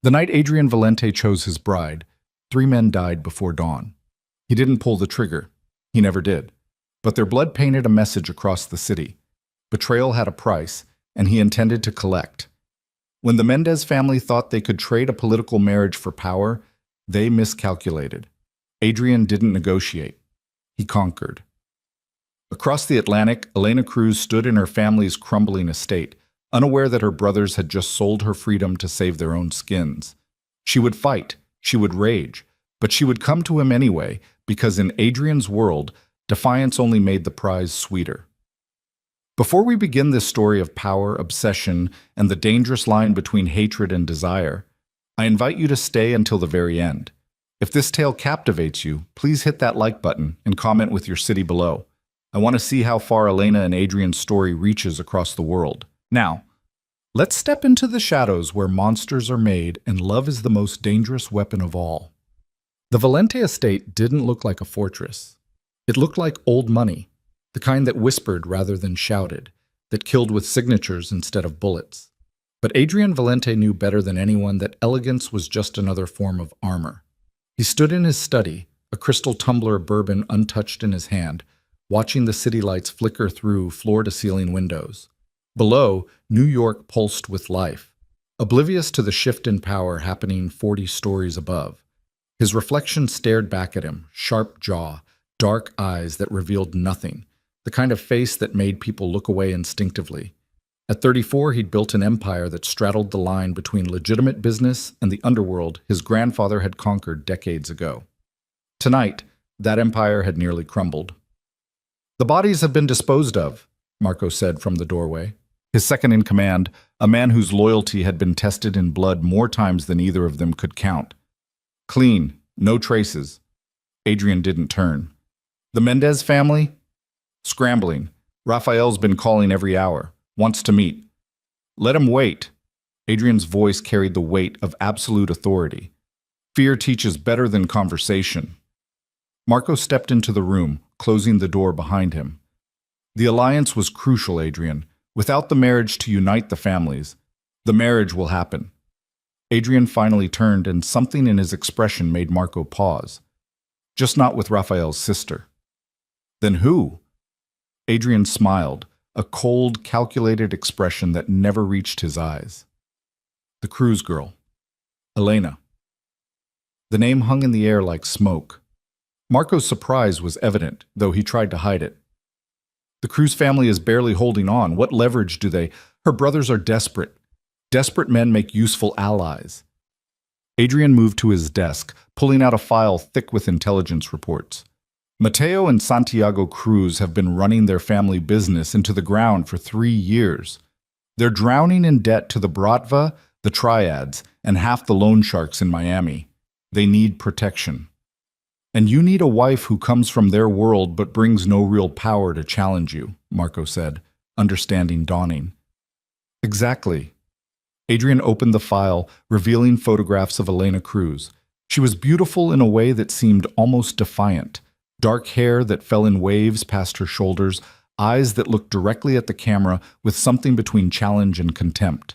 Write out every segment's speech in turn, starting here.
The night Adrian Valente chose his bride, 3 men died before dawn. He didn't pull the trigger. He never did. But their blood painted a message across the city. Betrayal had a price, and he intended to collect. When the Mendez family thought they could trade a political marriage for power, they miscalculated. Adrian didn't negotiate. He conquered. Across the Atlantic, Elena Cruz stood in her family's crumbling estate, unaware that her brothers had just sold her freedom to save their own skins. She would fight, she would rage, but she would come to him anyway, because in Adrian's world, defiance only made the prize sweeter. Before we begin this story of power, obsession, and the dangerous line between hatred and desire, I invite you to stay until the very end. If this tale captivates you, please hit that like button and comment with your city below. I want to see how far Elena and Adrian's story reaches across the world. Now, let's step into the shadows where monsters are made and love is the most dangerous weapon of all. The Valente estate didn't look like a fortress. It looked like old money, the kind that whispered rather than shouted, that killed with signatures instead of bullets. But Adrian Valente knew better than anyone that elegance was just another form of armor. He stood in his study, a crystal tumbler of bourbon untouched in his hand, watching the city lights flicker through floor-to-ceiling windows. Below, New York pulsed with life, oblivious to the shift in power happening 40 stories above. His reflection stared back at him, sharp jaw, dark eyes that revealed nothing, the kind of face that made people look away instinctively. At 34, he'd built an empire that straddled the line between legitimate business and the underworld his grandfather had conquered decades ago. Tonight, that empire had nearly crumbled. "The bodies have been disposed of," Marco said from the doorway. His second-in-command, a man whose loyalty had been tested in blood more times than either of them could count. "Clean, no traces." Adrian didn't turn. "The Mendez family?" "Scrambling. Rafael's been calling every hour. Wants to meet." "Let him wait." Adrian's voice carried the weight of absolute authority. Fear teaches better than conversation. Marco stepped into the room, closing the door behind him. "The alliance was crucial, Adrian. Without the marriage to unite the families, the marriage will happen." Adrian finally turned, and something in his expression made Marco pause. "Just not with Rafael's sister." "Then who?" Adrian smiled, a cold, calculated expression that never reached his eyes. "The Cruz girl. Elena." The name hung in the air like smoke. Marco's surprise was evident, though he tried to hide it. "The Cruz family is barely holding on. What leverage do they? Her brothers are desperate. Desperate men make useful allies." Adrian moved to his desk, pulling out a file thick with intelligence reports. "Mateo and Santiago Cruz have been running their family business into the ground for 3 years. They're drowning in debt to the Bratva, the Triads, and half the loan sharks in Miami. They need protection. And you need a wife who comes from their world but brings no real power to challenge you," Marco said, understanding dawning. "Exactly." Adrian opened the file, revealing photographs of Elena Cruz. She was beautiful in a way that seemed almost defiant. Dark hair that fell in waves past her shoulders, eyes that looked directly at the camera with something between challenge and contempt.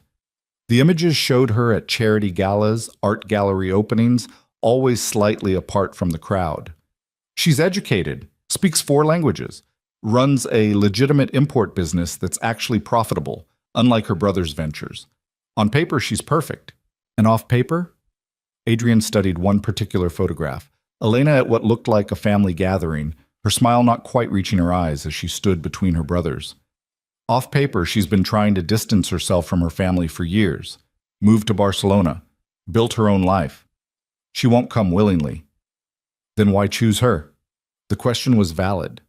The images showed her at charity galas, art gallery openings, always slightly apart from the crowd. She's educated, speaks 4 languages, runs a legitimate import business that's actually profitable, unlike her brother's ventures. On paper, she's perfect. And off paper? Adrian studied one particular photograph. Elena at what looked like a family gathering, her smile not quite reaching her eyes as she stood between her brothers. Off paper, she's been trying to distance herself from her family for years. Moved to Barcelona. Built her own life. She won't come willingly. Then why choose her? The question was valid.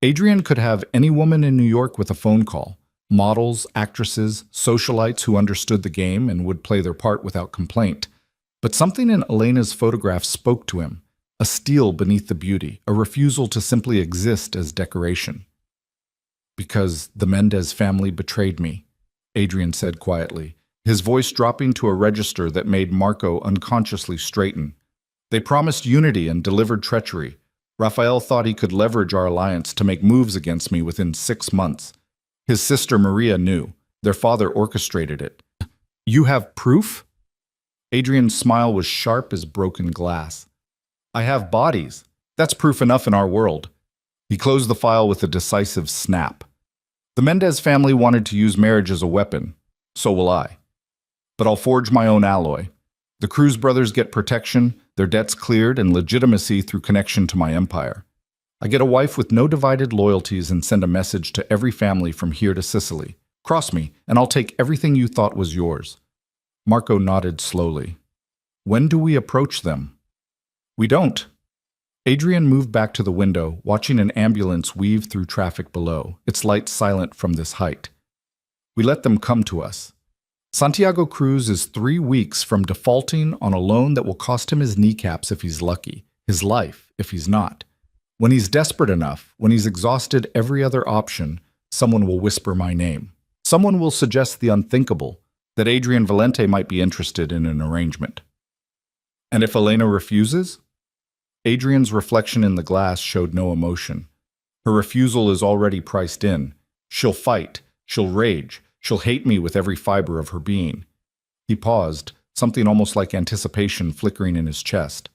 Adrian could have any woman in New York with a phone call. Models, actresses, socialites who understood the game and would play their part without complaint. But something in Elena's photograph spoke to him. A steel beneath the beauty, a refusal to simply exist as decoration. "Because the Mendez family betrayed me," Adrian said quietly, his voice dropping to a register that made Marco unconsciously straighten. "They promised unity and delivered treachery. Rafael thought he could leverage our alliance to make moves against me within 6 months. His sister Maria knew. Their father orchestrated it." "You have proof?" Adrian's smile was sharp as broken glass. I have bodies. That's proof enough in our world. He closed the file with a decisive snap. The Mendez family wanted to use marriage as a weapon. So will I. But I'll forge my own alloy. The Cruz brothers get protection, their debts cleared, and legitimacy through connection to my empire. I get a wife with no divided loyalties and send a message to every family from here to Sicily. Cross me, and I'll take everything you thought was yours. Marco nodded slowly. When do we approach them? We don't. Adrian moved back to the window, watching an ambulance weave through traffic below, its lights silent from this height. We let them come to us. Santiago Cruz is 3 weeks from defaulting on a loan that will cost him his kneecaps if he's lucky, his life if he's not. When he's desperate enough, when he's exhausted every other option, someone will whisper my name. Someone will suggest the unthinkable, that Adrian Valente might be interested in an arrangement. And if Elena refuses? Adrian's reflection in the glass showed no emotion. Her refusal is already priced in. She'll fight, she'll rage, she'll hate me with every fiber of her being. He paused, something almost like anticipation flickering in his chest.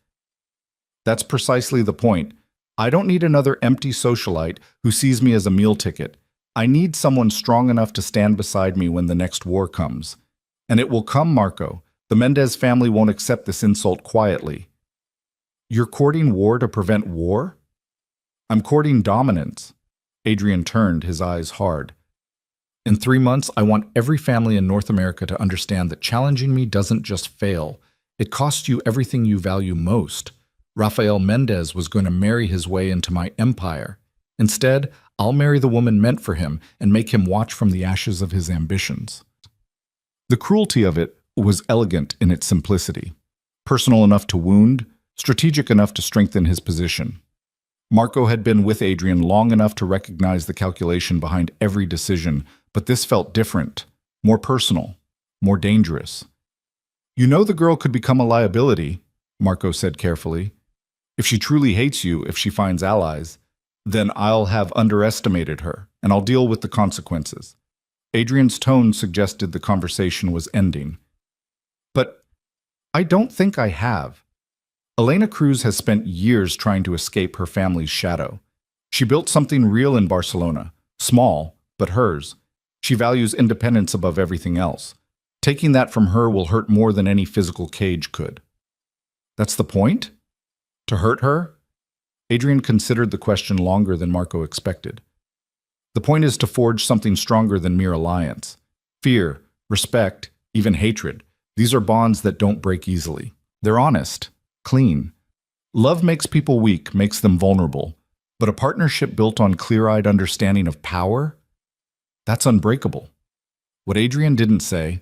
That's precisely the point. I don't need another empty socialite who sees me as a meal ticket. I need someone strong enough to stand beside me when the next war comes. And it will come, Marco. The Mendez family won't accept this insult quietly. You're courting war to prevent war? I'm courting dominance. Adrian turned, his eyes hard. In 3 months, I want every family in North America to understand that challenging me doesn't just fail. It costs you everything you value most. Rafael Mendez was going to marry his way into my empire. Instead, I'll marry the woman meant for him and make him watch from the ashes of his ambitions. The cruelty of it was elegant in its simplicity, personal enough to wound, strategic enough to strengthen his position. Marco had been with Adrian long enough to recognize the calculation behind every decision, but this felt different, more personal, more dangerous. You know the girl could become a liability, Marco said carefully. If she truly hates you, if she finds allies, then I'll have underestimated her, and I'll deal with the consequences. Adrian's tone suggested the conversation was ending. But I don't think I have. Elena Cruz has spent years trying to escape her family's shadow. She built something real in Barcelona, small, but hers. She values independence above everything else. Taking that from her will hurt more than any physical cage could. That's the point? To hurt her? Adrian considered the question longer than Marco expected. The point is to forge something stronger than mere alliance. Fear, respect, even hatred. These are bonds that don't break easily. They're honest, clean. Love makes people weak, makes them vulnerable. But a partnership built on clear-eyed understanding of power? That's unbreakable. What Adrian didn't say,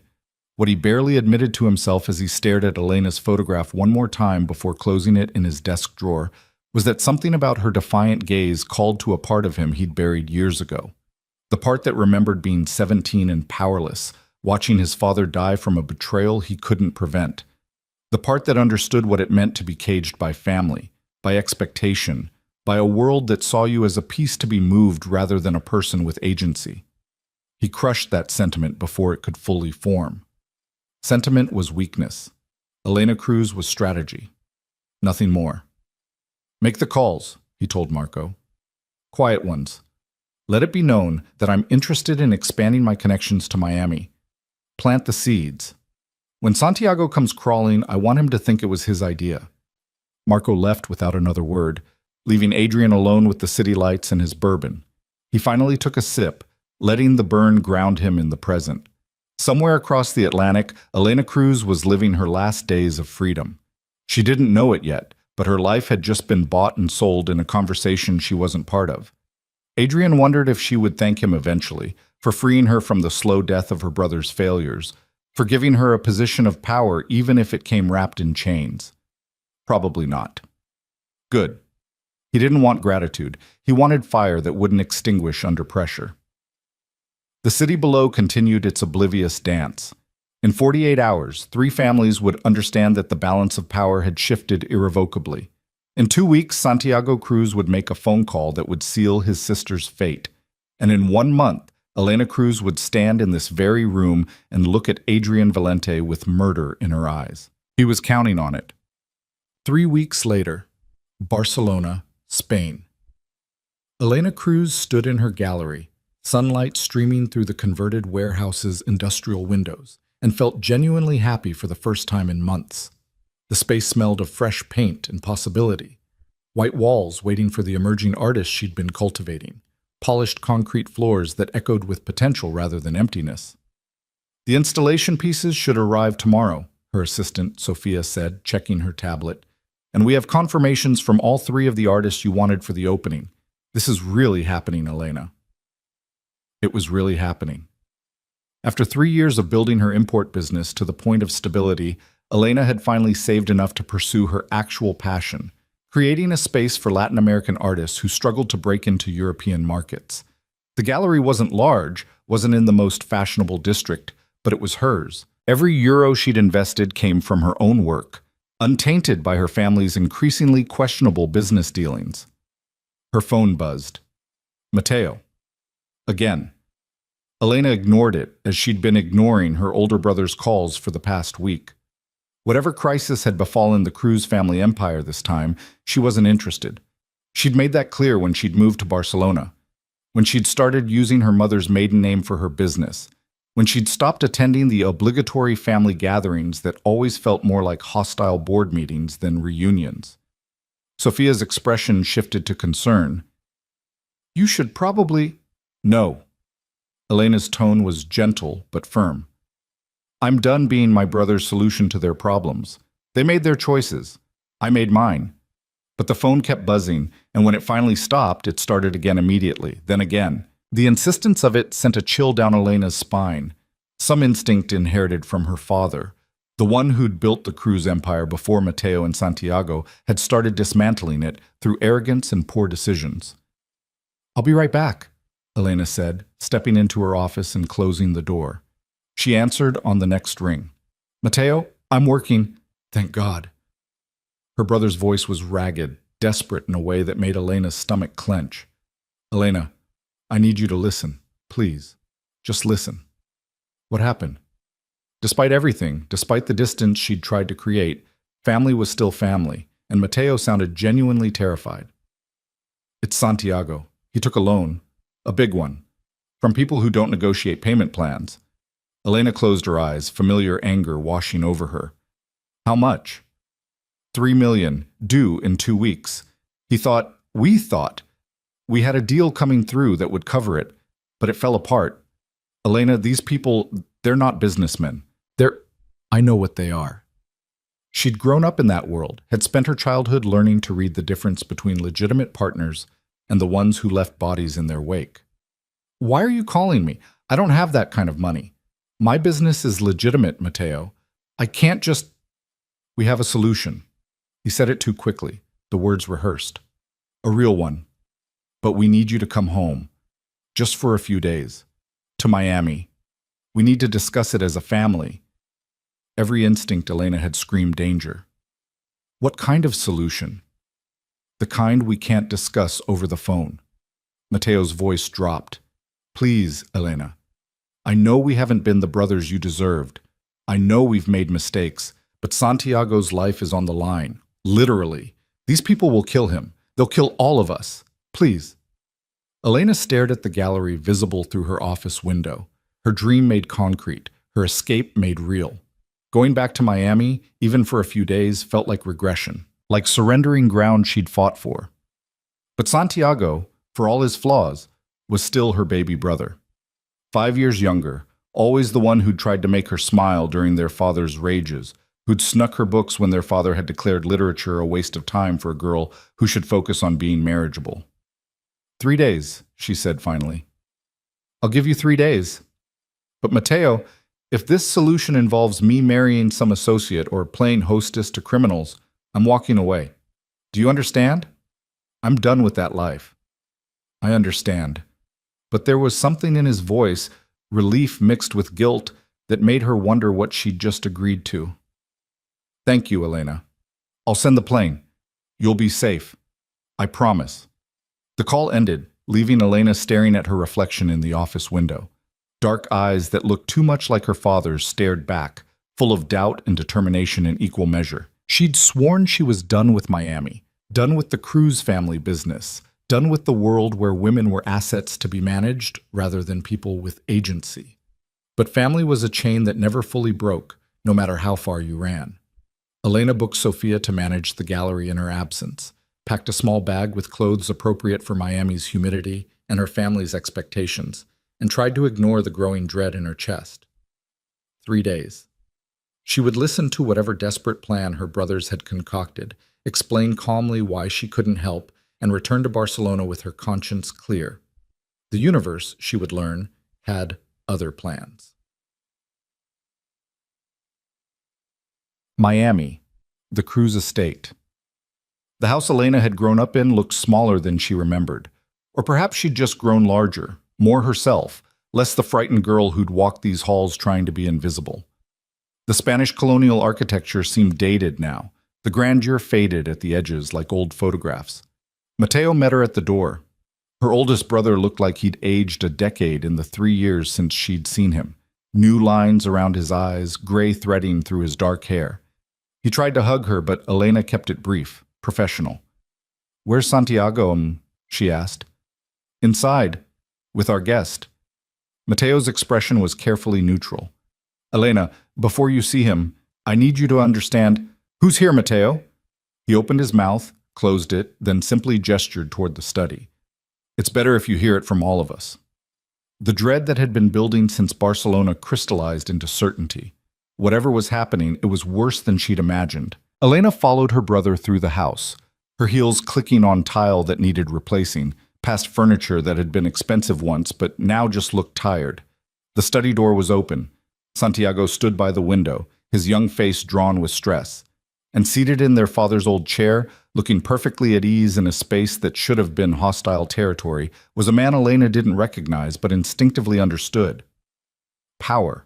what he barely admitted to himself as he stared at Elena's photograph one more time before closing it in his desk drawer, was that something about her defiant gaze called to a part of him he'd buried years ago. The part that remembered being 17 and powerless, watching his father die from a betrayal he couldn't prevent. The part that understood what it meant to be caged by family, by expectation, by a world that saw you as a piece to be moved rather than a person with agency. He crushed that sentiment before it could fully form. Sentiment was weakness. Elena Cruz was strategy. Nothing more. Make the calls, he told Marco. Quiet ones. Let it be known that I'm interested in expanding my connections to Miami. Plant the seeds. When Santiago comes crawling, I want him to think it was his idea. Marco left without another word, leaving Adrian alone with the city lights and his bourbon. He finally took a sip, letting the burn ground him in the present. Somewhere across the Atlantic, Elena Cruz was living her last days of freedom. She didn't know it yet, but her life had just been bought and sold in a conversation she wasn't part of. Adrian wondered if she would thank him eventually for freeing her from the slow death of her brother's failures, for giving her a position of power even if it came wrapped in chains. Probably not. Good. He didn't want gratitude. He wanted fire that wouldn't extinguish under pressure. The city below continued its oblivious dance. In 48 hours, 3 families would understand that the balance of power had shifted irrevocably. In 2 weeks, Santiago Cruz would make a phone call that would seal his sister's fate. And in 1 month, Elena Cruz would stand in this very room and look at Adrian Valente with murder in her eyes. He was counting on it. 3 weeks later, Barcelona, Spain. Elena Cruz stood in her gallery, sunlight streaming through the converted warehouse's industrial windows, and felt genuinely happy for the first time in months. The space smelled of fresh paint and possibility. White walls waiting for the emerging artists she'd been cultivating. Polished concrete floors that echoed with potential rather than emptiness. The installation pieces should arrive tomorrow, her assistant, Sophia, said, checking her tablet. And we have confirmations from all 3 of the artists you wanted for the opening. This is really happening, Elena. It was really happening. After 3 years of building her import business to the point of stability, Elena had finally saved enough to pursue her actual passion, creating a space for Latin American artists who struggled to break into European markets. The gallery wasn't large, wasn't in the most fashionable district, but it was hers. Every euro she'd invested came from her own work, untainted by her family's increasingly questionable business dealings. Her phone buzzed. Mateo. Again. Elena ignored it, as she'd been ignoring her older brother's calls for the past week. Whatever crisis had befallen the Cruz family empire this time, she wasn't interested. She'd made that clear when she'd moved to Barcelona, when she'd started using her mother's maiden name for her business, when she'd stopped attending the obligatory family gatherings that always felt more like hostile board meetings than reunions. Sophia's expression shifted to concern. You should probably... No. Elena's tone was gentle but firm. I'm done being my brother's solution to their problems. They made their choices. I made mine. But the phone kept buzzing, and when it finally stopped, it started again immediately, then again. The insistence of it sent a chill down Elena's spine, some instinct inherited from her father. The one who'd built the Cruz empire before Mateo and Santiago had started dismantling it through arrogance and poor decisions. I'll be right back, Elena said, stepping into her office and closing the door. She answered on the next ring. Mateo, I'm working. Thank God. Her brother's voice was ragged, desperate in a way that made Elena's stomach clench. Elena, I need you to listen, please. Just listen. What happened? Despite everything, despite the distance she'd tried to create, family was still family, and Mateo sounded genuinely terrified. It's Santiago. He took a loan, a big one, from people who don't negotiate payment plans. Elena closed her eyes, familiar anger washing over her. How much? 3 million, due in 2 weeks. We thought, we had a deal coming through that would cover it, but it fell apart. Elena, these people, they're not businessmen. I know what they are. She'd grown up in that world, had spent her childhood learning to read the difference between legitimate partners and the ones who left bodies in their wake. Why are you calling me? I don't have that kind of money. My business is legitimate, Mateo. I can't just... We have a solution. He said it too quickly, the words rehearsed. A real one. But we need you to come home, just for a few days, to Miami. We need to discuss it as a family. Every instinct Elena had screamed danger. What kind of solution? The kind we can't discuss over the phone. Mateo's voice dropped. Please, Elena. I know we haven't been the brothers you deserved. I know we've made mistakes, but Santiago's life is on the line. Literally. These people will kill him. They'll kill all of us. Please. Elena stared at the gallery visible through her office window. Her dream made concrete, her escape made real. Going back to Miami, even for a few days, felt like regression, like surrendering ground she'd fought for. But Santiago, for all his flaws, was still her baby brother. 5 years younger, always the one who'd tried to make her smile during their father's rages, who'd snuck her books when their father had declared literature a waste of time for a girl who should focus on being marriageable. 3 days, she said finally. I'll give you 3 days. But Mateo, if this solution involves me marrying some associate or playing hostess to criminals, I'm walking away. Do you understand? I'm done with that life. I understand. But there was something in his voice, relief mixed with guilt, that made her wonder what she'd just agreed to. Thank you, Elena. I'll send the plane. You'll be safe. I promise. The call ended, leaving Elena staring at her reflection in the office window. Dark eyes that looked too much like her father's stared back, full of doubt and determination in equal measure. She'd sworn she was done with Miami, done with the Cruz family business, done with the world where women were assets to be managed rather than people with agency. But family was a chain that never fully broke, no matter how far you ran. Elena booked Sophia to manage the gallery in her absence, packed a small bag with clothes appropriate for Miami's humidity and her family's expectations, and tried to ignore the growing dread in her chest. 3 days. She would listen to whatever desperate plan her brothers had concocted, explain calmly why she couldn't help, and return to Barcelona with her conscience clear. The universe, she would learn, had other plans. Miami, the Cruz estate. The house Elena had grown up in looked smaller than she remembered. Or perhaps she'd just grown larger, more herself, less the frightened girl who'd walked these halls trying to be invisible. The Spanish colonial architecture seemed dated now, the grandeur faded at the edges like old photographs. Mateo met her at the door. Her oldest brother looked like he'd aged a decade in the 3 years since she'd seen him, new lines around his eyes, gray threading through his dark hair. He tried to hug her, but Elena kept it brief, professional. "Where's Santiago?" She asked. "Inside, with our guest." Mateo's expression was carefully neutral. "Elena, before you see him, I need you to understand—" "Who's here, Mateo?" He opened his mouth, closed it, then simply gestured toward the study. "It's better if you hear it from all of us." The dread that had been building since Barcelona crystallized into certainty. Whatever was happening, it was worse than she'd imagined. Elena followed her brother through the house, her heels clicking on tile that needed replacing, past furniture that had been expensive once but now just looked tired. The study door was open. Santiago stood by the window, his young face drawn with stress. And seated in their father's old chair, looking perfectly at ease in a space that should have been hostile territory, was a man Elena didn't recognize but instinctively understood. Power.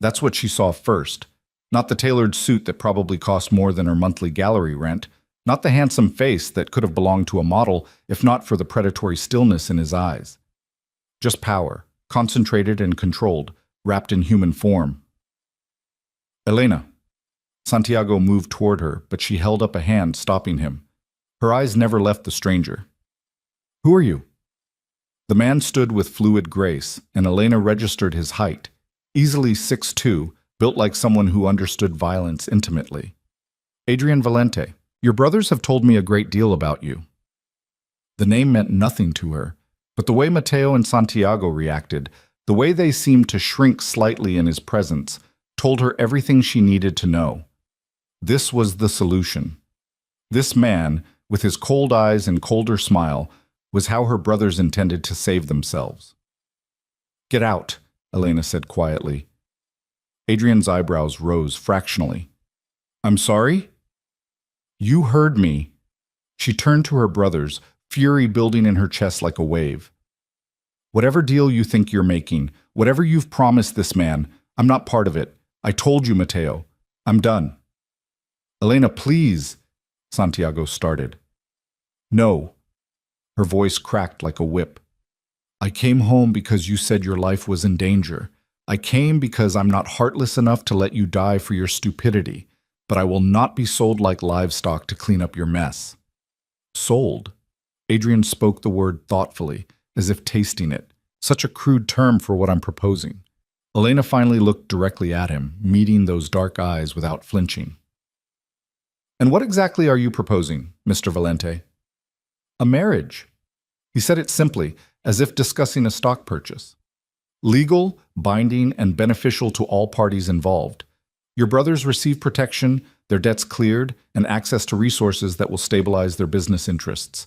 That's what she saw first. Not the tailored suit that probably cost more than her monthly gallery rent, not the handsome face that could have belonged to a model if not for the predatory stillness in his eyes. Just power, concentrated and controlled, wrapped in human form. "Elena." Santiago moved toward her, but she held up a hand, stopping him. Her eyes never left the stranger. "Who are you?" The man stood with fluid grace, and Elena registered his height, easily 6'2", built like someone who understood violence intimately. "Adrian Valente, your brothers have told me a great deal about you." The name meant nothing to her, but the way Mateo and Santiago reacted, the way they seemed to shrink slightly in his presence, told her everything she needed to know. This was the solution. This man, with his cold eyes and colder smile, was how her brothers intended to save themselves. "Get out," Elena said quietly. Adrian's eyebrows rose fractionally. "I'm sorry?" "You heard me." She turned to her brothers, fury building in her chest like a wave. "Whatever deal you think you're making, whatever you've promised this man, I'm not part of it. I told you, Mateo. I'm done." "Elena, please," Santiago started. "No." Her voice cracked like a whip. "I came home because you said your life was in danger. I came because I'm not heartless enough to let you die for your stupidity, but I will not be sold like livestock to clean up your mess." "Sold?" Adrian spoke the word thoughtfully, as if tasting it. Such a crude term for what I'm proposing. Elena finally looked directly at him, meeting those dark eyes without flinching. "And what exactly are you proposing, Mr. Valente?" "A marriage." He said it simply, as if discussing a stock purchase. "Legal, binding, and beneficial to all parties involved. Your brothers receive protection, their debts cleared, and access to resources that will stabilize their business interests.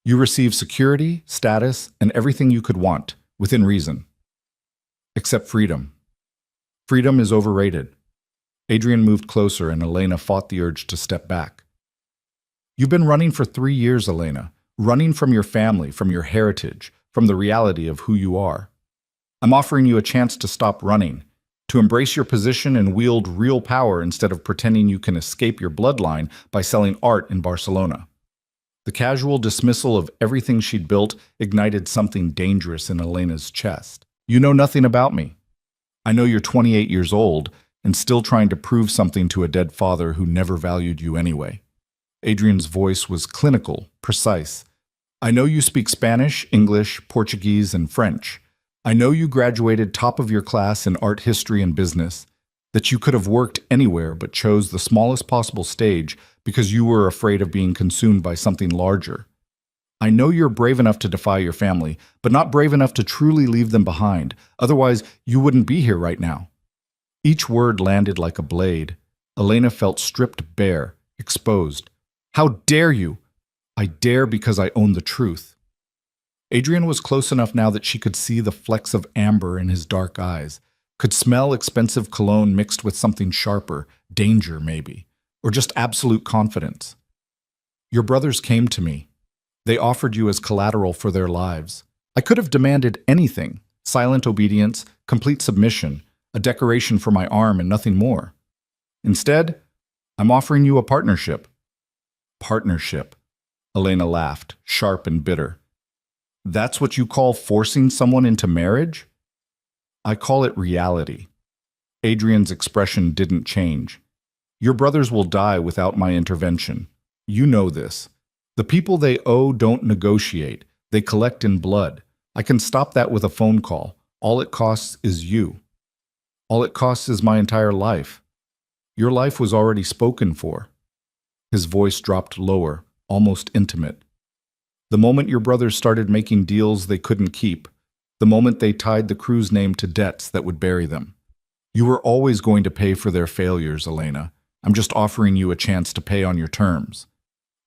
You receive security, status, and everything you could want, within reason. Except freedom. Freedom is overrated." Adrian moved closer and Elena fought the urge to step back. "You've been running for 3 years, Elena, running from your family, from your heritage, from the reality of who you are. I'm offering you a chance to stop running, to embrace your position and wield real power instead of pretending you can escape your bloodline by selling art in Barcelona." The casual dismissal of everything she'd built ignited something dangerous in Elena's chest. "You know nothing about me. I know you're 28 years old, and still trying to prove something to a dead father who never valued you anyway. Adrian's voice was clinical, precise. I know you speak Spanish, English, Portuguese, and French. I know you graduated top of your class in art history and business, that you could have worked anywhere but chose the smallest possible stage because you were afraid of being consumed by something larger. I know you're brave enough to defy your family, but not brave enough to truly leave them behind. Otherwise, you wouldn't be here right now. Each word landed like a blade. Elena felt stripped bare, exposed. How dare you? I dare because I own the truth. Adrian was close enough now that she could see the flecks of amber in his dark eyes, could smell expensive cologne mixed with something sharper, danger maybe, or just absolute confidence. Your brothers came to me. They offered you as collateral for their lives. I could have demanded anything, silent obedience, complete submission, a decoration for my arm and nothing more. Instead, I'm offering you a partnership. Partnership. Elena laughed, sharp and bitter. That's what you call forcing someone into marriage? I call it reality. Adrian's expression didn't change. Your brothers will die without my intervention. You know this. The people they owe don't negotiate. They collect in blood. I can stop that with a phone call. All it costs is you. All it costs is my entire life. Your life was already spoken for. His voice dropped lower, almost intimate. The moment your brothers started making deals they couldn't keep, the moment they tied the crew's name to debts that would bury them. You were always going to pay for their failures, Elena. I'm just offering you a chance to pay on your terms.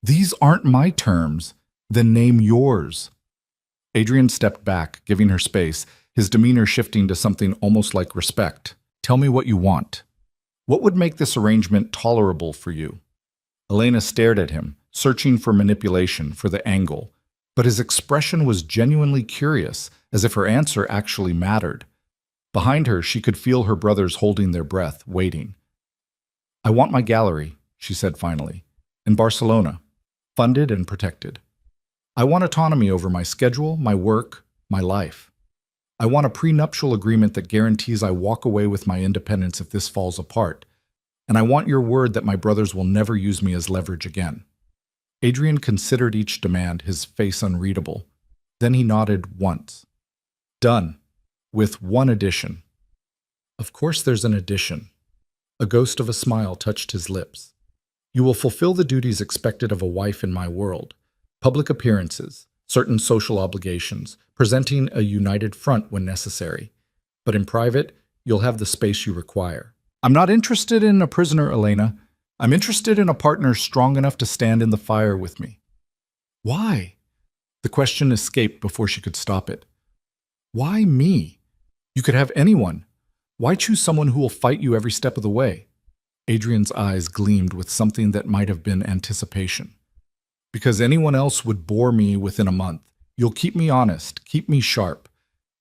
These aren't my terms. Then name yours. Adrian stepped back, giving her space, his demeanor shifting to something almost like respect. Tell me what you want. What would make this arrangement tolerable for you? Elena stared at him, searching for manipulation, for the angle. But his expression was genuinely curious, as if her answer actually mattered. Behind her, she could feel her brothers holding their breath, waiting. I want my gallery, she said finally, in Barcelona, funded and protected. I want autonomy over my schedule, my work, my life. I want a prenuptial agreement that guarantees I walk away with my independence if this falls apart. And I want your word that my brothers will never use me as leverage again. Adrian considered each demand, his face unreadable. Then he nodded once. Done. With one addition. Of course there's an addition. A ghost of a smile touched his lips. You will fulfill the duties expected of a wife in my world. Public appearances, certain social obligations, presenting a united front when necessary. But in private, you'll have the space you require. I'm not interested in a prisoner, Elena. I'm interested in a partner strong enough to stand in the fire with me. Why? The question escaped before she could stop it. Why me? You could have anyone. Why choose someone who will fight you every step of the way? Adrian's eyes gleamed with something that might have been anticipation. Because anyone else would bore me within a month. You'll keep me honest, keep me sharp.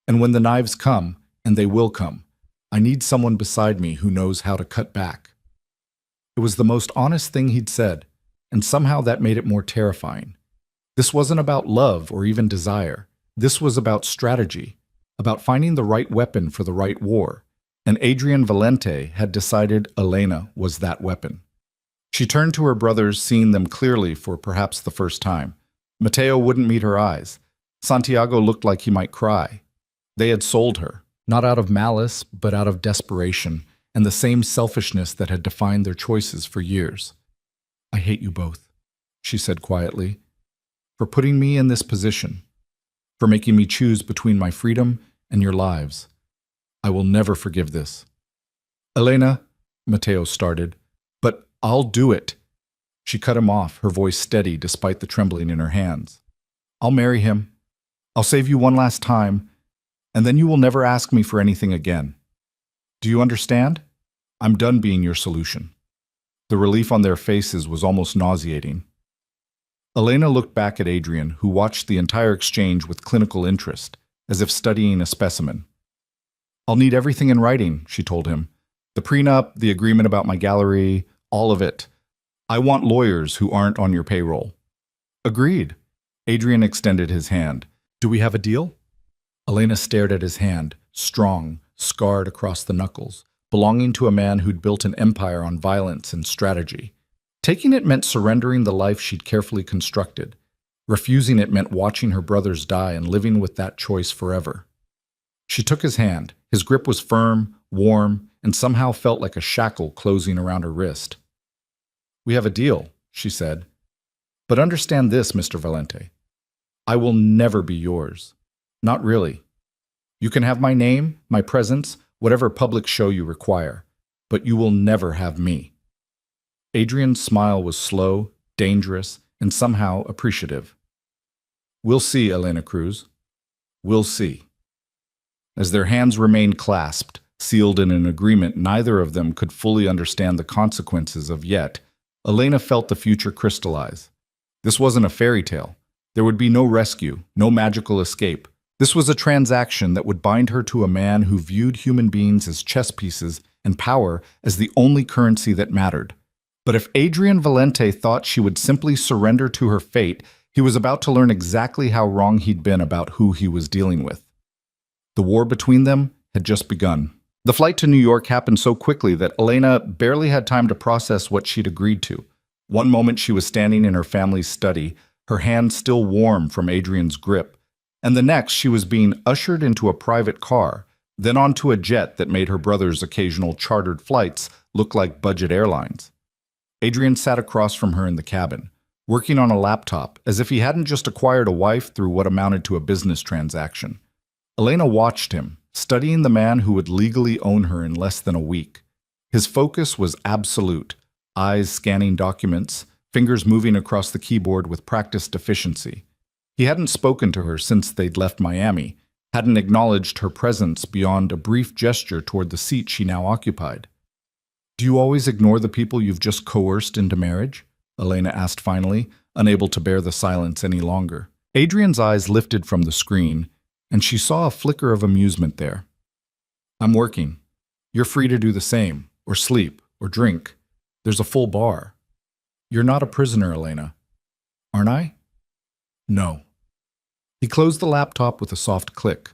And when the knives come, and they will come, I need someone beside me who knows how to cut back. It was the most honest thing he'd said, and somehow that made it more terrifying. This wasn't about love or even desire. This was about strategy, about finding the right weapon for the right war. And Adrian Valente had decided Elena was that weapon. She turned to her brothers, seeing them clearly for perhaps the first time. Mateo wouldn't meet her eyes. Santiago looked like he might cry. They had sold her, not out of malice, but out of desperation, and the same selfishness that had defined their choices for years. I hate you both, she said quietly, for putting me in this position, for making me choose between my freedom and your lives. I will never forgive this. Elena, Mateo started, but I'll do it. She cut him off, her voice steady despite the trembling in her hands. I'll marry him. I'll save you one last time, and then you will never ask me for anything again. Do you understand? I'm done being your solution. The relief on their faces was almost nauseating. Elena looked back at Adrian, who watched the entire exchange with clinical interest, as if studying a specimen. I'll need everything in writing, she told him. The prenup, the agreement about my gallery, all of it. I want lawyers who aren't on your payroll. Agreed. Adrian extended his hand. Do we have a deal? Elena stared at his hand, strong, scarred across the knuckles, belonging to a man who'd built an empire on violence and strategy. Taking it meant surrendering the life she'd carefully constructed. Refusing it meant watching her brothers die and living with that choice forever. She took his hand. His grip was firm, warm, and somehow felt like a shackle closing around her wrist. "We have a deal," she said. "But understand this, Mr. Valente. I will never be yours. Not really. You can have my name, my presence, whatever public show you require, but you will never have me." Adrian's smile was slow, dangerous, and somehow appreciative. "We'll see, Elena Cruz. We'll see." As their hands remained clasped, sealed in an agreement neither of them could fully understand the consequences of yet, Elena felt the future crystallize. This wasn't a fairy tale. There would be no rescue, no magical escape. This was a transaction that would bind her to a man who viewed human beings as chess pieces and power as the only currency that mattered. But if Adrian Valente thought she would simply surrender to her fate, he was about to learn exactly how wrong he'd been about who he was dealing with. The war between them had just begun. The flight to New York happened so quickly that Elena barely had time to process what she'd agreed to. One moment she was standing in her family's study, her hand still warm from Adrian's grip, and the next she was being ushered into a private car, then onto a jet that made her brother's occasional chartered flights look like budget airlines. Adrian sat across from her in the cabin, working on a laptop as if he hadn't just acquired a wife through what amounted to a business transaction. Elena watched him, studying the man who would legally own her in less than a week. His focus was absolute, eyes scanning documents, fingers moving across the keyboard with practiced efficiency. He hadn't spoken to her since they'd left Miami, hadn't acknowledged her presence beyond a brief gesture toward the seat she now occupied. "Do you always ignore the people you've just coerced into marriage?" Elena asked finally, unable to bear the silence any longer. Adrian's eyes lifted from the screen, and she saw a flicker of amusement there. "I'm working. You're free to do the same, or sleep, or drink. There's a full bar. You're not a prisoner, Elena. Aren't I?" "No." He closed the laptop with a soft click.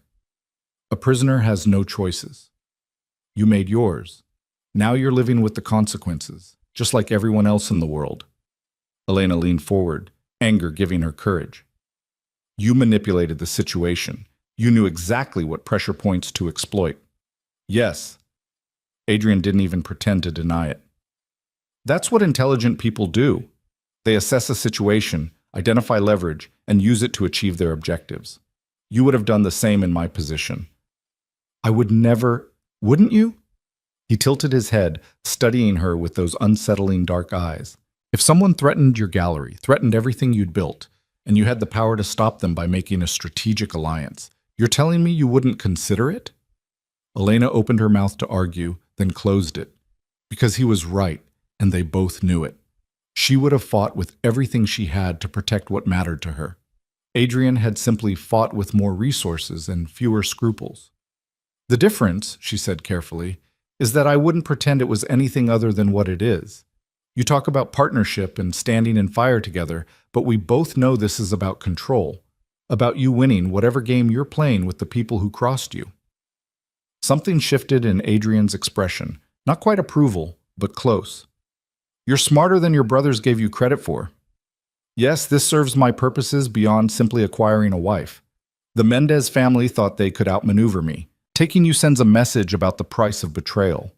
"A prisoner has no choices. You made yours. Now you're living with the consequences, just like everyone else in the world." Elena leaned forward, anger giving her courage. "You manipulated the situation. You knew exactly what pressure points to exploit." "Yes." Adrian didn't even pretend to deny it. "That's what intelligent people do. They assess a situation, identify leverage, and use it to achieve their objectives. You would have done the same in my position." "I would never, wouldn't you?" He tilted his head, studying her with those unsettling dark eyes. "If someone threatened your gallery, threatened everything you'd built, and you had the power to stop them by making a strategic alliance, you're telling me you wouldn't consider it?" Elena opened her mouth to argue, then closed it. Because he was right, and they both knew it. She would have fought with everything she had to protect what mattered to her. Adrian had simply fought with more resources and fewer scruples. "The difference," she said carefully, "is that I wouldn't pretend it was anything other than what it is. You talk about partnership and standing in fire together, but we both know this is about control, about you winning whatever game you're playing with the people who crossed you." Something shifted in Adrian's expression, not quite approval, but close. "You're smarter than your brothers gave you credit for. Yes, this serves my purposes beyond simply acquiring a wife. The Mendez family thought they could outmaneuver me. Taking you sends a message about the price of betrayal."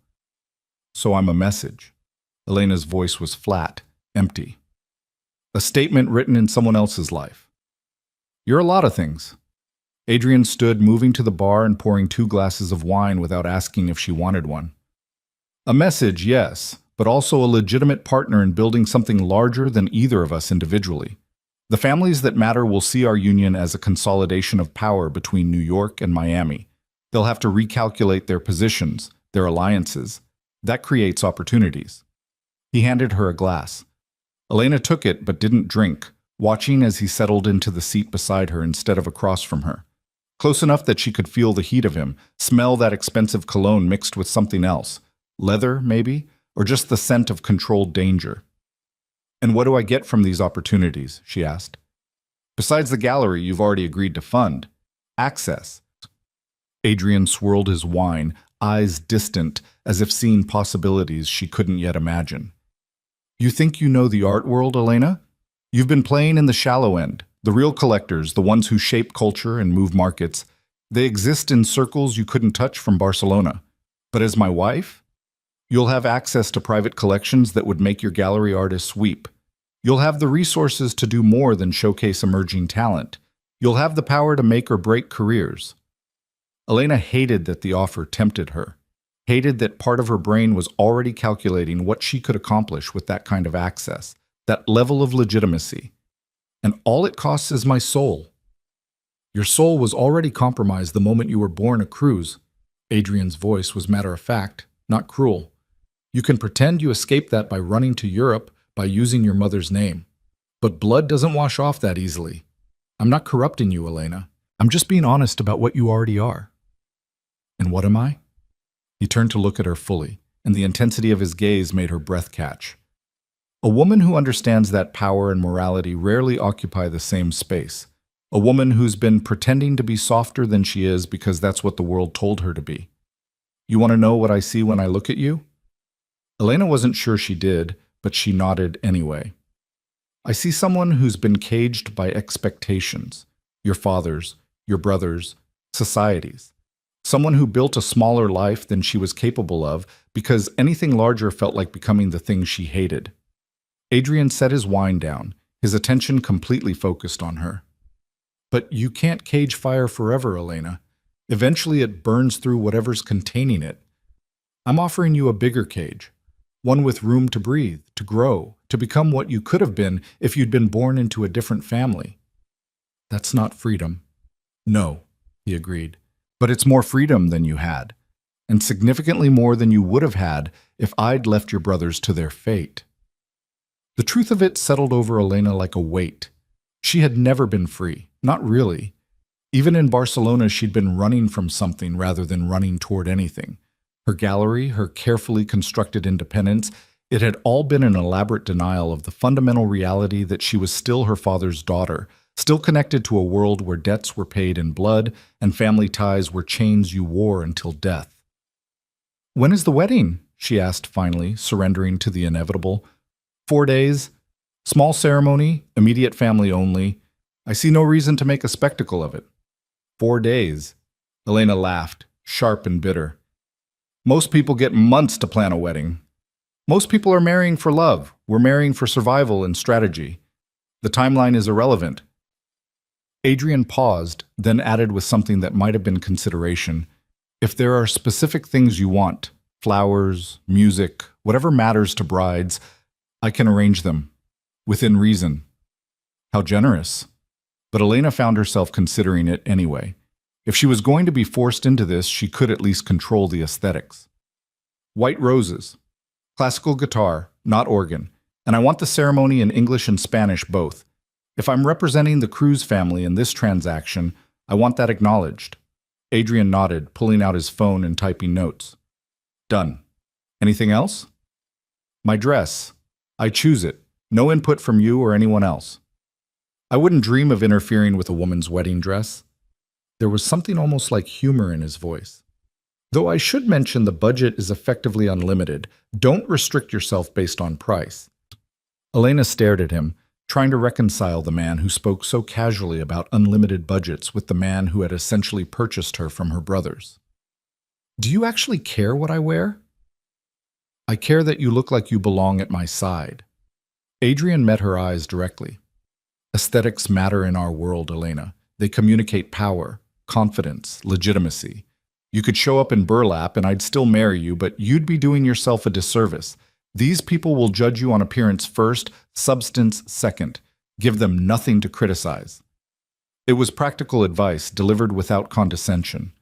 "So I'm a message." Elena's voice was flat, empty. "A statement written in someone else's life." "You're a lot of things." Adrian stood, moving to the bar and pouring 2 glasses of wine without asking if she wanted one. "A message, yes, but also a legitimate partner in building something larger than either of us individually. The families that matter will see our union as a consolidation of power between New York and Miami. They'll have to recalculate their positions, their alliances. That creates opportunities." He handed her a glass. Elena took it but didn't drink, watching as he settled into the seat beside her instead of across from her. Close enough that she could feel the heat of him, smell that expensive cologne mixed with something else. Leather, maybe? Or just the scent of controlled danger. "And what do I get from these opportunities?" she asked. "Besides the gallery you've already agreed to fund. Access." Adrian swirled his wine, eyes distant, as if seeing possibilities she couldn't yet imagine. You think you know the art world, Elena? You've been playing in the shallow end. The real collectors, the ones who shape culture and move markets, they exist in circles you couldn't touch from Barcelona. But as my wife, you'll have access to private collections that would make your gallery artists weep. You'll have the resources to do more than showcase emerging talent. You'll have the power to make or break careers. Elena hated that the offer tempted her, hated that part of her brain was already calculating what she could accomplish with that kind of access, that level of legitimacy. And all it costs is my soul. Your soul was already compromised the moment you were born a Cruz. Adrian's voice was matter of fact, not cruel. You can pretend you escaped that by running to Europe, by using your mother's name. But blood doesn't wash off that easily. I'm not corrupting you, Elena. I'm just being honest about what you already are. And what am I? He turned to look at her fully, and the intensity of his gaze made her breath catch. A woman who understands that power and morality rarely occupy the same space. A woman who's been pretending to be softer than she is because that's what the world told her to be. You want to know what I see when I look at you? Elena wasn't sure she did, but she nodded anyway. I see someone who's been caged by expectations. Your father's, your brother's, society's. Someone who built a smaller life than she was capable of because anything larger felt like becoming the thing she hated. Adrian set his wine down, his attention completely focused on her. But you can't cage fire forever, Elena. Eventually it burns through whatever's containing it. I'm offering you a bigger cage, one with room to breathe, to grow, to become what you could have been if you'd been born into a different family. That's not freedom. No, he agreed. But it's more freedom than you had, and significantly more than you would have had if I'd left your brothers to their fate. The truth of it settled over Elena like a weight. She had never been free, not really. Even in Barcelona, she'd been running from something rather than running toward anything. Her gallery, her carefully constructed independence, it had all been an elaborate denial of the fundamental reality that she was still her father's daughter, still connected to a world where debts were paid in blood and family ties were chains you wore until death. When is the wedding? She asked finally, surrendering to the inevitable. 4 days. Small ceremony, immediate family only. I see no reason to make a spectacle of it. 4 days. Elena laughed, sharp and bitter. Most people get months to plan a wedding. Most people are marrying for love. We're marrying for survival and strategy. The timeline is irrelevant. Adrian paused, then added with something that might have been consideration. If there are specific things you want, flowers, music, whatever matters to brides, I can arrange them, within reason. How generous. But Elena found herself considering it anyway. If she was going to be forced into this, she could at least control the aesthetics. White roses. Classical guitar, not organ. And I want the ceremony in English and Spanish both. If I'm representing the Cruz family in this transaction, I want that acknowledged. Adrian nodded, pulling out his phone and typing notes. Done. Anything else? My dress. I choose it. No input from you or anyone else. I wouldn't dream of interfering with a woman's wedding dress. There was something almost like humor in his voice. Though I should mention the budget is effectively unlimited. Don't restrict yourself based on price. Elena stared at him, trying to reconcile the man who spoke so casually about unlimited budgets with the man who had essentially purchased her from her brothers. Do you actually care what I wear? I care that you look like you belong at my side. Adrian met her eyes directly. Aesthetics matter in our world, Elena. They communicate power, confidence, legitimacy. You could show up in burlap and I'd still marry you, but you'd be doing yourself a disservice. These people will judge you on appearance first, substance second. Give them nothing to criticize. It was practical advice delivered without condescension.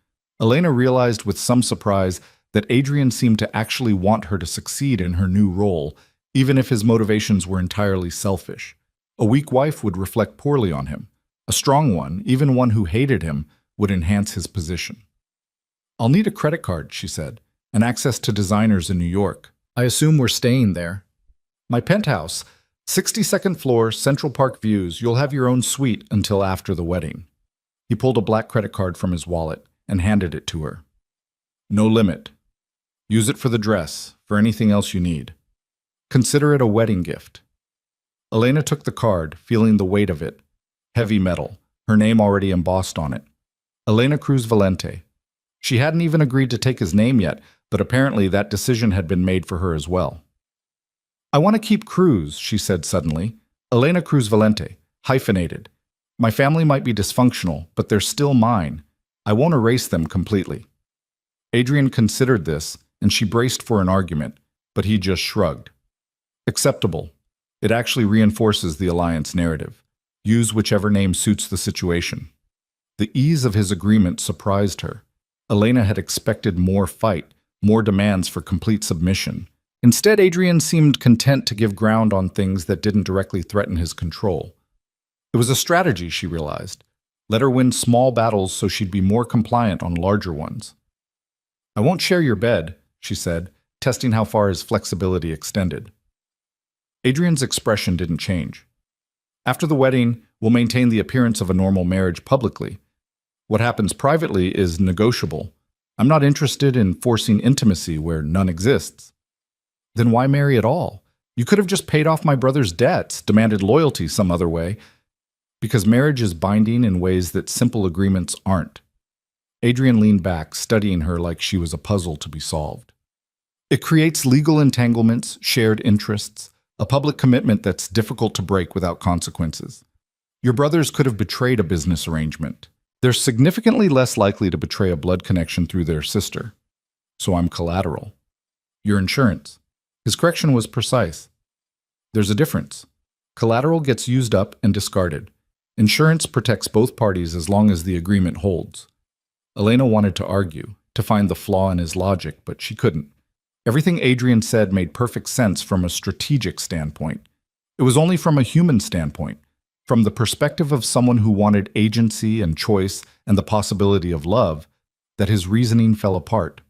Elena realized with some surprise that Adrian seemed to actually want her to succeed in her new role, even if his motivations were entirely selfish. A weak wife would reflect poorly on him. A strong one, even one who hated him, would enhance his position. I'll need a credit card, she said, and access to designers in New York. I assume we're staying there. My penthouse, 62nd floor, Central Park views. You'll have your own suite until after the wedding. He pulled a black credit card from his wallet and handed it to her. No limit. Use it for the dress, for anything else you need. Consider it a wedding gift. Elena took the card, feeling the weight of it. Heavy metal, her name already embossed on it. Elena Cruz Valente. She hadn't even agreed to take his name yet, but apparently that decision had been made for her as well. I want to keep Cruz, she said suddenly. Elena Cruz Valente, hyphenated. My family might be dysfunctional, but they're still mine. I won't erase them completely. Adrian considered this, and she braced for an argument, but he just shrugged. Acceptable. It actually reinforces the alliance narrative. Use whichever name suits the situation. The ease of his agreement surprised her. Elena had expected more fight, more demands for complete submission. Instead, Adrian seemed content to give ground on things that didn't directly threaten his control. It was a strategy, she realized. Let her win small battles so she'd be more compliant on larger ones. I won't share your bed, she said, testing how far his flexibility extended. Adrian's expression didn't change. After the wedding, we'll maintain the appearance of a normal marriage publicly. What happens privately is negotiable. I'm not interested in forcing intimacy where none exists. Then why marry at all? You could have just paid off my brother's debts, demanded loyalty some other way. Because marriage is binding in ways that simple agreements aren't. Adrian leaned back, studying her like she was a puzzle to be solved. It creates legal entanglements, shared interests, a public commitment that's difficult to break without consequences. Your brothers could have betrayed a business arrangement. They're significantly less likely to betray a blood connection through their sister. So I'm collateral. Your insurance. His correction was precise. There's a difference. Collateral gets used up and discarded. Insurance protects both parties as long as the agreement holds. Elena wanted to argue, to find the flaw in his logic, but she couldn't. Everything Adrian said made perfect sense from a strategic standpoint. It was only from a human standpoint, from the perspective of someone who wanted agency and choice and the possibility of love, that his reasoning fell apart.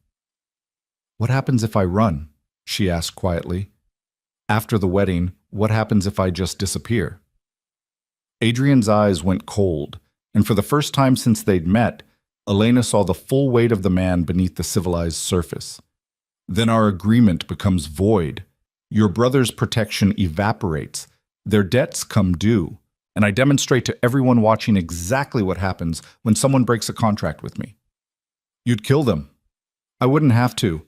What happens if I run? She asked quietly. After the wedding, what happens if I just disappear? Adrian's eyes went cold, and for the first time since they'd met, Elena saw the full weight of the man beneath the civilized surface. Then our agreement becomes void. Your brother's protection evaporates. Their debts come due. And I demonstrate to everyone watching exactly what happens when someone breaks a contract with me. You'd kill them. I wouldn't have to.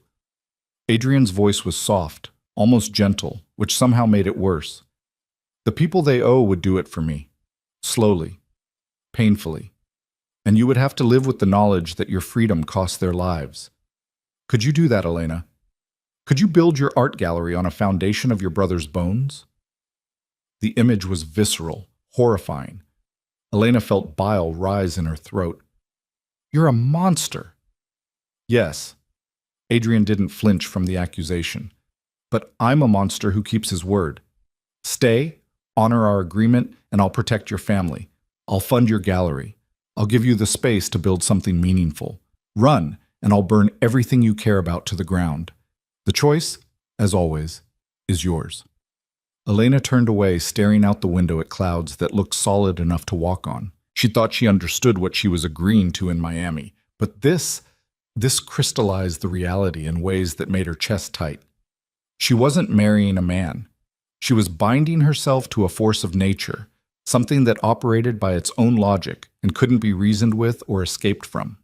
Adrian's voice was soft, almost gentle, which somehow made it worse. The people they owe would do it for me. Slowly. Painfully. And you would have to live with the knowledge that your freedom cost their lives. Could you do that, Elena? Could you build your art gallery on a foundation of your brother's bones? The image was visceral, horrifying. Elena felt bile rise in her throat. You're a monster. Yes. Adrian didn't flinch from the accusation. But I'm a monster who keeps his word. Stay, honor our agreement, and I'll protect your family. I'll fund your gallery. I'll give you the space to build something meaningful. Run, and I'll burn everything you care about to the ground. The choice, as always, is yours. Elena turned away, staring out the window at clouds that looked solid enough to walk on. She thought she understood what she was agreeing to in Miami, but this crystallized the reality in ways that made her chest tight. She wasn't marrying a man. She was binding herself to a force of nature, something that operated by its own logic and couldn't be reasoned with or escaped from.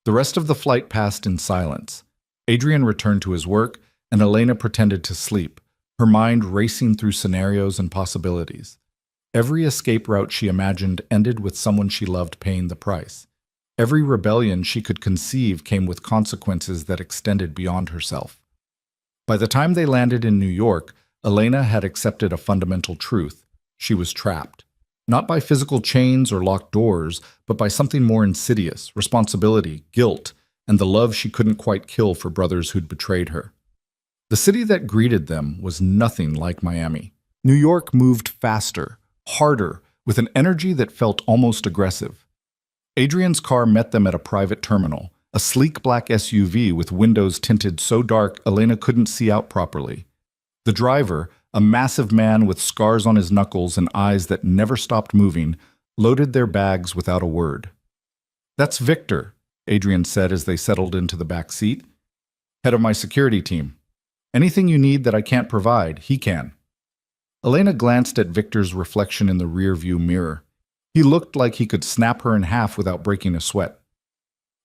The rest of the flight passed in silence. Adrian returned to his work, and Elena pretended to sleep, her mind racing through scenarios and possibilities. Every escape route she imagined ended with someone she loved paying the price. Every rebellion she could conceive came with consequences that extended beyond herself. By the time they landed in New York, Elena had accepted a fundamental truth. She was trapped. Not by physical chains or locked doors, but by something more insidious, responsibility, guilt, and the love she couldn't quite kill for brothers who'd betrayed her. The city that greeted them was nothing like Miami. New York moved faster, harder, with an energy that felt almost aggressive. Adrian's car met them at a private terminal, a sleek black SUV with windows tinted so dark Elena couldn't see out properly. The driver, a massive man with scars on his knuckles and eyes that never stopped moving, loaded their bags without a word. "That's Victor," Adrian said as they settled into the back seat. Head of my security team. Anything you need that I can't provide, he can. Elena glanced at Victor's reflection in the rearview mirror. He looked like he could snap her in half without breaking a sweat.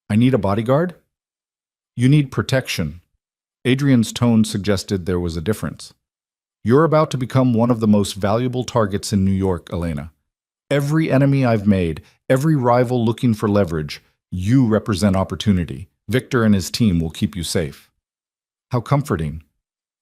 I need a bodyguard? You need protection. Adrian's tone suggested there was a difference. You're about to become one of the most valuable targets in New York, Elena. Every enemy I've made, every rival looking for leverage, you represent opportunity. Victor and his team will keep you safe. How comforting.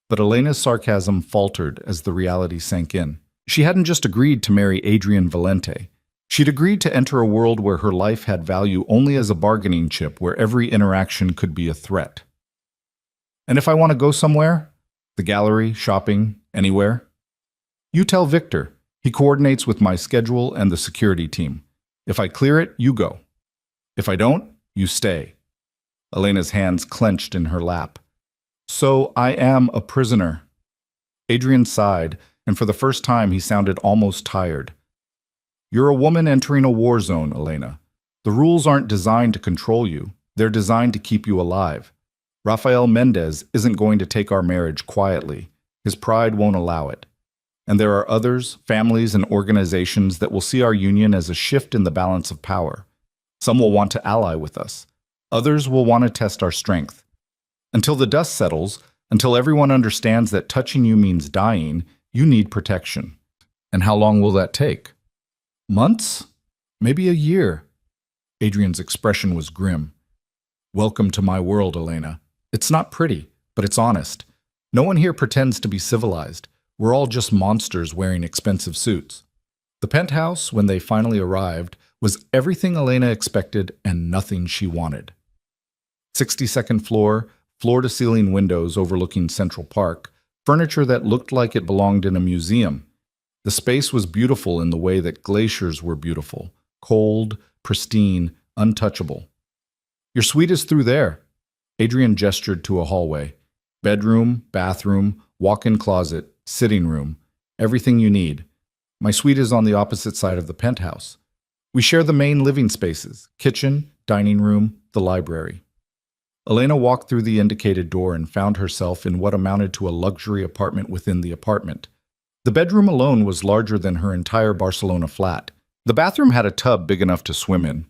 But Elena's sarcasm faltered as the reality sank in. She hadn't just agreed to marry Adrian Valente. She'd agreed to enter a world where her life had value only as a bargaining chip, where every interaction could be a threat. And if I want to go somewhere, the gallery, shopping, anywhere, you tell Victor. He coordinates with my schedule and the security team. If I clear it, you go. If I don't, you stay. Elena's hands clenched in her lap. So I am a prisoner. Adrian sighed, and for the first time he sounded almost tired. You're a woman entering a war zone, Elena. The rules aren't designed to control you. They're designed to keep you alive. Rafael Mendez isn't going to take our marriage quietly. His pride won't allow it. And there are others, families and organizations that will see our union as a shift in the balance of power. Some will want to ally with us. Others will want to test our strength. Until the dust settles, until everyone understands that touching you means dying, you need protection. And how long will that take? Months? Maybe a year. Adrian's expression was grim. Welcome to my world, Elena. It's not pretty, but it's honest. No one here pretends to be civilized. We're all just monsters wearing expensive suits. The penthouse, when they finally arrived, was everything Elena expected and nothing she wanted. 62nd floor, floor-to-ceiling windows overlooking Central Park, furniture that looked like it belonged in a museum. The space was beautiful in the way that glaciers were beautiful, cold, pristine, untouchable. Your suite is through there. Adrian gestured to a hallway. Bedroom, bathroom, walk-in closet, sitting room, everything you need. My suite is on the opposite side of the penthouse. We share the main living spaces, kitchen, dining room, the library. Elena walked through the indicated door and found herself in what amounted to a luxury apartment within the apartment. The bedroom alone was larger than her entire Barcelona flat. The bathroom had a tub big enough to swim in.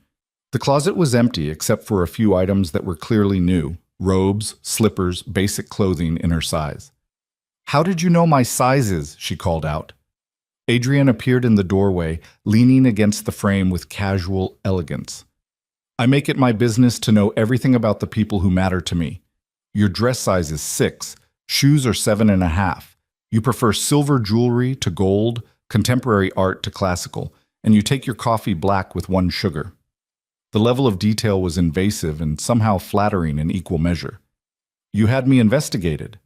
The closet was empty except for a few items that were clearly new, robes, slippers, basic clothing in her size. How did you know my sizes? She called out. Adrian appeared in the doorway, leaning against the frame with casual elegance. I make it my business to know everything about the people who matter to me. Your dress size is 6, shoes are 7.5. You prefer silver jewelry to gold, contemporary art to classical, and you take your coffee black with 1 sugar. The level of detail was invasive and somehow flattering in equal measure. You had me investigated.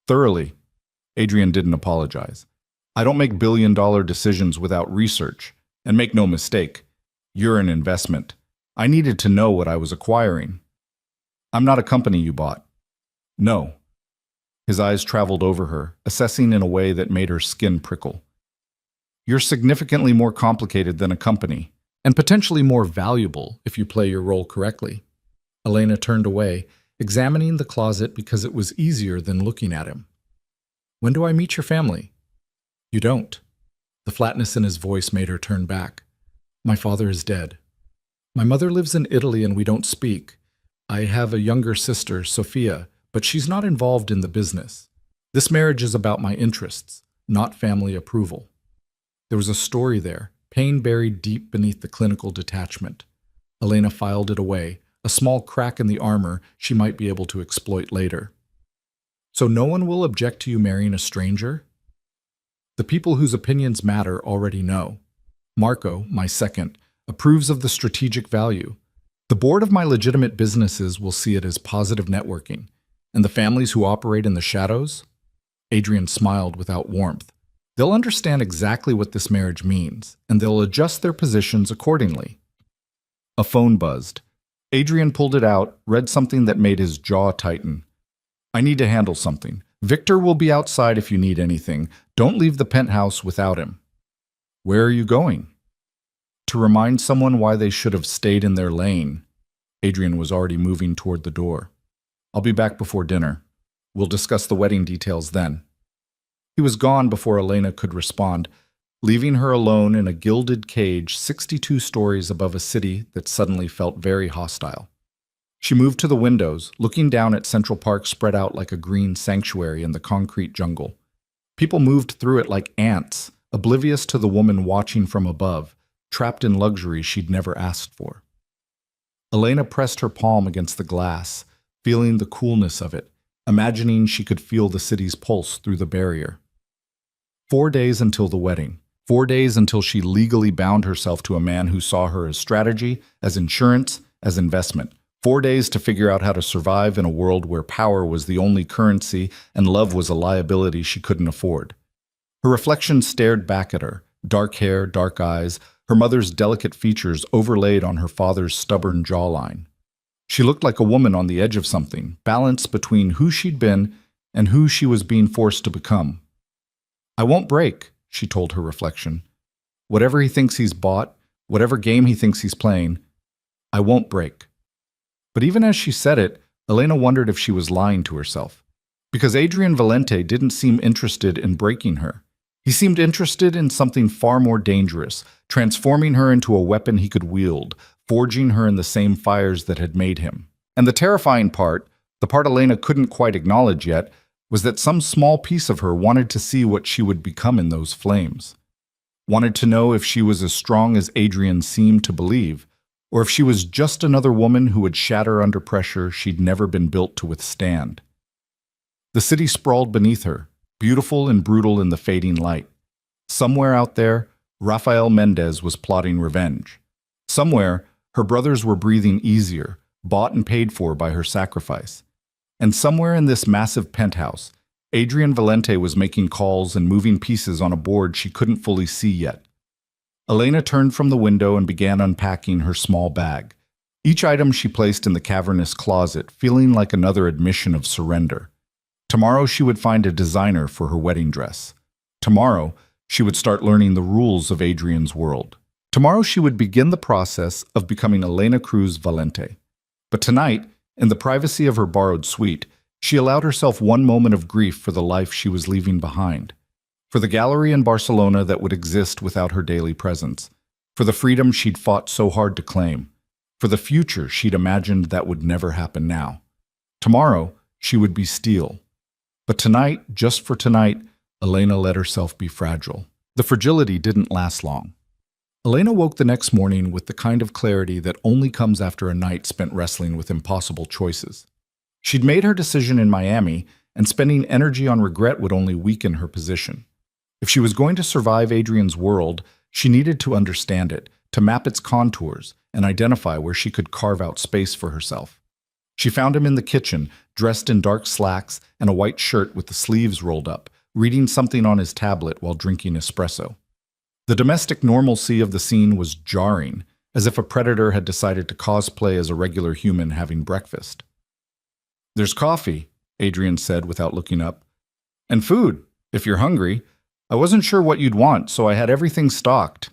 Thoroughly. Adrian didn't apologize. I don't make billion-dollar decisions without research. And make no mistake, you're an investment. I needed to know what I was acquiring. I'm not a company you bought. No. His eyes traveled over her, assessing in a way that made her skin prickle. You're significantly more complicated than a company, and potentially more valuable if you play your role correctly. Elena turned away, examining the closet because it was easier than looking at him. When do I meet your family? You don't. The flatness in his voice made her turn back. My father is dead. My mother lives in Italy and we don't speak. I have a younger sister, Sophia, but she's not involved in the business. This marriage is about my interests, not family approval. There was a story there, pain buried deep beneath the clinical detachment. Elena filed it away, a small crack in the armor she might be able to exploit later. So no one will object to you marrying a stranger? The people whose opinions matter already know. Marco, my second, approves of the strategic value. The board of my legitimate businesses will see it as positive networking. And the families who operate in the shadows? Adrian smiled without warmth. They'll understand exactly what this marriage means, and they'll adjust their positions accordingly. A phone buzzed. Adrian pulled it out, read something that made his jaw tighten. I need to handle something. Victor will be outside if you need anything. Don't leave the penthouse without him. Where are you going? To remind someone why they should have stayed in their lane. Adrian was already moving toward the door. I'll be back before dinner. We'll discuss the wedding details then." He was gone before Elena could respond, leaving her alone in a gilded cage 62 stories above a city that suddenly felt very hostile. She moved to the windows, looking down at Central Park spread out like a green sanctuary in the concrete jungle. People moved through it like ants, oblivious to the woman watching from above, trapped in luxury she'd never asked for. Elena pressed her palm against the glass, feeling the coolness of it, imagining she could feel the city's pulse through the barrier. 4 days until the wedding. 4 days until she legally bound herself to a man who saw her as strategy, as insurance, as investment. 4 days to figure out how to survive in a world where power was the only currency and love was a liability she couldn't afford. Her reflection stared back at her, dark hair, dark eyes, her mother's delicate features overlaid on her father's stubborn jawline. She looked like a woman on the edge of something, balanced between who she'd been and who she was being forced to become. "I won't break," she told her reflection. "Whatever he thinks he's bought, whatever game he thinks he's playing, I won't break." But even as she said it, Elena wondered if she was lying to herself. Because Adrian Valente didn't seem interested in breaking her. He seemed interested in something far more dangerous, transforming her into a weapon he could wield, forging her in the same fires that had made him. And the terrifying part, the part Elena couldn't quite acknowledge yet, was that some small piece of her wanted to see what she would become in those flames. Wanted to know if she was as strong as Adrian seemed to believe, or if she was just another woman who would shatter under pressure she'd never been built to withstand. The city sprawled beneath her, beautiful and brutal in the fading light. Somewhere out there, Rafael Mendez was plotting revenge. Somewhere, her brothers were breathing easier, bought and paid for by her sacrifice. And somewhere in this massive penthouse, Adrian Valente was making calls and moving pieces on a board she couldn't fully see yet. Elena turned from the window and began unpacking her small bag. Each item she placed in the cavernous closet, feeling like another admission of surrender. Tomorrow she would find a designer for her wedding dress. Tomorrow she would start learning the rules of Adrian's world. Tomorrow she would begin the process of becoming Elena Cruz Valente. But tonight, in the privacy of her borrowed suite, she allowed herself one moment of grief for the life she was leaving behind. For the gallery in Barcelona that would exist without her daily presence. For the freedom she'd fought so hard to claim. For the future she'd imagined that would never happen now. Tomorrow, she would be steel. But tonight, just for tonight, Elena let herself be fragile. The fragility didn't last long. Elena woke the next morning with the kind of clarity that only comes after a night spent wrestling with impossible choices. She'd made her decision in Miami, and spending energy on regret would only weaken her position. If she was going to survive Adrian's world, she needed to understand it, to map its contours, and identify where she could carve out space for herself. She found him in the kitchen, dressed in dark slacks and a white shirt with the sleeves rolled up, reading something on his tablet while drinking espresso. The domestic normalcy of the scene was jarring, as if a predator had decided to cosplay as a regular human having breakfast. "There's coffee," Adrian said without looking up. "And food, if you're hungry. I wasn't sure what you'd want, so I had everything stocked."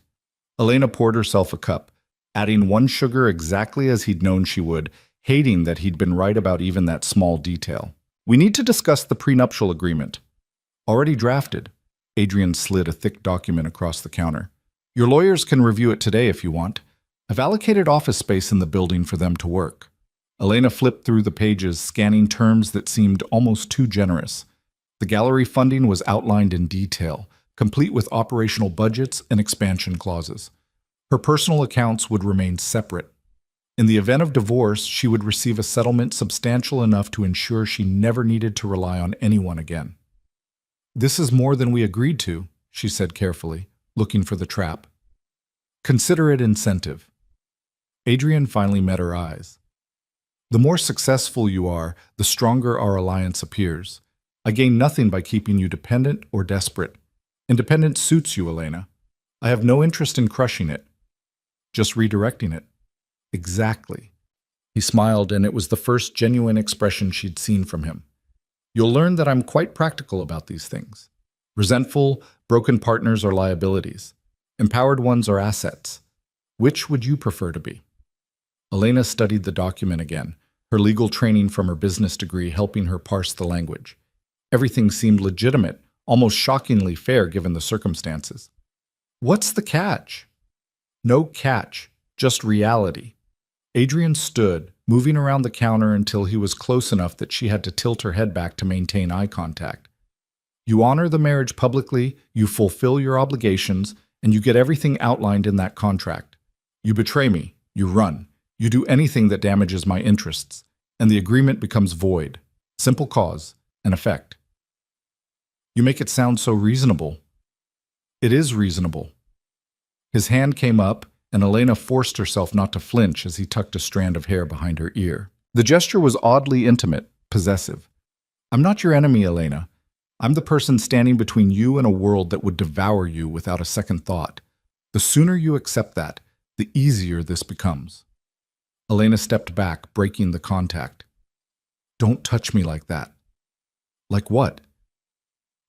Elena poured herself a cup, adding one sugar exactly as he'd known she would, hating that he'd been right about even that small detail. "We need to discuss the prenuptial agreement." "Already drafted." Adrian slid a thick document across the counter. "Your lawyers can review it today if you want. I've allocated office space in the building for them to work." Elena flipped through the pages, scanning terms that seemed almost too generous. The gallery funding was outlined in detail, complete with operational budgets and expansion clauses. Her personal accounts would remain separate. In the event of divorce, she would receive a settlement substantial enough to ensure she never needed to rely on anyone again. "This is more than we agreed to," she said carefully, looking for the trap. "Consider it incentive." Adrian finally met her eyes. "The more successful you are, the stronger our alliance appears. I gain nothing by keeping you dependent or desperate. Independence suits you, Elena. I have no interest in crushing it, just redirecting it." "Exactly." He smiled, and it was the first genuine expression she'd seen from him. "You'll learn that I'm quite practical about these things. Resentful, broken partners are liabilities. Empowered ones are assets. Which would you prefer to be?" Elena studied the document again, her legal training from her business degree helping her parse the language. Everything seemed legitimate, almost shockingly fair given the circumstances. What's the catch? No catch, just reality. Adrian stood, moving around the counter until he was close enough that she had to tilt her head back to maintain eye contact. You honor the marriage publicly, you fulfill your obligations, and you get everything outlined in that contract. You betray me, you run, you do anything that damages my interests, and the agreement becomes void. Simple cause and effect. You make it sound so reasonable. It is reasonable. His hand came up, and Elena forced herself not to flinch as he tucked a strand of hair behind her ear. The gesture was oddly intimate, possessive. I'm not your enemy, Elena. I'm the person standing between you and a world that would devour you without a second thought. The sooner you accept that, the easier this becomes. Elena stepped back, breaking the contact. Don't touch me like that. Like what?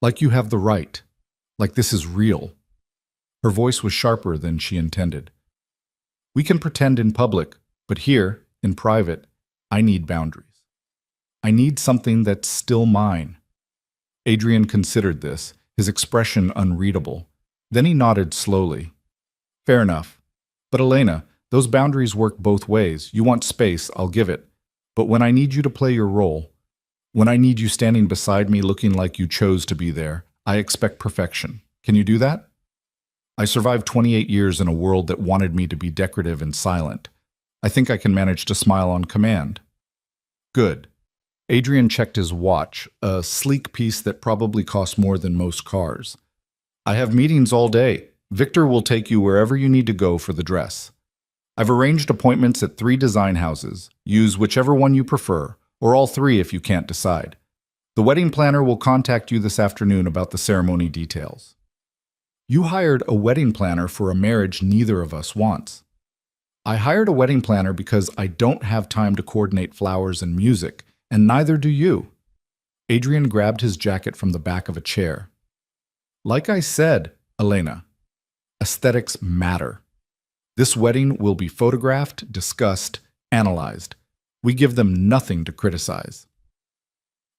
Like you have the right. Like this is real. Her voice was sharper than she intended. We can pretend in public, but here, in private, I need boundaries. I need something that's still mine. Adrian considered this, his expression unreadable. Then he nodded slowly. Fair enough. But Elena, those boundaries work both ways. You want space, I'll give it. But when I need you to play your role, when I need you standing beside me looking like you chose to be there, I expect perfection. Can you do that? I survived 28 years in a world that wanted me to be decorative and silent. I think I can manage to smile on command. Good. Adrian checked his watch, a sleek piece that probably cost more than most cars. I have meetings all day. Victor will take you wherever you need to go for the dress. I've arranged appointments at 3 design houses. Use whichever one you prefer, or all 3 if you can't decide. The wedding planner will contact you this afternoon about the ceremony details. You hired a wedding planner for a marriage neither of us wants. I hired a wedding planner because I don't have time to coordinate flowers and music, and neither do you. Adrian grabbed his jacket from the back of a chair. Like I said, Elena, aesthetics matter. This wedding will be photographed, discussed, analyzed. We give them nothing to criticize.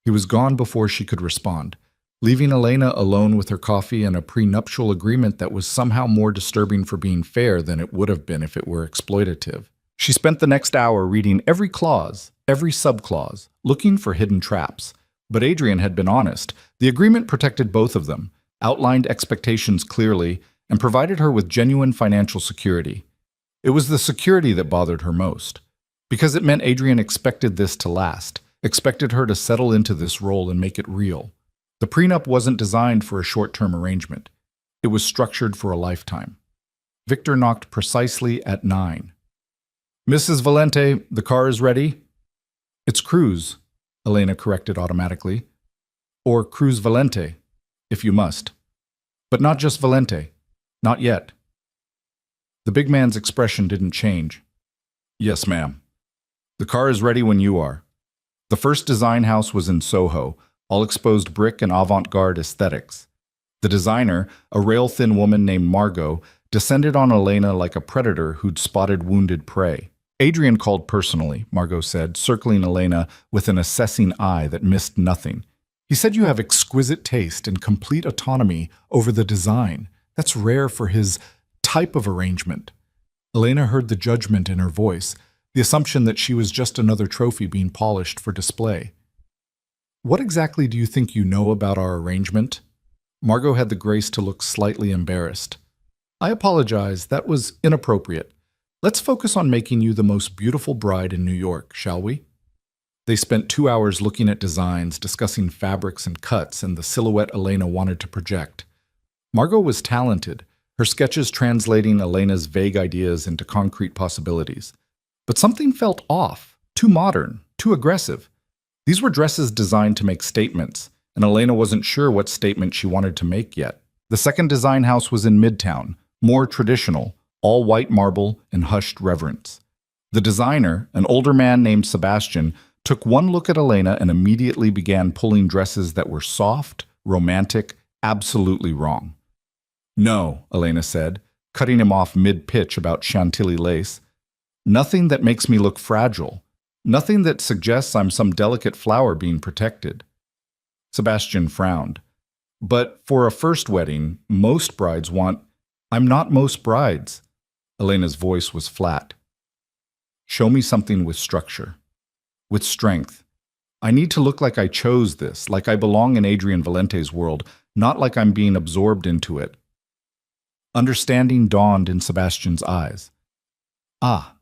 He was gone before she could respond, leaving Elena alone with her coffee and a prenuptial agreement that was somehow more disturbing for being fair than it would have been if it were exploitative. She spent the next hour reading every clause, every subclause, looking for hidden traps. But Adrian had been honest. The agreement protected both of them, outlined expectations clearly, and provided her with genuine financial security. It was the security that bothered her most, because it meant Adrian expected this to last, expected her to settle into this role and make it real. The prenup wasn't designed for a short-term arrangement. It was structured for a lifetime. Victor knocked precisely at 9. Mrs. Valente, the car is ready? It's Cruz, Elena corrected automatically. Or Cruz Valente, if you must. But not just Valente. Not yet. The big man's expression didn't change. Yes, ma'am. The car is ready when you are. The first design house was in Soho, all-exposed brick and avant-garde aesthetics. The designer, a rail-thin woman named Margot, descended on Elena like a predator who'd spotted wounded prey. Adrian called personally, Margot said, circling Elena with an assessing eye that missed nothing. He said you have exquisite taste and complete autonomy over the design. That's rare for his type of arrangement. Elena heard the judgment in her voice, the assumption that she was just another trophy being polished for display. What exactly do you think you know about our arrangement? Margot had the grace to look slightly embarrassed. I apologize, that was inappropriate. Let's focus on making you the most beautiful bride in New York, shall we? They spent 2 hours looking at designs, discussing fabrics and cuts, and the silhouette Elena wanted to project. Margot was talented, her sketches translating Elena's vague ideas into concrete possibilities. But something felt off, too modern, too aggressive. These were dresses designed to make statements, and Elena wasn't sure what statement she wanted to make yet. The second design house was in Midtown, more traditional, all white marble and hushed reverence. The designer, an older man named Sebastian, took one look at Elena and immediately began pulling dresses that were soft, romantic, absolutely wrong. No, Elena said, cutting him off mid-pitch about Chantilly lace. Nothing that makes me look fragile. Nothing that suggests I'm some delicate flower being protected. Sebastian frowned. But for a first wedding, most brides want... I'm not most brides. Elena's voice was flat. Show me something with structure. With strength. I need to look like I chose this, like I belong in Adrian Valente's world, not like I'm being absorbed into it. Understanding dawned in Sebastian's eyes. Ah,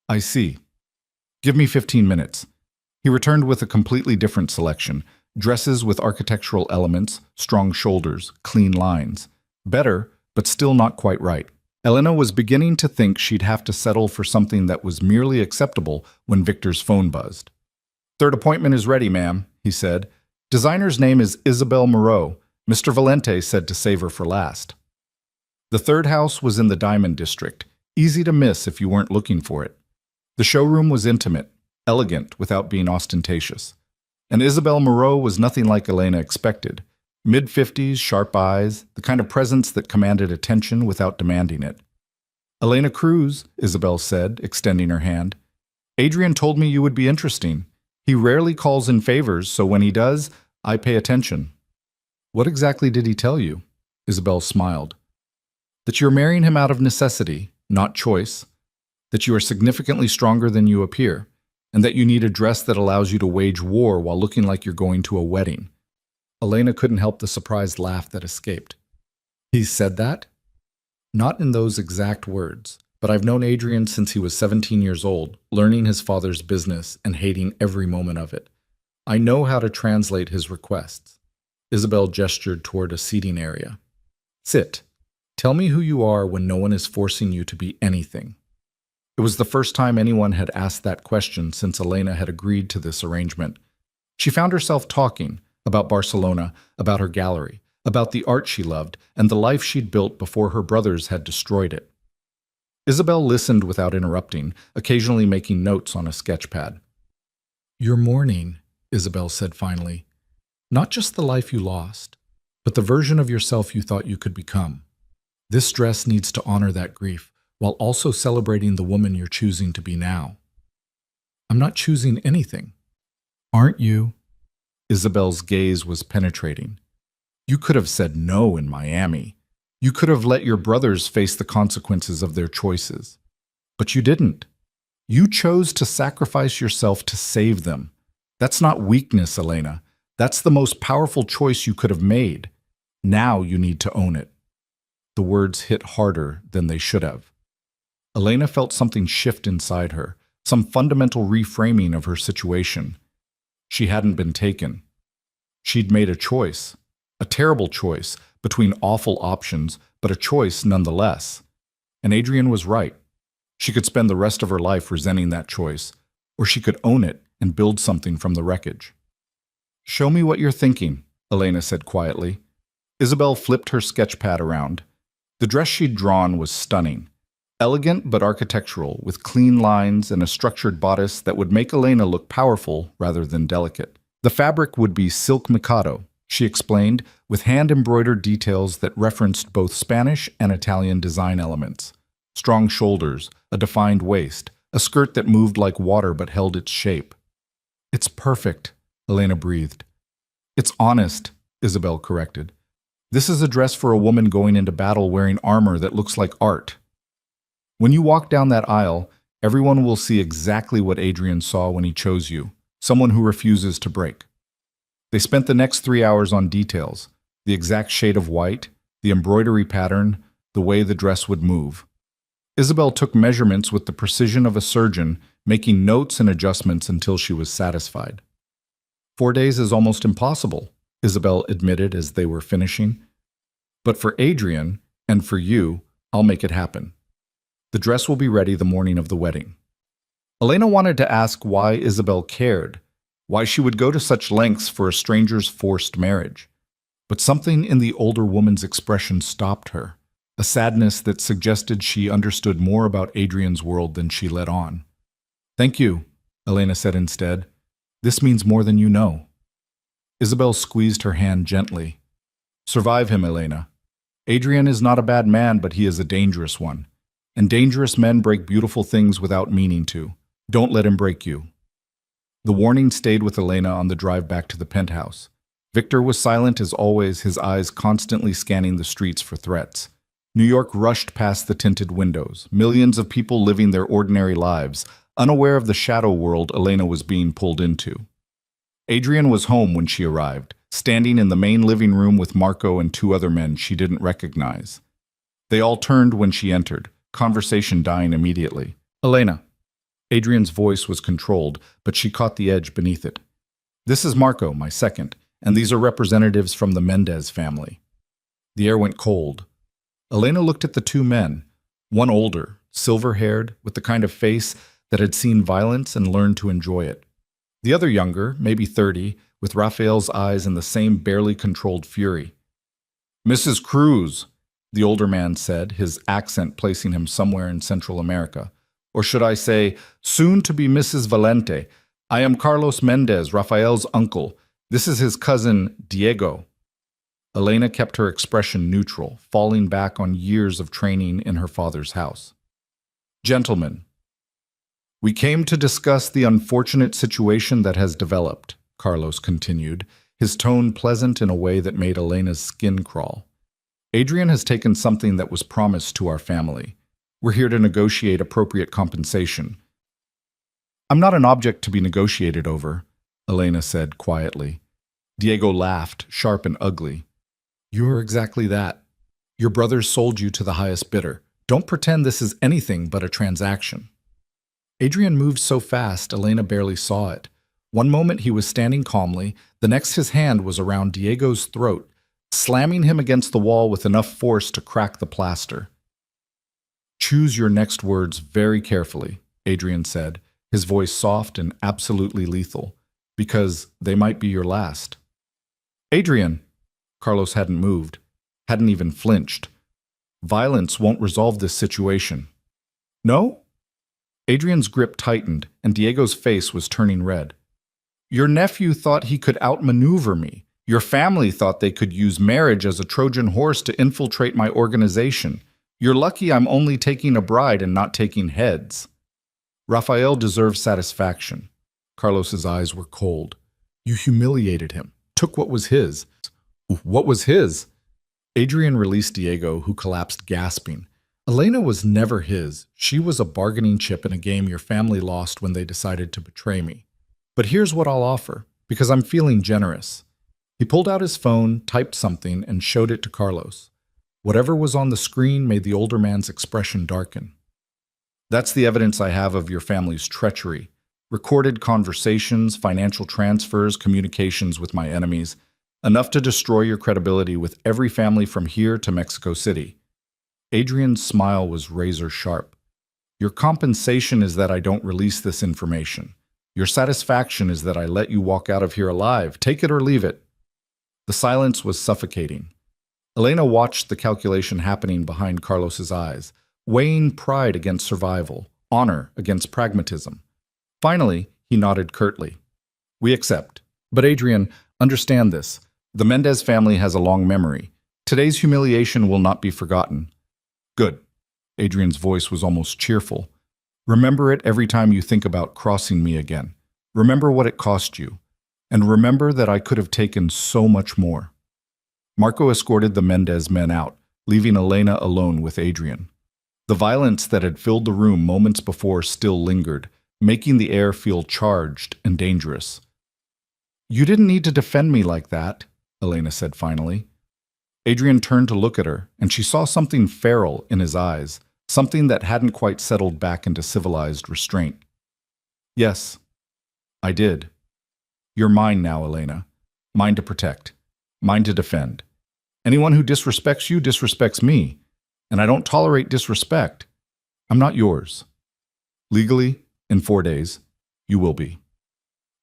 I see. Give me 15 minutes. He returned with a completely different selection. Dresses with architectural elements, strong shoulders, clean lines. Better, but still not quite right. Elena was beginning to think she'd have to settle for something that was merely acceptable when Victor's phone buzzed. Third appointment is ready, ma'am, he said. Designer's name is Isabel Moreau. Mr. Valente said to save her for last. The third house was in the Diamond District, easy to miss if you weren't looking for it. The showroom was intimate, elegant without being ostentatious. And Isabel Moreau was nothing like Elena expected. Mid-50s, sharp eyes, the kind of presence that commanded attention without demanding it. Elena Cruz, Isabel said, extending her hand. Adrian told me you would be interesting. He rarely calls in favors, so when he does, I pay attention. What exactly did he tell you? Isabel smiled. That you're marrying him out of necessity, not choice. That you are significantly stronger than you appear, and that you need a dress that allows you to wage war while looking like you're going to a wedding. Elena couldn't help the surprised laugh that escaped. He said that? Not in those exact words, but I've known Adrian since he was 17 years old, learning his father's business and hating every moment of it. I know how to translate his requests. Isabel gestured toward a seating area. Sit. Tell me who you are when no one is forcing you to be anything. It was the first time anyone had asked that question since Elena had agreed to this arrangement. She found herself talking about Barcelona, about her gallery, about the art she loved, and the life she'd built before her brothers had destroyed it. Isabel listened without interrupting, occasionally making notes on a sketchpad. You're mourning, Isabel said finally. Not just the life you lost, but the version of yourself you thought you could become. This dress needs to honor that grief, while also celebrating the woman you're choosing to be now. I'm not choosing anything. Aren't you? Isabel's gaze was penetrating. You could have said no in Miami. You could have let your brothers face the consequences of their choices. But you didn't. You chose to sacrifice yourself to save them. That's not weakness, Elena. That's the most powerful choice you could have made. Now you need to own it. The words hit harder than they should have. Elena felt something shift inside her, some fundamental reframing of her situation. She hadn't been taken. She'd made a choice, a terrible choice, between awful options, but a choice nonetheless. And Adrian was right. She could spend the rest of her life resenting that choice, or she could own it and build something from the wreckage. Show me what you're thinking, Elena said quietly. Isabel flipped her sketchpad around. The dress she'd drawn was stunning. Elegant but architectural, with clean lines and a structured bodice that would make Elena look powerful rather than delicate. The fabric would be silk mikado, she explained, with hand-embroidered details that referenced both Spanish and Italian design elements. Strong shoulders, a defined waist, a skirt that moved like water but held its shape. It's perfect, Elena breathed. It's honest, Isabel corrected. This is a dress for a woman going into battle wearing armor that looks like art. When you walk down that aisle, everyone will see exactly what Adrian saw when he chose you, someone who refuses to break. They spent the next 3 hours on details, the exact shade of white, the embroidery pattern, the way the dress would move. Isabel took measurements with the precision of a surgeon, making notes and adjustments until she was satisfied. 4 days is almost impossible, Isabel admitted as they were finishing. But for Adrian, and for you, I'll make it happen. The dress will be ready the morning of the wedding. Elena wanted to ask why Isabel cared, why she would go to such lengths for a stranger's forced marriage. But something in the older woman's expression stopped her, a sadness that suggested she understood more about Adrian's world than she let on. Thank you, Elena said instead. This means more than you know. Isabel squeezed her hand gently. Survive him, Elena. Adrian is not a bad man, but he is a dangerous one. And dangerous men break beautiful things without meaning to. Don't let him break you. The warning stayed with Elena on the drive back to the penthouse. Victor was silent as always, his eyes constantly scanning the streets for threats. New York rushed past the tinted windows, millions of people living their ordinary lives, unaware of the shadow world Elena was being pulled into. Adrian was home when she arrived, standing in the main living room with Marco and two other men she didn't recognize. They all turned when she entered, conversation dying immediately. Elena. Adrian's voice was controlled, but she caught the edge beneath it. This is Marco, my second, and these are representatives from the Mendez family. The air went cold. Elena looked at the two men, one older, silver-haired, with the kind of face that had seen violence and learned to enjoy it. The other younger, maybe 30, with Raphael's eyes and the same barely controlled fury. Mrs. Cruz, the older man said, his accent placing him somewhere in Central America. Or should I say, soon to be Mrs. Valente. I am Carlos Mendez, Raphael's uncle. This is his cousin, Diego. Elena kept her expression neutral, falling back on years of training in her father's house. Gentlemen, we came to discuss the unfortunate situation that has developed, Carlos continued, his tone pleasant in a way that made Elena's skin crawl. Adrian has taken something that was promised to our family. We're here to negotiate appropriate compensation. I'm not an object to be negotiated over, Elena said quietly. Diego laughed, sharp and ugly. You're exactly that. Your brothers sold you to the highest bidder. Don't pretend this is anything but a transaction. Adrian moved so fast, Elena barely saw it. One moment he was standing calmly, the next his hand was around Diego's throat, slamming him against the wall with enough force to crack the plaster. Choose your next words very carefully, Adrian said, his voice soft and absolutely lethal, because they might be your last. Adrian! Carlos hadn't moved, hadn't even flinched. Violence won't resolve this situation. No? Adrian's grip tightened, and Diego's face was turning red. Your nephew thought he could outmaneuver me. Your family thought they could use marriage as a Trojan horse to infiltrate my organization. You're lucky I'm only taking a bride and not taking heads. Raphael deserves satisfaction. Carlos's eyes were cold. You humiliated him, took what was his. What was his? Adrian released Diego, who collapsed gasping. Elena was never his. She was a bargaining chip in a game your family lost when they decided to betray me. But here's what I'll offer, because I'm feeling generous. He pulled out his phone, typed something, and showed it to Carlos. Whatever was on the screen made the older man's expression darken. That's the evidence I have of your family's treachery. Recorded conversations, financial transfers, communications with my enemies. Enough to destroy your credibility with every family from here to Mexico City. Adrian's smile was razor sharp. Your compensation is that I don't release this information. Your satisfaction is that I let you walk out of here alive. Take it or leave it. The silence was suffocating. Elena watched the calculation happening behind Carlos's eyes, weighing pride against survival, honor against pragmatism. Finally, he nodded curtly. We accept. But Adrian, understand this. The Mendez family has a long memory. Today's humiliation will not be forgotten. Good. Adrian's voice was almost cheerful. Remember it every time you think about crossing me again. Remember what it cost you. And remember that I could have taken so much more. Marco escorted the Mendez men out, leaving Elena alone with Adrian. The violence that had filled the room moments before still lingered, making the air feel charged and dangerous. You didn't need to defend me like that, Elena said finally. Adrian turned to look at her, and she saw something feral in his eyes, something that hadn't quite settled back into civilized restraint. Yes, I did. You're mine now, Elena. Mine to protect. Mine to defend. Anyone who disrespects you disrespects me, and I don't tolerate disrespect. I'm not yours. Legally, in 4 days, you will be.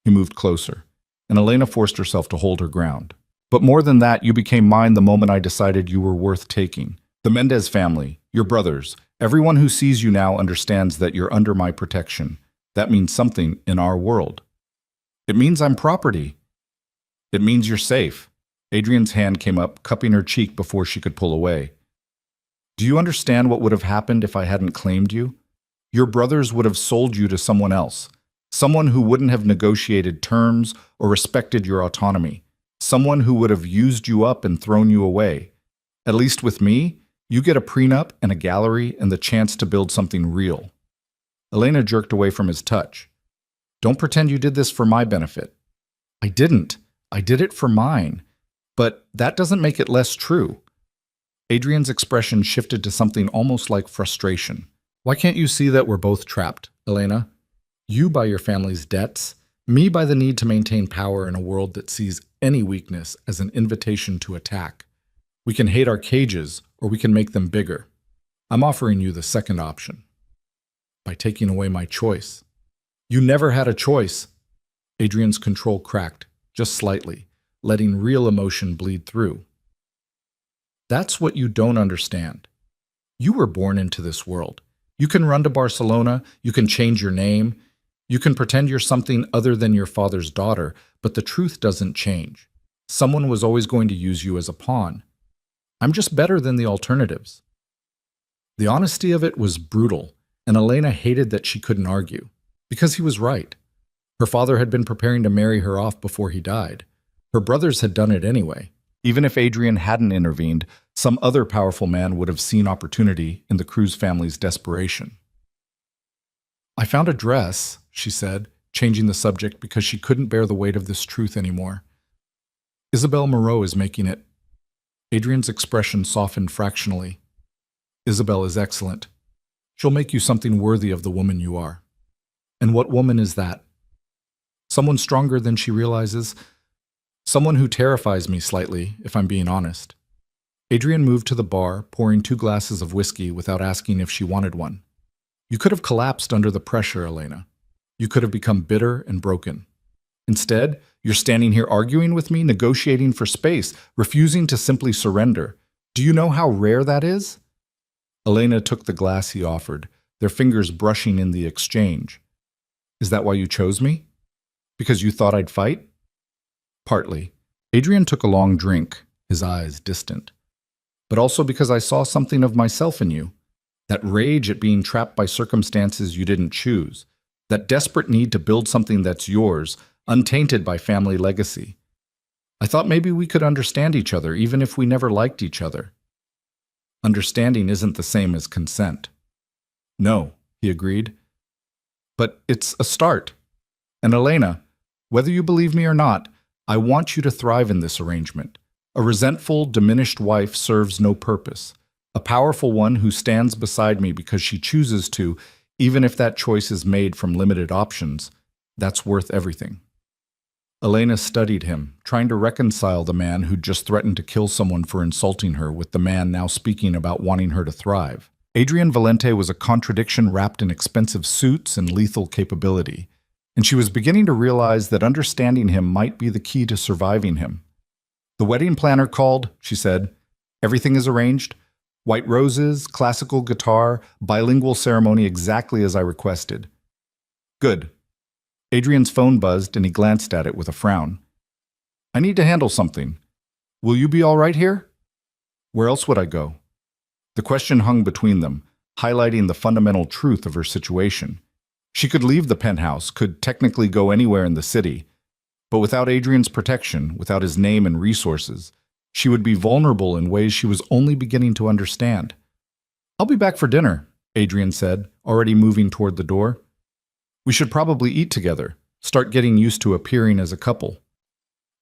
He moved closer, and Elena forced herself to hold her ground. But more than that, you became mine the moment I decided you were worth taking. The Mendez family, your brothers, everyone who sees you now understands that you're under my protection. That means something in our world. It means I'm property. It means you're safe. Adrian's hand came up, cupping her cheek before she could pull away. Do you understand what would have happened if I hadn't claimed you? Your brothers would have sold you to someone else. Someone who wouldn't have negotiated terms or respected your autonomy. Someone who would have used you up and thrown you away. At least with me, you get a prenup and a gallery and the chance to build something real. Elena jerked away from his touch. Don't pretend you did this for my benefit. I didn't. I did it for mine. But that doesn't make it less true. Adrian's expression shifted to something almost like frustration. Why can't you see that we're both trapped, Elena? You by your family's debts, me by the need to maintain power in a world that sees any weakness as an invitation to attack. We can hate our cages, or we can make them bigger. I'm offering you the second option. By taking away my choice. You never had a choice. Adrian's control cracked, just slightly, letting real emotion bleed through. That's what you don't understand. You were born into this world. You can run to Barcelona, you can change your name, you can pretend you're something other than your father's daughter, but the truth doesn't change. Someone was always going to use you as a pawn. I'm just better than the alternatives. The honesty of it was brutal, and Elena hated that she couldn't argue, because he was right. Her father had been preparing to marry her off before he died. Her brothers had done it anyway. Even if Adrian hadn't intervened, some other powerful man would have seen opportunity in the Cruz family's desperation. I found a dress, she said, changing the subject because she couldn't bear the weight of this truth anymore. Isabel Moreau is making it. Adrian's expression softened fractionally. Isabel is excellent. She'll make you something worthy of the woman you are. And what woman is that? Someone stronger than she realizes. Someone who terrifies me slightly, if I'm being honest. Adrian moved to the bar, pouring 2 glasses of whiskey without asking if she wanted one. You could have collapsed under the pressure, Elena. You could have become bitter and broken. Instead, you're standing here arguing with me, negotiating for space, refusing to simply surrender. Do you know how rare that is? Elena took the glass he offered, their fingers brushing in the exchange. Is that why you chose me? Because you thought I'd fight? Partly. Adrian took a long drink, his eyes distant. But also because I saw something of myself in you. That rage at being trapped by circumstances you didn't choose. That desperate need to build something that's yours, untainted by family legacy. I thought maybe we could understand each other, even if we never liked each other. Understanding isn't the same as consent. No, he agreed. But it's a start. And Elena, whether you believe me or not, I want you to thrive in this arrangement. A resentful, diminished wife serves no purpose. A powerful one who stands beside me because she chooses to, even if that choice is made from limited options, that's worth everything. Elena studied him, trying to reconcile the man who'd just threatened to kill someone for insulting her with the man now speaking about wanting her to thrive. Adrian Valente was a contradiction wrapped in expensive suits and lethal capability, and she was beginning to realize that understanding him might be the key to surviving him. The wedding planner called, she said. Everything is arranged. White roses, classical guitar, bilingual ceremony exactly as I requested. Good. Adrian's phone buzzed and he glanced at it with a frown. I need to handle something. Will you be all right here? Where else would I go? The question hung between them, highlighting the fundamental truth of her situation. She could leave the penthouse, could technically go anywhere in the city, but without Adrian's protection, without his name and resources, she would be vulnerable in ways she was only beginning to understand. I'll be back for dinner, Adrian said, already moving toward the door. We should probably eat together, start getting used to appearing as a couple.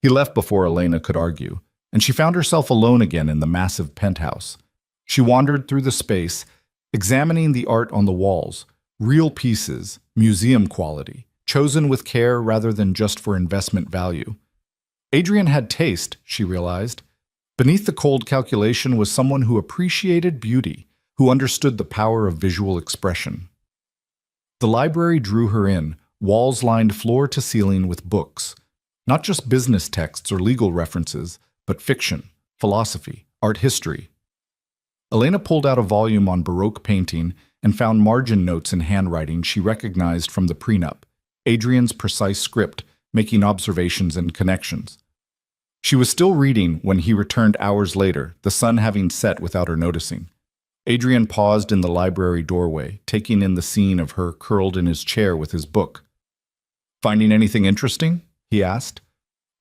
He left before Elena could argue, and she found herself alone again in the massive penthouse. She wandered through the space, examining the art on the walls, real pieces, museum quality, chosen with care rather than just for investment value. Adrian had taste, she realized. Beneath the cold calculation was someone who appreciated beauty, who understood the power of visual expression. The library drew her in, walls lined floor to ceiling with books. Not just business texts or legal references, but fiction, philosophy, art history. Elena pulled out a volume on Baroque painting and found margin notes in handwriting she recognized from the prenup, Adrian's precise script, making observations and connections. She was still reading when he returned hours later, the sun having set without her noticing. Adrian paused in the library doorway, taking in the scene of her curled in his chair with his book. Finding anything interesting? He asked.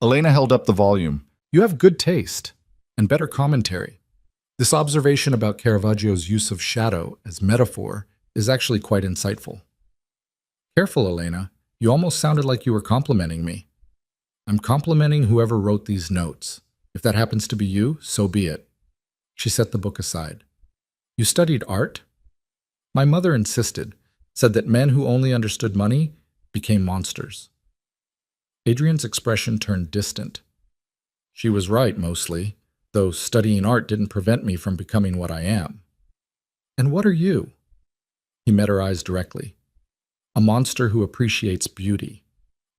Elena held up the volume. You have good taste and better commentary. This observation about Caravaggio's use of shadow as metaphor is actually quite insightful. Careful, Elena. You almost sounded like you were complimenting me. I'm complimenting whoever wrote these notes. If that happens to be you, so be it. She set the book aside. You studied art? My mother insisted, said that men who only understood money became monsters. Adrian's expression turned distant. She was right, mostly, though studying art didn't prevent me from becoming what I am. And what are you? He met her eyes directly. A monster who appreciates beauty.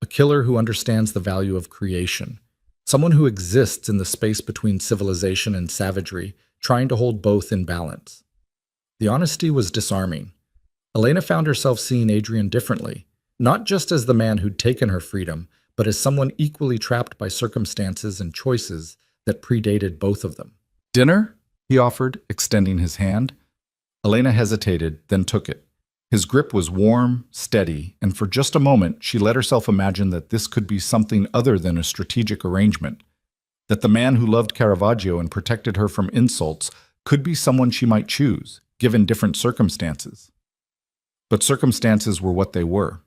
A killer who understands the value of creation. Someone who exists in the space between civilization and savagery, trying to hold both in balance. The honesty was disarming. Elena found herself seeing Adrian differently, not just as the man who'd taken her freedom, but as someone equally trapped by circumstances and choices that predated both of them. Dinner? He offered, extending his hand. Elena hesitated, then took it. His grip was warm, steady, and for just a moment she let herself imagine that this could be something other than a strategic arrangement, that the man who loved Caravaggio and protected her from insults could be someone she might choose, given different circumstances. But circumstances were what they were.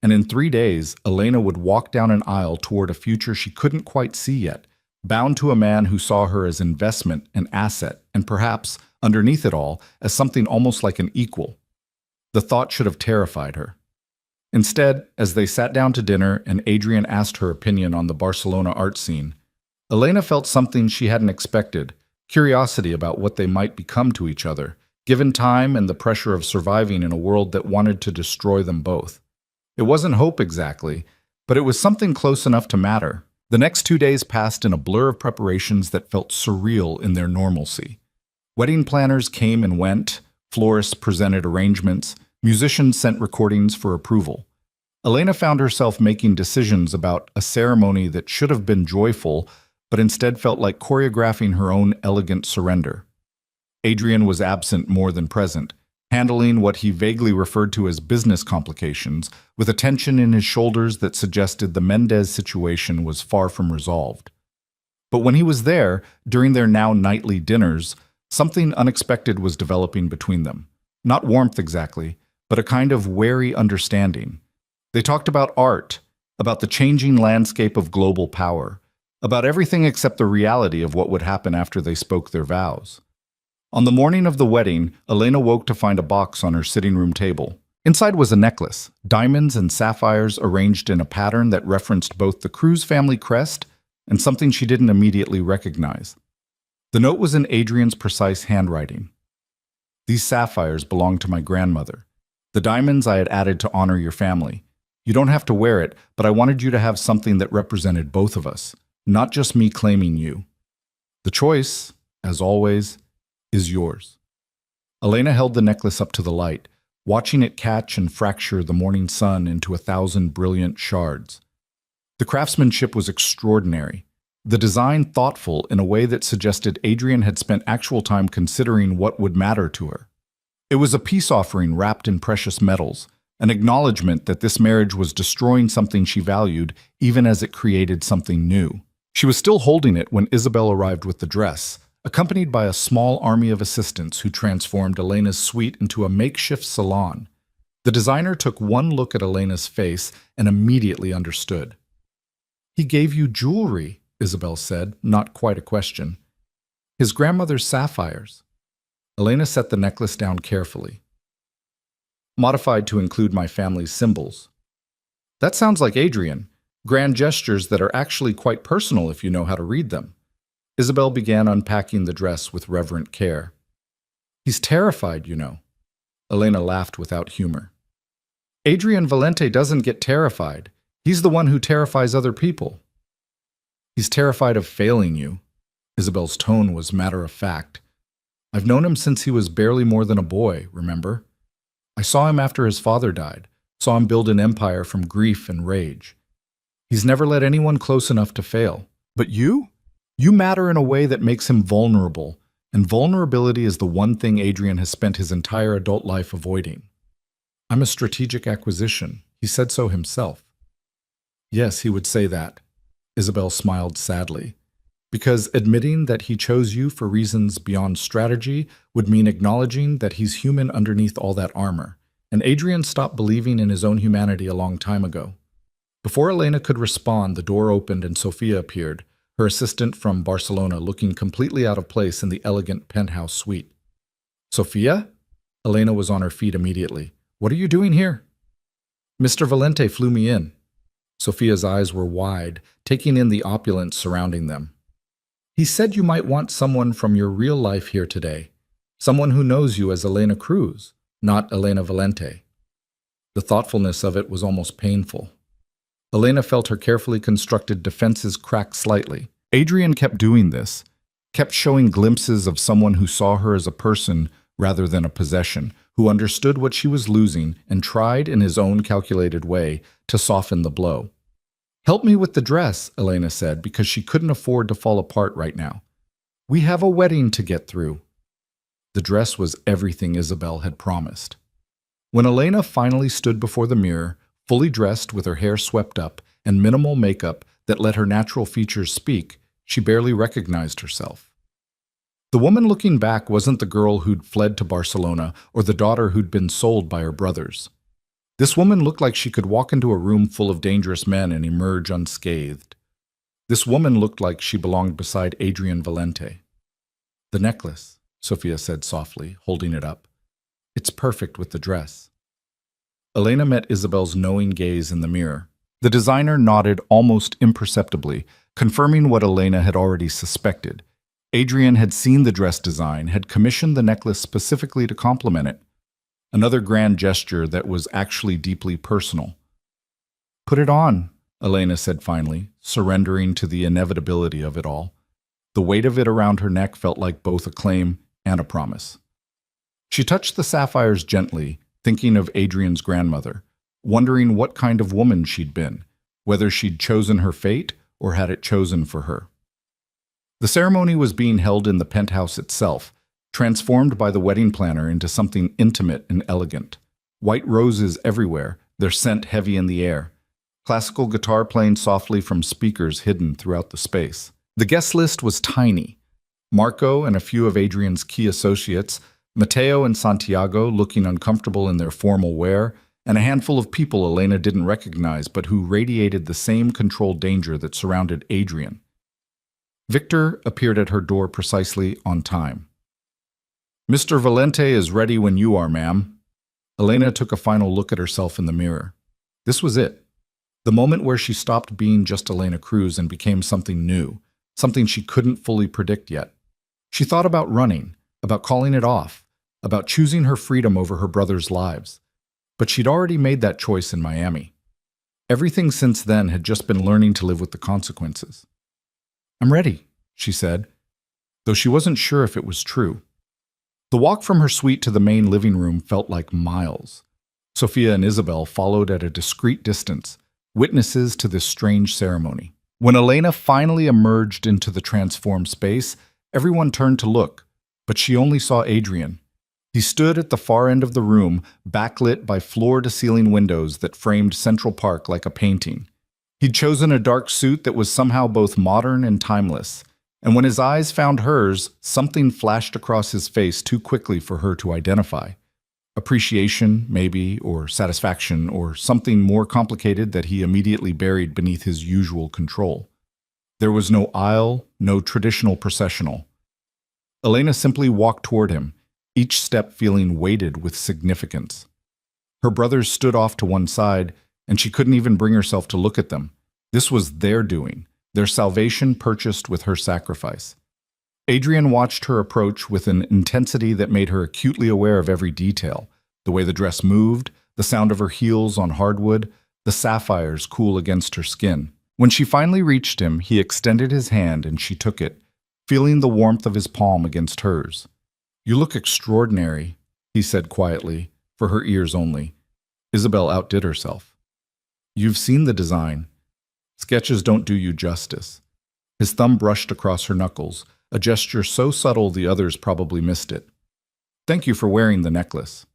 And in 3 days, Elena would walk down an aisle toward a future she couldn't quite see yet, bound to a man who saw her as investment and asset, and perhaps, underneath it all, as something almost like an equal. The thought should have terrified her. Instead, as they sat down to dinner and Adrian asked her opinion on the Barcelona art scene, Elena felt something she hadn't expected, curiosity about what they might become to each other, given time and the pressure of surviving in a world that wanted to destroy them both. It wasn't hope exactly, but it was something close enough to matter. The next 2 days passed in a blur of preparations that felt surreal in their normalcy. Wedding planners came and went, florists presented arrangements, musicians sent recordings for approval. Elena found herself making decisions about a ceremony that should have been joyful, but instead felt like choreographing her own elegant surrender. Adrian was absent more than present, handling what he vaguely referred to as business complications, with a tension in his shoulders that suggested the Mendez situation was far from resolved. But when he was there, during their now nightly dinners, something unexpected was developing between them. Not warmth exactly, but a kind of wary understanding. They talked about art, about the changing landscape of global power, about everything except the reality of what would happen after they spoke their vows. On the morning of the wedding, Elena woke to find a box on her sitting room table. Inside was a necklace, diamonds and sapphires arranged in a pattern that referenced both the Cruz family crest and something she didn't immediately recognize. The note was in Adrian's precise handwriting. These sapphires belong to my grandmother. The diamonds I had added to honor your family. You don't have to wear it, but I wanted you to have something that represented both of us, not just me claiming you. The choice, as always, is yours. Elena held the necklace up to the light, watching it catch and fracture the morning sun into 1,000 brilliant shards. The craftsmanship was extraordinary, the design thoughtful in a way that suggested Adrian had spent actual time considering what would matter to her. It was a peace offering wrapped in precious metals, an acknowledgement that this marriage was destroying something she valued even as it created something new. She was still holding it when Isabel arrived with the dress, accompanied by a small army of assistants who transformed Elena's suite into a makeshift salon. The designer took one look at Elena's face and immediately understood. He gave you jewelry, Isabel said, not quite a question. His grandmother's sapphires. Elena set the necklace down carefully. Modified to include my family's symbols. That sounds like Adrian. Grand gestures that are actually quite personal if you know how to read them. Isabel began unpacking the dress with reverent care. He's terrified, you know. Elena laughed without humor. Adrian Valente doesn't get terrified. He's the one who terrifies other people. He's terrified of failing you. Isabel's tone was matter-of-fact. I've known him since he was barely more than a boy, remember? I saw him after his father died, saw him build an empire from grief and rage. He's never let anyone close enough to fail. But you? You matter in a way that makes him vulnerable, and vulnerability is the one thing Adrian has spent his entire adult life avoiding. I'm a strategic acquisition. He said so himself. Yes, he would say that. Isabel smiled sadly. Because admitting that he chose you for reasons beyond strategy would mean acknowledging that he's human underneath all that armor. And Adrian stopped believing in his own humanity a long time ago. Before Elena could respond, the door opened and Sofia appeared, her assistant from Barcelona looking completely out of place in the elegant penthouse suite. Sofia? Elena was on her feet immediately. What are you doing here? Mr. Valente flew me in. Sofia's eyes were wide, taking in the opulence surrounding them. He said you might want someone from your real life here today. Someone who knows you as Elena Cruz, not Elena Valente. The thoughtfulness of it was almost painful. Elena felt her carefully constructed defenses crack slightly. Adrian kept doing this, kept showing glimpses of someone who saw her as a person rather than a possession, who understood what she was losing and tried in his own calculated way to soften the blow. Help me with the dress, Elena said, because she couldn't afford to fall apart right now. We have a wedding to get through. The dress was everything Isabel had promised. When Elena finally stood before the mirror, fully dressed with her hair swept up and minimal makeup that let her natural features speak, she barely recognized herself. The woman looking back wasn't the girl who'd fled to Barcelona or the daughter who'd been sold by her brothers. This woman looked like she could walk into a room full of dangerous men and emerge unscathed. This woman looked like she belonged beside Adrian Valente. The necklace, Sofia said softly, holding it up. It's perfect with the dress. Elena met Isabel's knowing gaze in the mirror. The designer nodded almost imperceptibly, confirming what Elena had already suspected. Adrian had seen the dress design, had commissioned the necklace specifically to complement it. Another grand gesture that was actually deeply personal. Put it on, Elena said finally, surrendering to the inevitability of it all. The weight of it around her neck felt like both a claim and a promise. She touched the sapphires gently, thinking of Adrian's grandmother, wondering what kind of woman she'd been, whether she'd chosen her fate or had it chosen for her. The ceremony was being held in the penthouse itself, transformed by the wedding planner into something intimate and elegant. White roses everywhere, their scent heavy in the air. Classical guitar playing softly from speakers hidden throughout the space. The guest list was tiny. Marco and a few of Adrian's key associates, Mateo and Santiago looking uncomfortable in their formal wear, and a handful of people Elena didn't recognize but who radiated the same controlled danger that surrounded Adrian. Victor appeared at her door precisely on time. Mr. Valente is ready when you are, ma'am. Elena took a final look at herself in the mirror. This was it. The moment where she stopped being just Elena Cruz and became something new, something she couldn't fully predict yet. She thought about running, about calling it off, about choosing her freedom over her brother's lives. But she'd already made that choice in Miami. Everything since then had just been learning to live with the consequences. I'm ready, she said, though she wasn't sure if it was true. The walk from her suite to the main living room felt like miles. Sofia and Isabel followed at a discreet distance, witnesses to this strange ceremony. When Elena finally emerged into the transformed space, everyone turned to look, but she only saw Adrian. He stood at the far end of the room, backlit by floor-to-ceiling windows that framed Central Park like a painting. He'd chosen a dark suit that was somehow both modern and timeless. And when his eyes found hers, something flashed across his face too quickly for her to identify. Appreciation, maybe, or satisfaction, or something more complicated that he immediately buried beneath his usual control. There was no aisle, no traditional processional. Elena simply walked toward him, each step feeling weighted with significance. Her brothers stood off to one side, and she couldn't even bring herself to look at them. This was their doing. Their salvation purchased with her sacrifice. Adrian watched her approach with an intensity that made her acutely aware of every detail, the way the dress moved, the sound of her heels on hardwood, the sapphires cool against her skin. When she finally reached him, he extended his hand and she took it, feeling the warmth of his palm against hers. You look extraordinary, he said quietly, for her ears only. Isabel outdid herself. You've seen the design. Sketches don't do you justice. His thumb brushed across her knuckles, a gesture so subtle the others probably missed it. Thank you for wearing the necklace.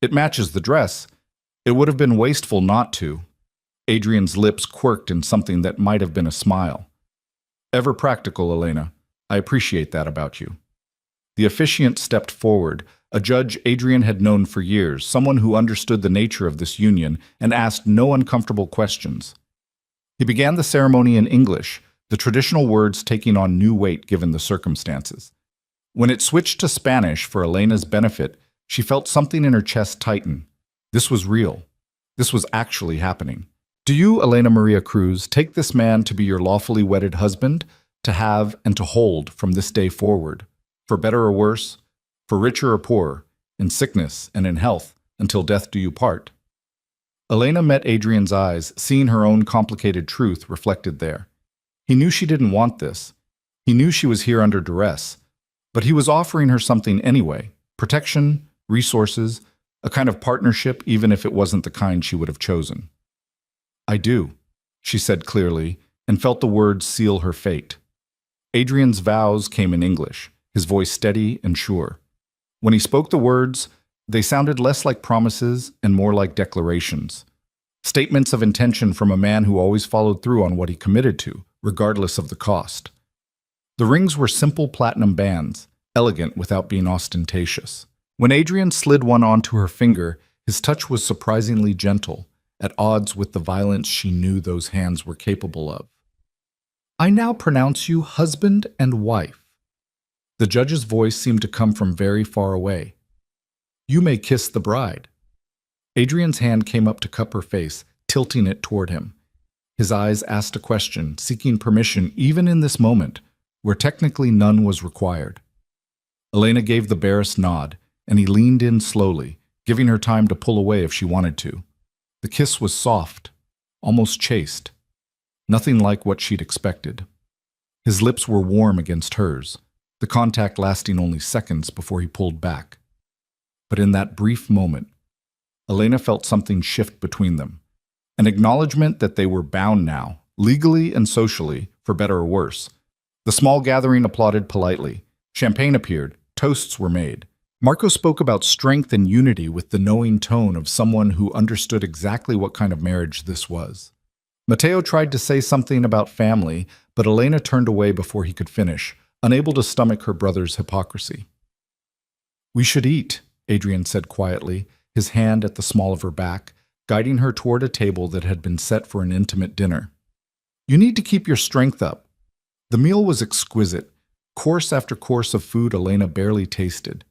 It matches the dress. It would have been wasteful not to. Adrian's lips quirked in something that might have been a smile. Ever practical, Elena. I appreciate that about you. The officiant stepped forward, a judge Adrian had known for years, someone who understood the nature of this union and asked no uncomfortable questions. He began the ceremony in English, the traditional words taking on new weight given the circumstances. When it switched to Spanish for Elena's benefit, she felt something in her chest tighten. This was real. This was actually happening. Do you, Elena Maria Cruz, take this man to be your lawfully wedded husband, to have and to hold from this day forward, for better or worse, for richer or poorer, in sickness and in health, until death do you part? Elena met Adrian's eyes, seeing her own complicated truth reflected there. He knew she didn't want this. He knew she was here under duress. But he was offering her something anyway: protection, resources, a kind of partnership, even if it wasn't the kind she would have chosen. I do, she said clearly, and felt the words seal her fate. Adrian's vows came in English, his voice steady and sure. When he spoke the words, they sounded less like promises and more like declarations. Statements of intention from a man who always followed through on what he committed to, regardless of the cost. The rings were simple platinum bands, elegant without being ostentatious. When Adrian slid one onto her finger, his touch was surprisingly gentle, at odds with the violence she knew those hands were capable of. I now pronounce you husband and wife. The judge's voice seemed to come from very far away. You may kiss the bride. Adrian's hand came up to cup her face, tilting it toward him. His eyes asked a question, seeking permission even in this moment, where technically none was required. Elena gave the barest nod, and he leaned in slowly, giving her time to pull away if she wanted to. The kiss was soft, almost chaste, nothing like what she'd expected. His lips were warm against hers, the contact lasting only seconds before he pulled back. But in that brief moment, Elena felt something shift between them, an acknowledgement that they were bound now, legally and socially, for better or worse. The small gathering applauded politely. Champagne appeared, toasts were made. Marco spoke about strength and unity with the knowing tone of someone who understood exactly what kind of marriage this was. Matteo tried to say something about family, but Elena turned away before he could finish, unable to stomach her brother's hypocrisy. We should eat, Adrian said quietly, his hand at the small of her back, guiding her toward a table that had been set for an intimate dinner. You need to keep your strength up. The meal was exquisite, course after course of food Elena barely tasted.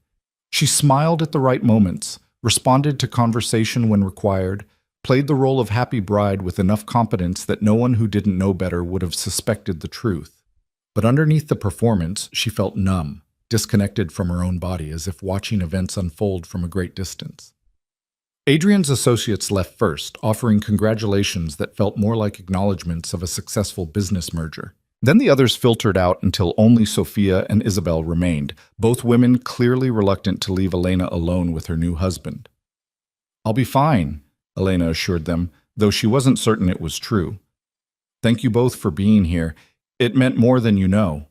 She smiled at the right moments, responded to conversation when required, played the role of happy bride with enough competence that no one who didn't know better would have suspected the truth. But underneath the performance, she felt numb, disconnected from her own body, as if watching events unfold from a great distance. Adrian's associates left first, offering congratulations that felt more like acknowledgments of a successful business merger. Then the others filtered out until only Sophia and Isabel remained, both women clearly reluctant to leave Elena alone with her new husband. I'll be fine, Elena assured them, though she wasn't certain it was true. Thank you both for being here. It meant more than you know.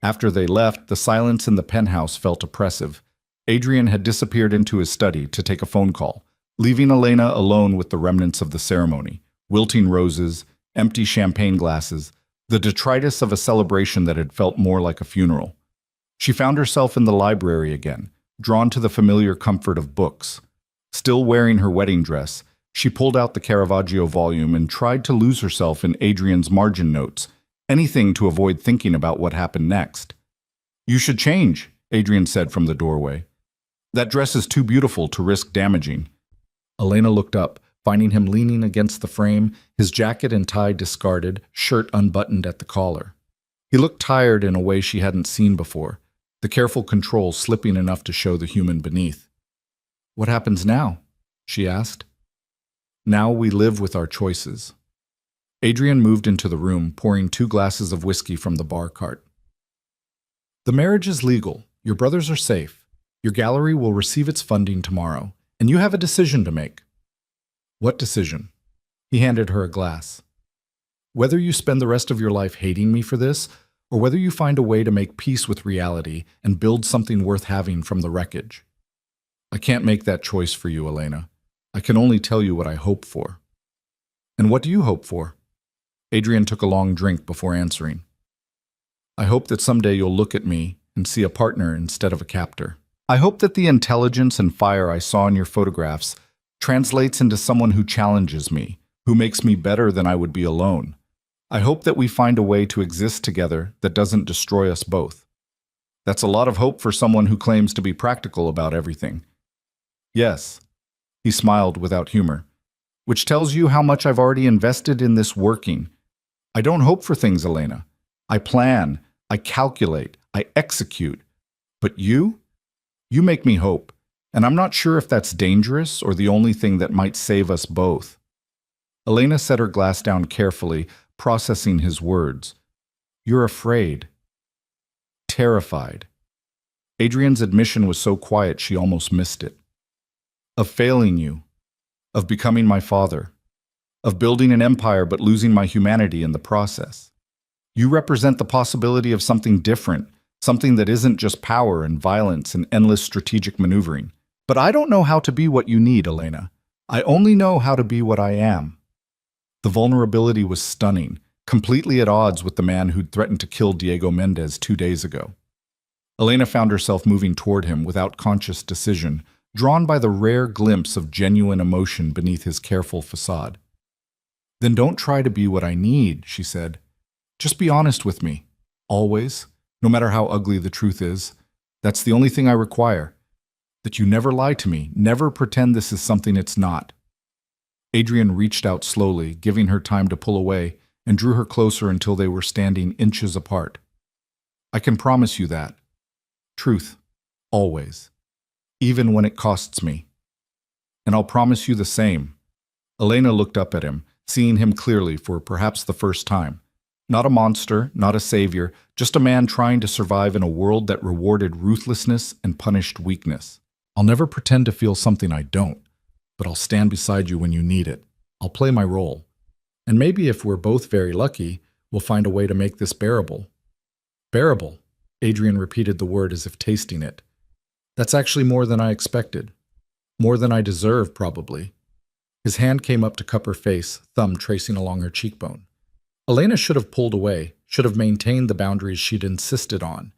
After they left, the silence in the penthouse felt oppressive. Adrian had disappeared into his study to take a phone call, leaving Elena alone with the remnants of the ceremony: wilting roses, empty champagne glasses, the detritus of a celebration that had felt more like a funeral. She found herself in the library again, drawn to the familiar comfort of books. Still wearing her wedding dress, she pulled out the Caravaggio volume and tried to lose herself in Adrian's margin notes, anything to avoid thinking about what happened next. You should change, Adrian said from the doorway. That dress is too beautiful to risk damaging. Elena looked up, finding him leaning against the frame, his jacket and tie discarded, shirt unbuttoned at the collar. He looked tired in a way she hadn't seen before, the careful control slipping enough to show the human beneath. What happens now? She asked. Now we live with our choices. Adrian moved into the room, pouring 2 glasses of whiskey from the bar cart. The marriage is legal. Your brothers are safe. Your gallery will receive its funding tomorrow, and you have a decision to make. What decision? He handed her a glass. Whether you spend the rest of your life hating me for this, or whether you find a way to make peace with reality and build something worth having from the wreckage. I can't make that choice for you, Elena. I can only tell you what I hope for. And what do you hope for? Adrian took a long drink before answering. I hope that someday you'll look at me and see a partner instead of a captor. I hope that the intelligence and fire I saw in your photographs translates into someone who challenges me, who makes me better than I would be alone. I hope that we find a way to exist together that doesn't destroy us both. That's a lot of hope for someone who claims to be practical about everything. Yes, he smiled without humor, which tells you how much I've already invested in this working. I don't hope for things, Elena. I plan, I calculate, I execute. But you make me hope, and I'm not sure if that's dangerous or the only thing that might save us both. Elena set her glass down carefully, processing his words. You're afraid. Terrified. Adrian's admission was so quiet she almost missed it. Of failing you. Of becoming my father. Of building an empire but losing my humanity in the process. You represent the possibility of something different, something that isn't just power and violence and endless strategic maneuvering. But I don't know how to be what you need, Elena. I only know how to be what I am. The vulnerability was stunning, completely at odds with the man who'd threatened to kill Diego Mendez 2 days ago. Elena found herself moving toward him without conscious decision, drawn by the rare glimpse of genuine emotion beneath his careful facade. Then don't try to be what I need, she said. Just be honest with me. Always. No matter how ugly the truth is. That's the only thing I require. That you never lie to me, never pretend this is something it's not. Adrian reached out slowly, giving her time to pull away, and drew her closer until they were standing inches apart. I can promise you that. Truth. Always. Even when it costs me. And I'll promise you the same. Elena looked up at him, seeing him clearly for perhaps the first time. Not a monster, not a savior, just a man trying to survive in a world that rewarded ruthlessness and punished weakness. I'll never pretend to feel something I don't, but I'll stand beside you when you need it. I'll play my role. And maybe if we're both very lucky, we'll find a way to make this bearable. Bearable. Adrian repeated the word as if tasting it. That's actually more than I expected. More than I deserve, probably. His hand came up to cup her face, thumb tracing along her cheekbone. Elena should have pulled away, should have maintained the boundaries she'd insisted on.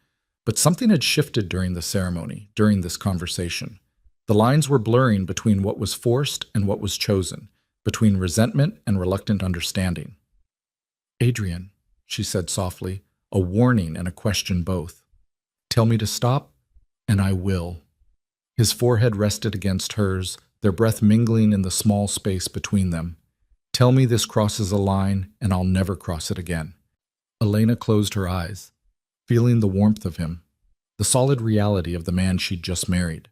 But something had shifted during the ceremony, during this conversation. The lines were blurring between what was forced and what was chosen, between resentment and reluctant understanding. Adrian, she said softly, a warning and a question both. Tell me to stop, and I will. His forehead rested against hers, their breath mingling in the small space between them. Tell me this crosses a line, and I'll never cross it again. Elena closed her eyes, feeling the warmth of him, the solid reality of the man she'd just married.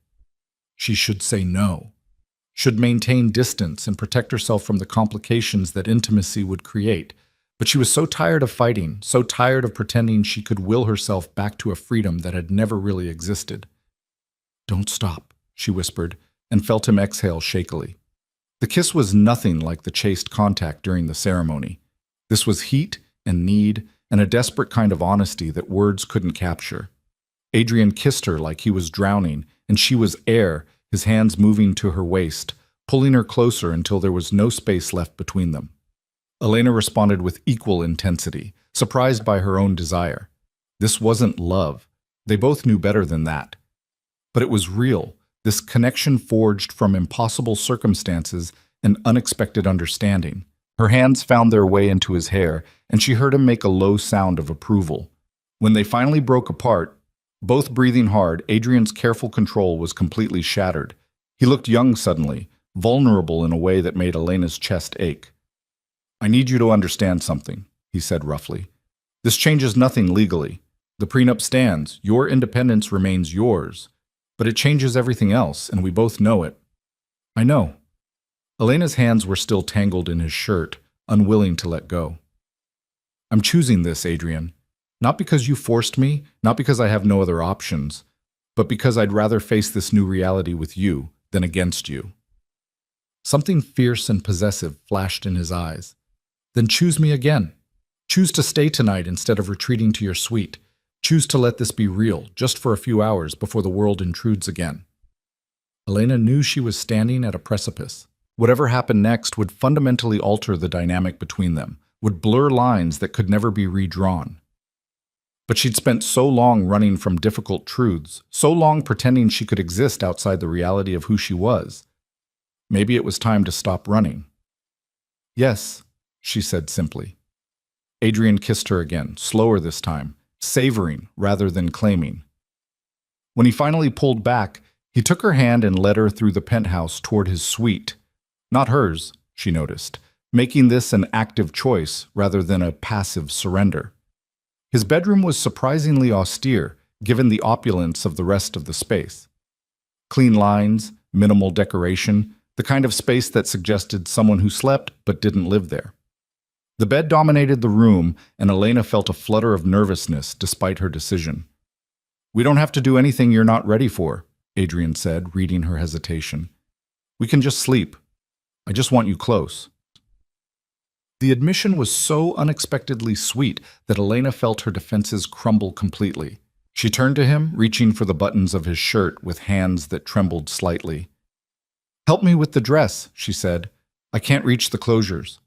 She should say no, should maintain distance and protect herself from the complications that intimacy would create. But she was so tired of fighting, so tired of pretending she could will herself back to a freedom that had never really existed. Don't stop, she whispered, and felt him exhale shakily. The kiss was nothing like the chaste contact during the ceremony. This was heat and need and a desperate kind of honesty that words couldn't capture. Adrian kissed her like he was drowning, and she was air, his hands moving to her waist, pulling her closer until there was no space left between them. Elena responded with equal intensity, surprised by her own desire. This wasn't love. They both knew better than that. But it was real, this connection forged from impossible circumstances and unexpected understanding. Her hands found their way into his hair, and she heard him make a low sound of approval. When they finally broke apart, both breathing hard, Adrian's careful control was completely shattered. He looked young suddenly, vulnerable in a way that made Elena's chest ache. I need you to understand something, he said roughly. This changes nothing legally. The prenup stands. Your independence remains yours. But it changes everything else, and we both know it. I know. Elena's hands were still tangled in his shirt, unwilling to let go. I'm choosing this, Adrian. Not because you forced me, not because I have no other options, but because I'd rather face this new reality with you than against you. Something fierce and possessive flashed in his eyes. Then choose me again. Choose to stay tonight instead of retreating to your suite. Choose to let this be real, just for a few hours before the world intrudes again. Elena knew she was standing at a precipice. Whatever happened next would fundamentally alter the dynamic between them, would blur lines that could never be redrawn. But she'd spent so long running from difficult truths, so long pretending she could exist outside the reality of who she was. Maybe it was time to stop running. Yes, she said simply. Adrian kissed her again, slower this time, savoring rather than claiming. When he finally pulled back, he took her hand and led her through the penthouse toward his suite. Not hers, she noticed, making this an active choice rather than a passive surrender. His bedroom was surprisingly austere, given the opulence of the rest of the space. Clean lines, minimal decoration, the kind of space that suggested someone who slept but didn't live there. The bed dominated the room, and Elena felt a flutter of nervousness despite her decision. "We don't have to do anything you're not ready for," Adrian said, reading her hesitation. "We can just sleep. I just want you close." The admission was so unexpectedly sweet that Elena felt her defenses crumble completely. She turned to him, reaching for the buttons of his shirt with hands that trembled slightly. "Help me with the dress," she said. "I can't reach the closures."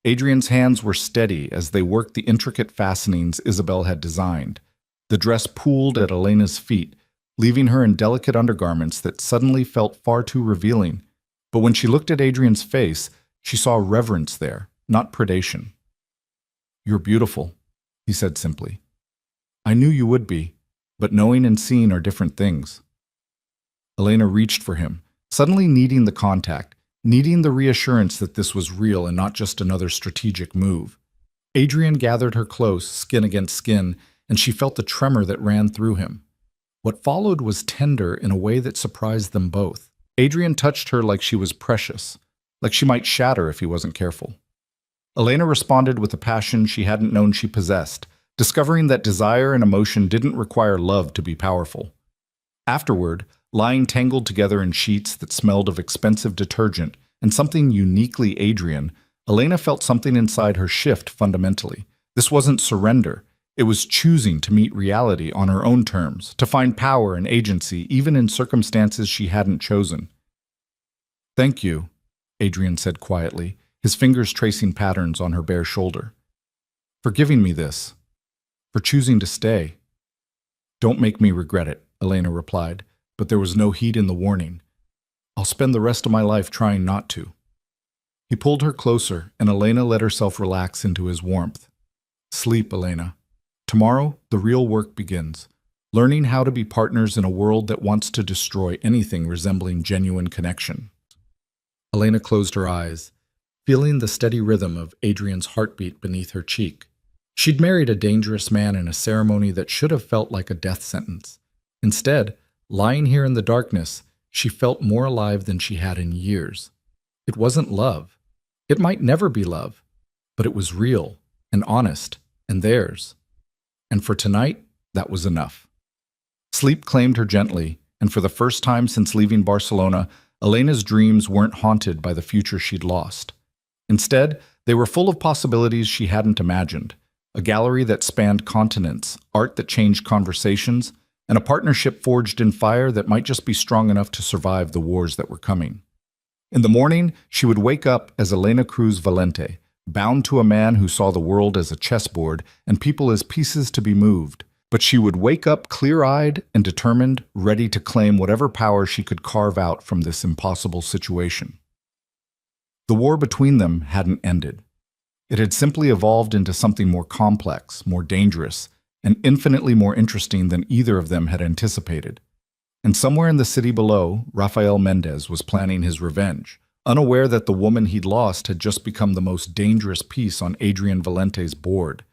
Adrian's hands were steady as they worked the intricate fastenings Isabel had designed. The dress pooled at Elena's feet, leaving her in delicate undergarments that suddenly felt far too revealing. But when she looked at Adrian's face, she saw reverence there, not predation. "You're beautiful," he said simply. "I knew you would be, but knowing and seeing are different things." Elena reached for him, suddenly needing the contact, needing the reassurance that this was real and not just another strategic move. Adrian gathered her close, skin against skin, and she felt the tremor that ran through him. What followed was tender in a way that surprised them both. Adrian touched her like she was precious, like she might shatter if he wasn't careful. Elena responded with a passion she hadn't known she possessed, discovering that desire and emotion didn't require love to be powerful. Afterward, lying tangled together in sheets that smelled of expensive detergent and something uniquely Adrian, Elena felt something inside her shift fundamentally. This wasn't surrender. It was choosing to meet reality on her own terms, to find power and agency even in circumstances she hadn't chosen. "Thank you," Adrian said quietly, his fingers tracing patterns on her bare shoulder. "For giving me this. For choosing to stay." "Don't make me regret it," Elena replied, but there was no heat in the warning. "I'll spend the rest of my life trying not to." He pulled her closer, and Elena let herself relax into his warmth. "Sleep, Elena. Tomorrow, the real work begins, learning how to be partners in a world that wants to destroy anything resembling genuine connection." Elena closed her eyes, feeling the steady rhythm of Adrian's heartbeat beneath her cheek. She'd married a dangerous man in a ceremony that should have felt like a death sentence. Instead, lying here in the darkness, she felt more alive than she had in years. It wasn't love. It might never be love, but it was real and honest and theirs. And for tonight, that was enough. Sleep claimed her gently, and for the first time since leaving Barcelona, Elena's dreams weren't haunted by the future she'd lost. Instead, they were full of possibilities she hadn't imagined. A gallery that spanned continents, art that changed conversations, and a partnership forged in fire that might just be strong enough to survive the wars that were coming. In the morning, she would wake up as Elena Cruz Valente, bound to a man who saw the world as a chessboard and people as pieces to be moved. But she would wake up clear-eyed and determined, ready to claim whatever power she could carve out from this impossible situation. The war between them hadn't ended. It had simply evolved into something more complex, more dangerous, and infinitely more interesting than either of them had anticipated. And somewhere in the city below, Rafael Mendez was planning his revenge, unaware that the woman he'd lost had just become the most dangerous piece on Adrian Valente's board.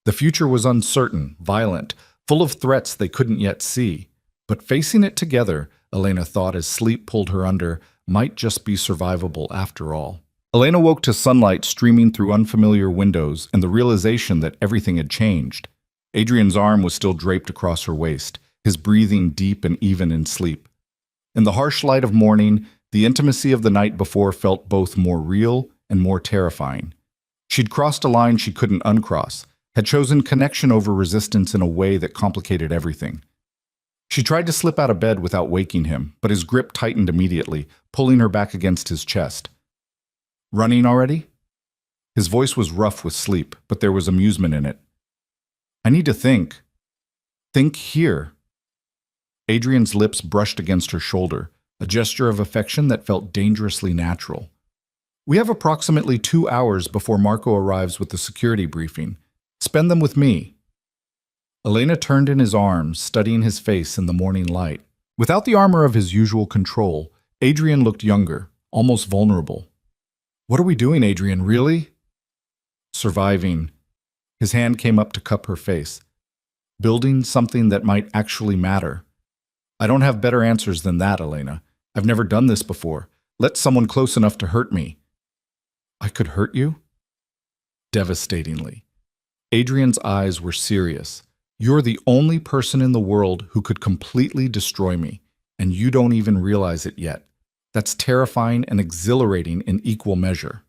The future was uncertain, violent, full of threats they couldn't yet see. But facing it together, Elena thought as sleep pulled her under, might just be survivable after all. Elena woke to sunlight streaming through unfamiliar windows and the realization that everything had changed. Adrian's arm was still draped across her waist, his breathing deep and even in sleep. In the harsh light of morning, the intimacy of the night before felt both more real and more terrifying. She'd crossed a line she couldn't uncross, had chosen connection over resistance in a way that complicated everything. She tried to slip out of bed without waking him, but his grip tightened immediately, pulling her back against his chest. Running already? His voice was rough with sleep, but there was amusement in it. I need to think. Think here. Adrian's lips brushed against her shoulder, a gesture of affection that felt dangerously natural. We have approximately 2 hours before Marco arrives with the security briefing. Spend them with me. Elena turned in his arms, studying his face in the morning light. Without the armor of his usual control, Adrian looked younger, almost vulnerable. What are we doing, Adrian, really? Surviving. His hand came up to cup her face. Building something that might actually matter. I don't have better answers than that, Elena. I've never done this before. Let someone close enough to hurt me. I could hurt you? Devastatingly. Adrian's eyes were serious. You're the only person in the world who could completely destroy me, and you don't even realize it yet. That's terrifying and exhilarating in equal measure.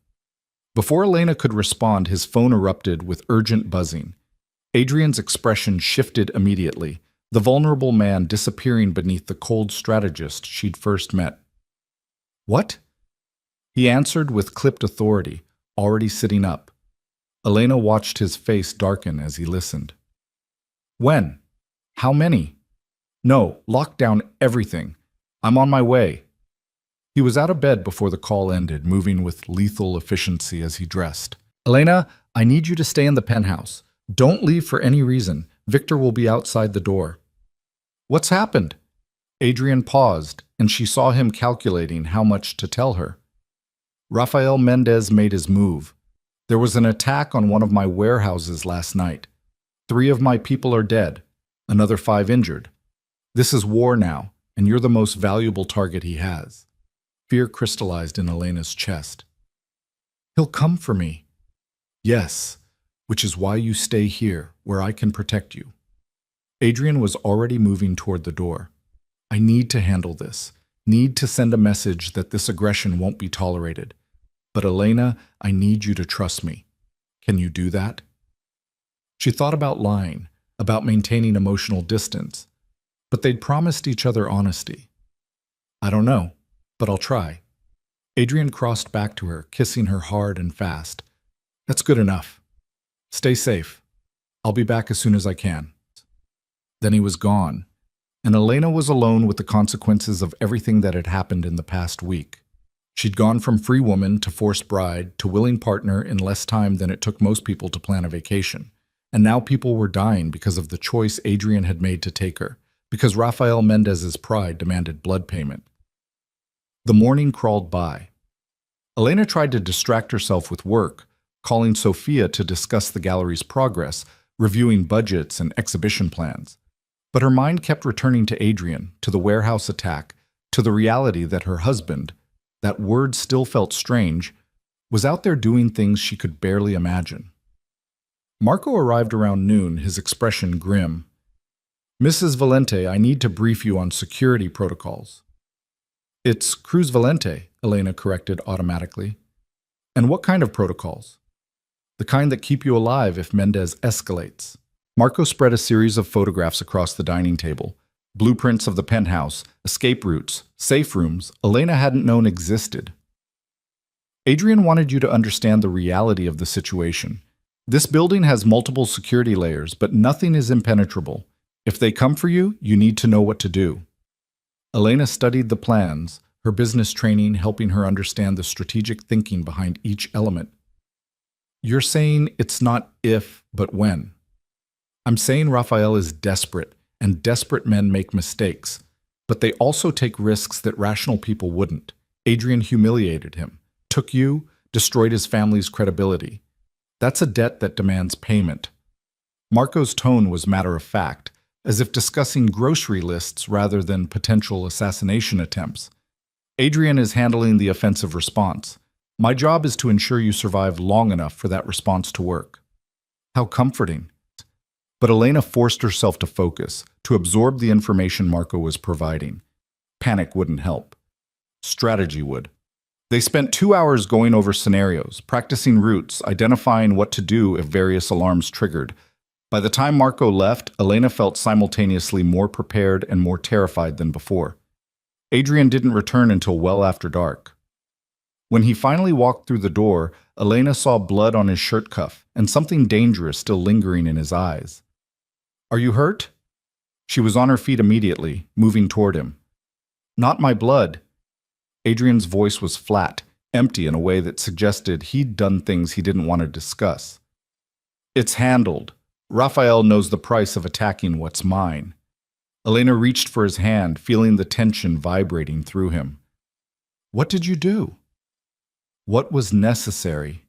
Before Elena could respond, his phone erupted with urgent buzzing. Adrian's expression shifted immediately, the vulnerable man disappearing beneath the cold strategist she'd first met. What? He answered with clipped authority, already sitting up. Elena watched his face darken as he listened. When? How many? No, lock down everything. I'm on my way. He was out of bed before the call ended, moving with lethal efficiency as he dressed. Elena, I need you to stay in the penthouse. Don't leave for any reason. Victor will be outside the door. What's happened? Adrian paused, and she saw him calculating how much to tell her. Rafael Mendez made his move. There was an attack on one of my warehouses last night. 3 of my people are dead, another 5 injured. This is war now, and you're the most valuable target he has. Fear crystallized in Elena's chest. He'll come for me. Yes, which is why you stay here, where I can protect you. Adrian was already moving toward the door. I need to handle this. Need to send a message that this aggression won't be tolerated. But Elena, I need you to trust me. Can you do that? She thought about lying, about maintaining emotional distance, but they'd promised each other honesty. I don't know, but I'll try. Adrian crossed back to her, kissing her hard and fast. That's good enough. Stay safe. I'll be back as soon as I can. Then he was gone, and Elena was alone with the consequences of everything that had happened in the past week. She'd gone from free woman to forced bride to willing partner in less time than it took most people to plan a vacation. And now people were dying because of the choice Adrian had made to take her, because Rafael Mendez's pride demanded blood payment. The morning crawled by. Elena tried to distract herself with work, calling Sofia to discuss the gallery's progress, reviewing budgets and exhibition plans. But her mind kept returning to Adrian, to the warehouse attack, to the reality that her husband, that word still felt strange, was out there doing things she could barely imagine. Marco arrived around noon, his expression grim. Mrs. Valente, I need to brief you on security protocols. It's Cruz Valente, Elena corrected automatically. And what kind of protocols? The kind that keep you alive if Mendez escalates. Marco spread a series of photographs across the dining table. Blueprints of the penthouse, escape routes, safe rooms Elena hadn't known existed. Adrian wanted you to understand the reality of the situation. This building has multiple security layers, but nothing is impenetrable. If they come for you, you need to know what to do. Elena studied the plans, her business training helping her understand the strategic thinking behind each element. You're saying it's not if, but when. I'm saying Rafael is desperate, and desperate men make mistakes, but they also take risks that rational people wouldn't. Adrian humiliated him, took you, destroyed his family's credibility. That's a debt that demands payment. Marco's tone was matter-of-fact, as if discussing grocery lists rather than potential assassination attempts. Adrian is handling the offensive response. My job is to ensure you survive long enough for that response to work. How comforting. But Elena forced herself to focus, to absorb the information Marco was providing. Panic wouldn't help. Strategy would. They spent 2 hours going over scenarios, practicing routes, identifying what to do if various alarms triggered. By the time Marco left, Elena felt simultaneously more prepared and more terrified than before. Adrian didn't return until well after dark. When he finally walked through the door, Elena saw blood on his shirt cuff and something dangerous still lingering in his eyes. "Are you hurt?" She was on her feet immediately, moving toward him. "Not my blood." Adrian's voice was flat, empty in a way that suggested he'd done things he didn't want to discuss. "It's handled. Raphael knows the price of attacking what's mine." Elena reached for his hand, feeling the tension vibrating through him. "What did you do?" "What was necessary?"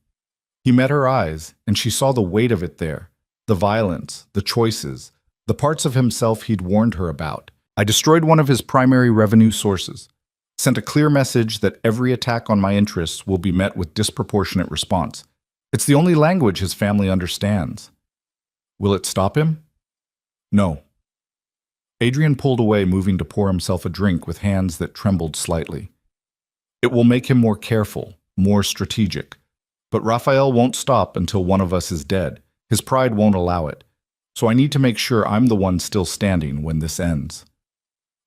He met her eyes, and she saw the weight of it there, the violence, the choices, the parts of himself he'd warned her about. "I destroyed one of his primary revenue sources, sent a clear message that every attack on my interests will be met with disproportionate response. It's the only language his family understands." "Will it stop him?" "No." Adrian pulled away, moving to pour himself a drink with hands that trembled slightly. "It will make him more careful, more strategic. But Raphael won't stop until one of us is dead. His pride won't allow it. So I need to make sure I'm the one still standing when this ends."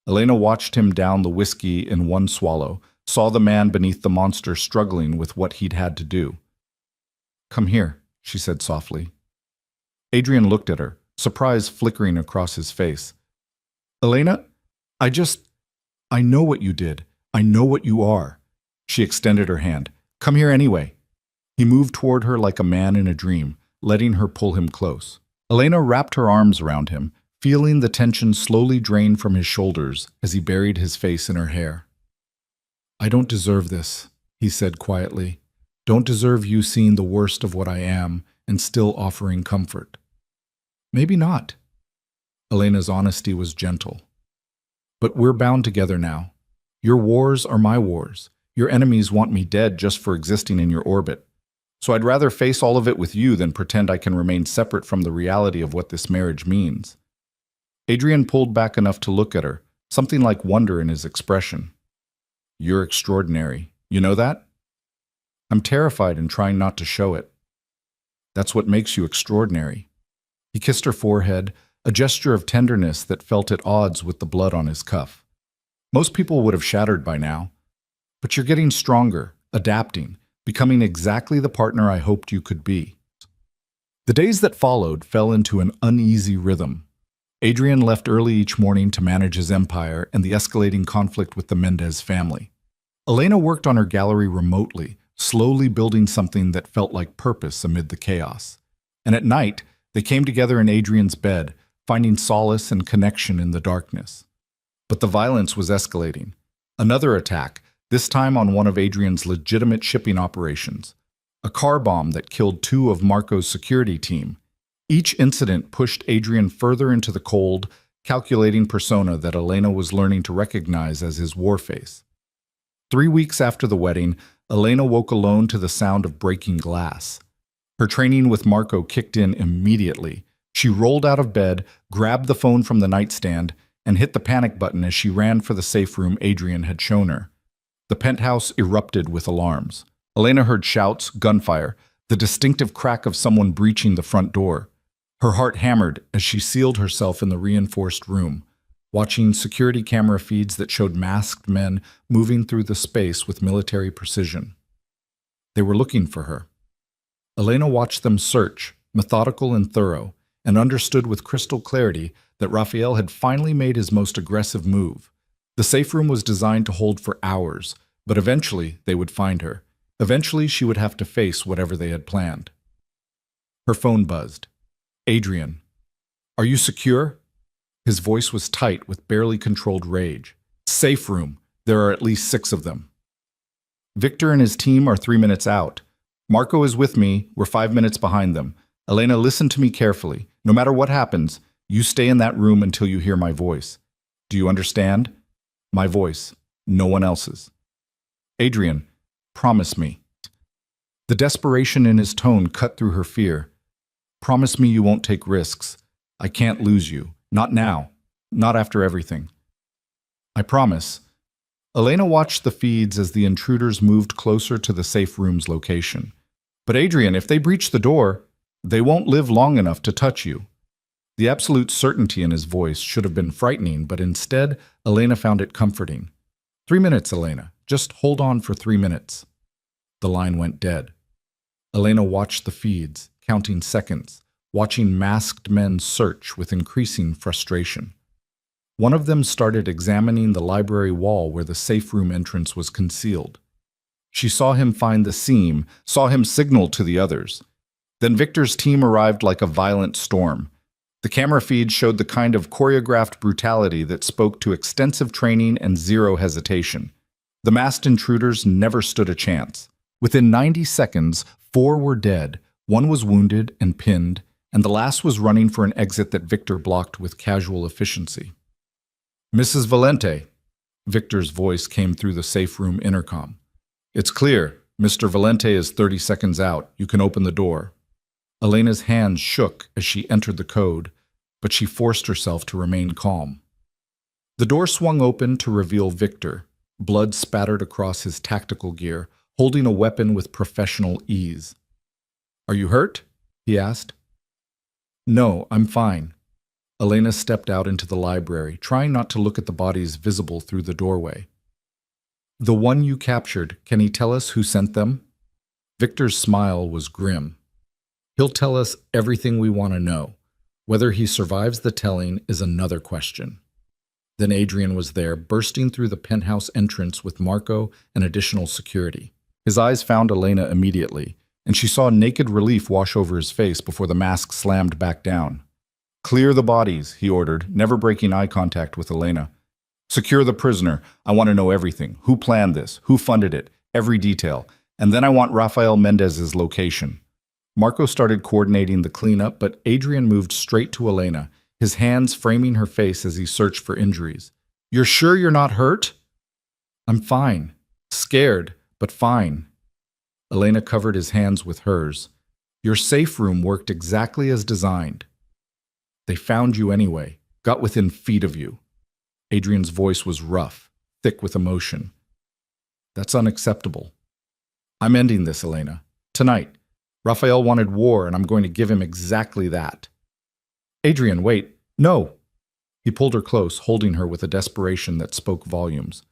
Elena watched him down the whiskey in one swallow, saw the man beneath the monster struggling with what he'd had to do. "Come here," she said softly. Adrian looked at her, surprise flickering across his face. "Elena, I know what you did. I know what you are." She extended her hand. "Come here anyway." He moved toward her like a man in a dream, letting her pull him close. Elena wrapped her arms around him, feeling the tension slowly drain from his shoulders as he buried his face in her hair. "I don't deserve this," he said quietly. "Don't deserve you seeing the worst of what I am and still offering comfort." "Maybe not." Elena's honesty was gentle. "But we're bound together now. Your wars are my wars. Your enemies want me dead just for existing in your orbit. So I'd rather face all of it with you than pretend I can remain separate from the reality of what this marriage means." Adrian pulled back enough to look at her, something like wonder in his expression. "You're extraordinary. You know that?" "I'm terrified and trying not to show it." "That's what makes you extraordinary." He kissed her forehead, a gesture of tenderness that felt at odds with the blood on his cuff. "Most people would have shattered by now. But you're getting stronger, adapting, becoming exactly the partner I hoped you could be." The days that followed fell into an uneasy rhythm. Adrian left early each morning to manage his empire and the escalating conflict with the Mendez family. Elena worked on her gallery remotely, slowly building something that felt like purpose amid the chaos. And at night, they came together in Adrian's bed, finding solace and connection in the darkness. But the violence was escalating. Another attack, this time on one of Adrian's legitimate shipping operations. A car bomb that killed 2 of Marco's security team. Each incident pushed Adrian further into the cold, calculating persona that Elena was learning to recognize as his war face. 3 weeks after the wedding, Elena woke alone to the sound of breaking glass. Her training with Marco kicked in immediately. She rolled out of bed, grabbed the phone from the nightstand, and hit the panic button as she ran for the safe room Adrian had shown her. The penthouse erupted with alarms. Elena heard shouts, gunfire, the distinctive crack of someone breaching the front door. Her heart hammered as she sealed herself in the reinforced room, watching security camera feeds that showed masked men moving through the space with military precision. They were looking for her. Elena watched them search, methodical and thorough, and understood with crystal clarity that Raphael had finally made his most aggressive move. The safe room was designed to hold for hours, but eventually they would find her. Eventually she would have to face whatever they had planned. Her phone buzzed. "Adrian, are you secure?" His voice was tight with barely controlled rage. "Safe room. There are at least 6 of them. Victor and his team are 3 minutes out. Marco is with me. We're 5 minutes behind them. Elena, listen to me carefully. No matter what happens, you stay in that room until you hear my voice. Do you understand? My voice, no one else's. Adrian, promise me." The desperation in his tone cut through her fear. "Promise me you won't take risks. I can't lose you. Not now. Not after everything." "I promise." Elena watched the feeds as the intruders moved closer to the safe room's location. "But Adrian, if they breach the door, they won't live long enough to touch you. The absolute certainty in his voice should have been frightening, but instead, Elena found it comforting. 3 minutes, Elena. Just hold on for 3 minutes. The line went dead. Elena watched the feeds, counting seconds, watching masked men search with increasing frustration. One of them started examining the library wall where the safe room entrance was concealed. She saw him find the seam, saw him signal to the others. Then Victor's team arrived like a violent storm. The camera feed showed the kind of choreographed brutality that spoke to extensive training and zero hesitation. The masked intruders never stood a chance. Within 90 seconds, 4 were dead, 1 was wounded and pinned, and the last was running for an exit that Victor blocked with casual efficiency. "Mrs. Valente," Victor's voice came through the safe room intercom. "It's clear. Mr. Valente is 30 seconds out. You can open the door." Elena's hands shook as she entered the code, but she forced herself to remain calm. The door swung open to reveal Victor, blood spattered across his tactical gear, holding a weapon with professional ease. "Are you hurt?" he asked. "No, I'm fine." Elena stepped out into the library, trying not to look at the bodies visible through the doorway. "The one you captured, can he tell us who sent them?" Victor's smile was grim. "He'll tell us everything we want to know. Whether he survives the telling is another question." Then Adrian was there, bursting through the penthouse entrance with Marco and additional security. His eyes found Elena immediately, and she saw naked relief wash over his face before the mask slammed back down. "Clear the bodies," he ordered, never breaking eye contact with Elena. "Secure the prisoner. I want to know everything. Who planned this? Who funded it? Every detail. And then I want Rafael Mendez's location." Marco started coordinating the cleanup, but Adrian moved straight to Elena, his hands framing her face as he searched for injuries. "You're sure you're not hurt?" "I'm fine. Scared, but fine." Elena covered his hands with hers. "Your safe room worked exactly as designed." "They found you anyway, got within feet of you." Adrian's voice was rough, thick with emotion. "That's unacceptable. I'm ending this, Elena. Tonight. Rafael wanted war, and I'm going to give him exactly that." "Adrian, wait. No!" He pulled her close, holding her with a desperation that spoke volumes.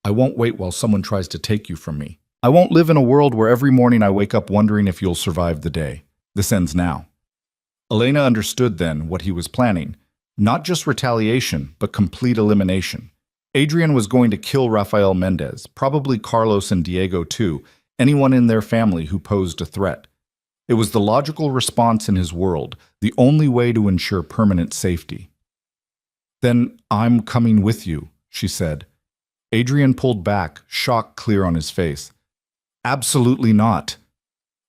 "I won't wait while someone tries to take you from me. I won't live in a world where every morning I wake up wondering if you'll survive the day. This ends now." Elena understood then what he was planning. Not just retaliation, but complete elimination. Adrian was going to kill Rafael Mendez, probably Carlos and Diego too, anyone in their family who posed a threat. It was the logical response in his world, the only way to ensure permanent safety. "Then I'm coming with you," she said. Adrian pulled back, shock clear on his face. "Absolutely not.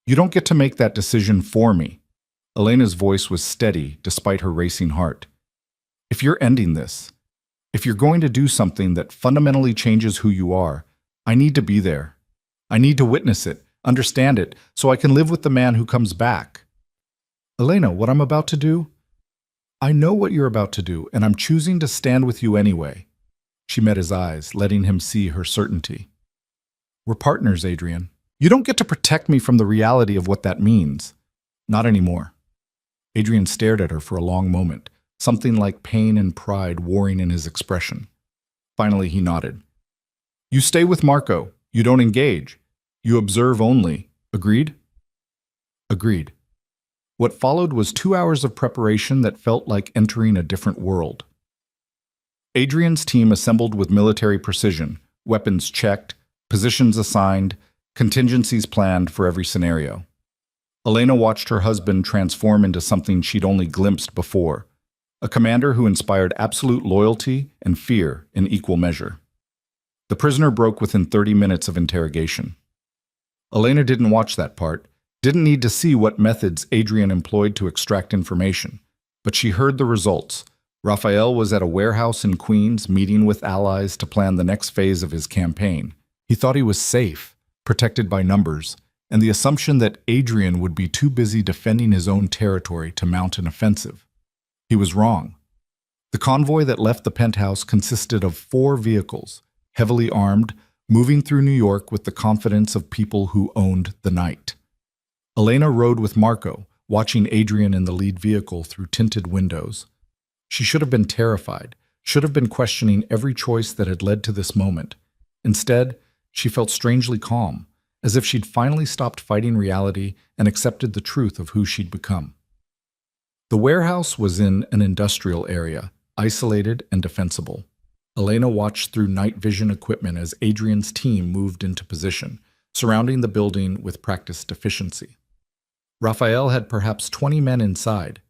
You don't get to make that decision for me." Elena's voice was steady despite her racing heart. "If you're ending this, if you're going to do something that fundamentally changes who you are, I need to be there. I need to witness it, understand it, so I can live with the man who comes back." "Elena, what I'm about to do? I know what you're about to do, and I'm choosing to stand with you anyway." She met his eyes, letting him see her certainty. "We're partners, Adrian. You don't get to protect me from the reality of what that means. Not anymore." Adrian stared at her for a long moment, something like pain and pride warring in his expression. Finally, he nodded. "You stay with Marco. You don't engage. You observe only. Agreed?" "Agreed." What followed was 2 hours of preparation that felt like entering a different world. Adrian's team assembled with military precision, weapons checked, positions assigned, contingencies planned for every scenario. Elena watched her husband transform into something she'd only glimpsed before, a commander who inspired absolute loyalty and fear in equal measure. The prisoner broke within 30 minutes of interrogation. Elena didn't watch that part, didn't need to see what methods Adrian employed to extract information, but she heard the results. Rafael was at a warehouse in Queens meeting with allies to plan the next phase of his campaign. He thought he was safe, protected by numbers, and the assumption that Adrian would be too busy defending his own territory to mount an offensive. He was wrong. The convoy that left the penthouse consisted of 4 vehicles, heavily armed, moving through New York with the confidence of people who owned the night. Elena rode with Marco, watching Adrian in the lead vehicle through tinted windows. She should have been terrified, should have been questioning every choice that had led to this moment. Instead, she felt strangely calm, as if she'd finally stopped fighting reality and accepted the truth of who she'd become. The warehouse was in an industrial area, isolated and defensible. Elena watched through night vision equipment as Adrian's team moved into position, surrounding the building with practiced efficiency. Raphael had perhaps 20 men inside.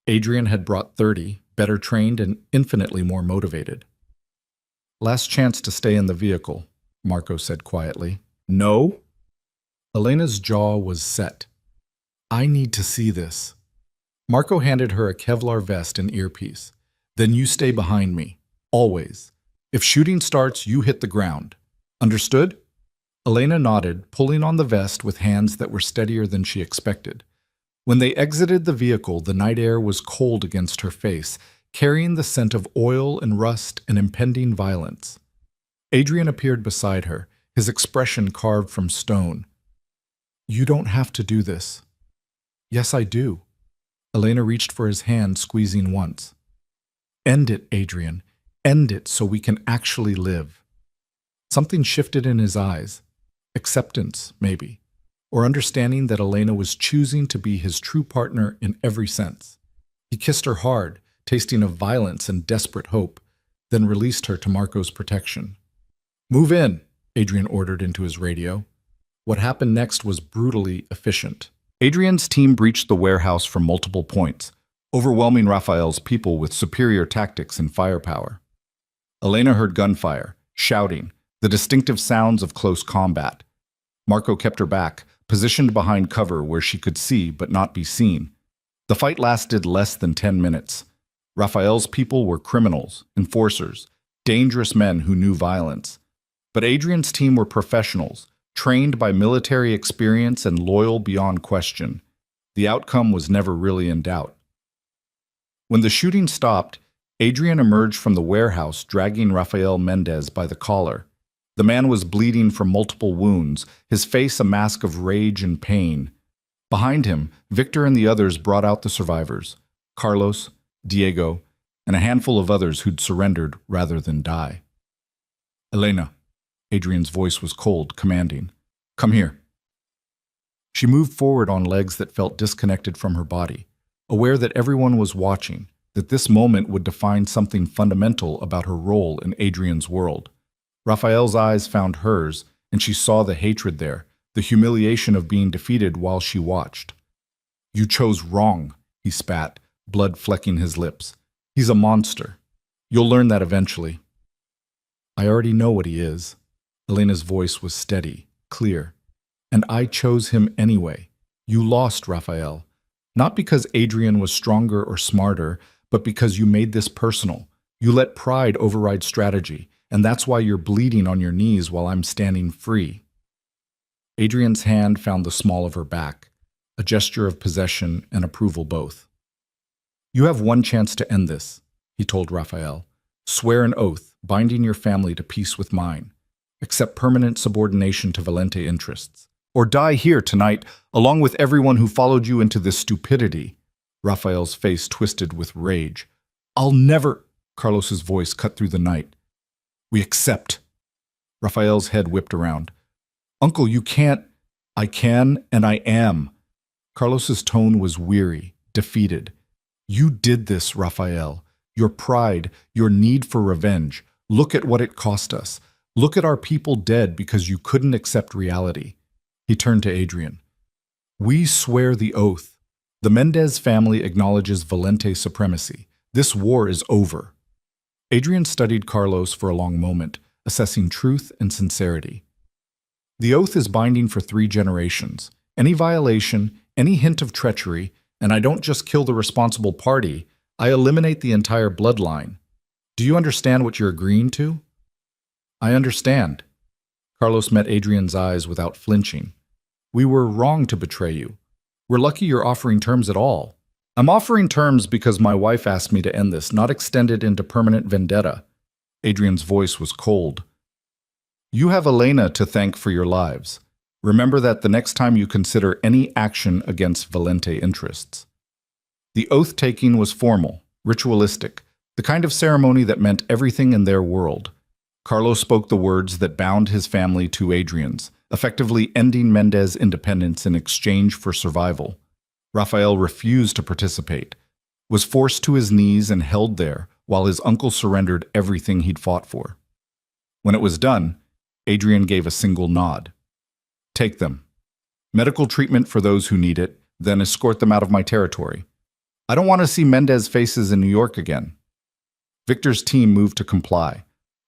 Adrian had brought 30, better trained and infinitely more motivated. "Last chance to stay in the vehicle," Marco said quietly. "No?" Elena's jaw was set. "I need to see this." Marco handed her a Kevlar vest and earpiece. "Then you stay behind me. Always. If shooting starts, you hit the ground. Understood?" Elena nodded, pulling on the vest with hands that were steadier than she expected. When they exited the vehicle, the night air was cold against her face, carrying the scent of oil and rust and impending violence. Adrian appeared beside her, his expression carved from stone. "You don't have to do this." "Yes, I do." Elena reached for his hand, squeezing once. "End it, Adrian. End it so we can actually live." Something shifted in his eyes. Acceptance, maybe. Or understanding that Elena was choosing to be his true partner in every sense. He kissed her hard, tasting of violence and desperate hope, then released her to Marco's protection. "Move in," Adrian ordered into his radio. What happened next was brutally efficient. Adrian's team breached the warehouse from multiple points, overwhelming Raphael's people with superior tactics and firepower. Elena heard gunfire, shouting, the distinctive sounds of close combat. Marco kept her back, positioned behind cover where she could see but not be seen. The fight lasted less than 10 minutes. Raphael's people were criminals, enforcers, dangerous men who knew violence. But Adrian's team were professionals, trained by military experience and loyal beyond question. The outcome was never really in doubt. When the shooting stopped, Adrian emerged from the warehouse dragging Rafael Mendez by the collar. The man was bleeding from multiple wounds, his face a mask of rage and pain. Behind him, Victor and the others brought out the survivors, Carlos, Diego, and a handful of others who'd surrendered rather than die. "Elena," Adrian's voice was cold, commanding, "come here." She moved forward on legs that felt disconnected from her body, aware that everyone was watching, that this moment would define something fundamental about her role in Adrian's world. Raphael's eyes found hers, and she saw the hatred there, the humiliation of being defeated while she watched. "You chose wrong," he spat, blood flecking his lips. "He's a monster. You'll learn that eventually." "I already know what he is." Elena's voice was steady, clear. "And I chose him anyway. You lost, Raphael. Not because Adrian was stronger or smarter, but because you made this personal. You let pride override strategy, and that's why you're bleeding on your knees while I'm standing free." Adrian's hand found the small of her back, a gesture of possession and approval both. "You have one chance to end this," he told Raphael. "Swear an oath, binding your family to peace with mine. Accept permanent subordination to Valente interests. Or die here tonight, along with everyone who followed you into this stupidity." Raphael's face twisted with rage. "I'll never—" Carlos's voice cut through the night. "We accept." Raphael's head whipped around. "Uncle, you can't—" "I can, and I am." Carlos's tone was weary, defeated. "You did this, Raphael. Your pride, your need for revenge. Look at what it cost us. Look at our people dead because you couldn't accept reality." He turned to Adrian. "We swear the oath. The Mendez family acknowledges Valente supremacy. This war is over." Adrian studied Carlos for a long moment, assessing truth and sincerity. "The oath is binding for 3 generations. Any violation, any hint of treachery, and I don't just kill the responsible party, I eliminate the entire bloodline. Do you understand what you're agreeing to?" "I understand." Carlos met Adrian's eyes without flinching. "We were wrong to betray you. We're lucky you're offering terms at all." "I'm offering terms because my wife asked me to end this, not extend it into permanent vendetta." Adrian's voice was cold. "You have Elena to thank for your lives." Remember that the next time you consider any action against Valente interests. The oath-taking was formal, ritualistic, the kind of ceremony that meant everything in their world. Carlos spoke the words that bound his family to Adrian's, effectively ending Mendez's independence in exchange for survival. Rafael refused to participate, was forced to his knees and held there while his uncle surrendered everything he'd fought for. When it was done, Adrian gave a single nod. Take them. Medical treatment for those who need it, then escort them out of my territory. I don't want to see Mendez's faces in New York again. Victor's team moved to comply,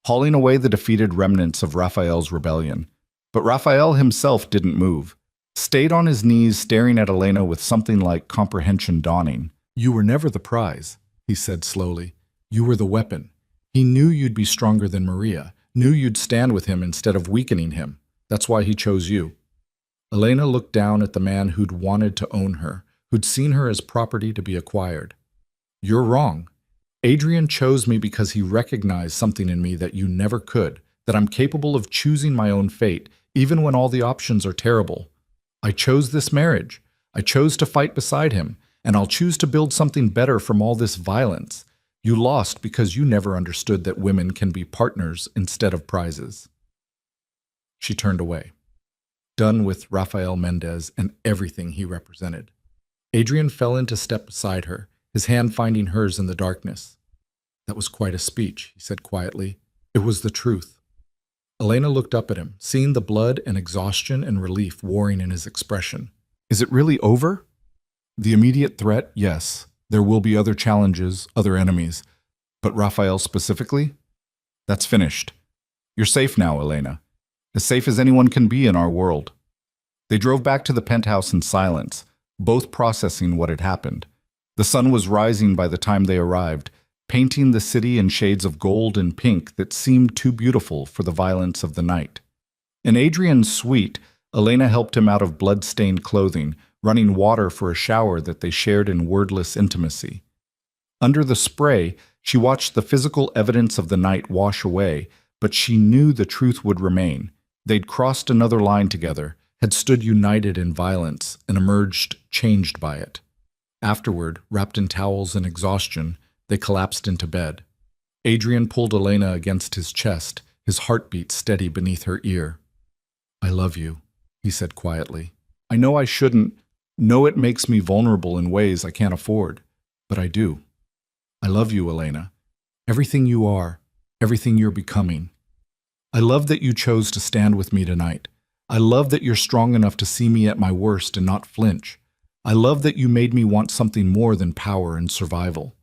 hauling away the defeated remnants of Rafael's rebellion. But Rafael himself didn't move, stayed on his knees staring at Elena with something like comprehension dawning. You were never the prize, he said slowly. You were the weapon. He knew you'd be stronger than Maria, knew you'd stand with him instead of weakening him. That's why he chose you. Elena looked down at the man who'd wanted to own her, who'd seen her as property to be acquired. You're wrong. Adrian chose me because he recognized something in me that you never could, that I'm capable of choosing my own fate, even when all the options are terrible. I chose this marriage. I chose to fight beside him, and I'll choose to build something better from all this violence. You lost because you never understood that women can be partners instead of prizes. She turned away, done with Rafael Mendez and everything he represented. Adrian fell into step beside her, his hand finding hers in the darkness. That was quite a speech, he said quietly. It was the truth. Elena looked up at him, seeing the blood and exhaustion and relief warring in his expression. Is it really over? The immediate threat, yes. There will be other challenges, other enemies. But Rafael specifically? That's finished. You're safe now, Elena. As safe as anyone can be in our world. They drove back to the penthouse in silence, both processing what had happened. The sun was rising by the time they arrived, painting the city in shades of gold and pink that seemed too beautiful for the violence of the night. In Adrian's suite, Elena helped him out of blood-stained clothing, running water for a shower that they shared in wordless intimacy. Under the spray, she watched the physical evidence of the night wash away, but she knew the truth would remain. They'd crossed another line together, had stood united in violence, and emerged changed by it. Afterward, wrapped in towels and exhaustion, they collapsed into bed. Adrian pulled Elena against his chest, his heartbeat steady beneath her ear. I love you, he said quietly. I know I shouldn't, know it makes me vulnerable in ways I can't afford, but I do. I love you, Elena. Everything you are, everything you're becoming. I love that you chose to stand with me tonight. I love that you're strong enough to see me at my worst and not flinch. I love that you made me want something more than power and survival.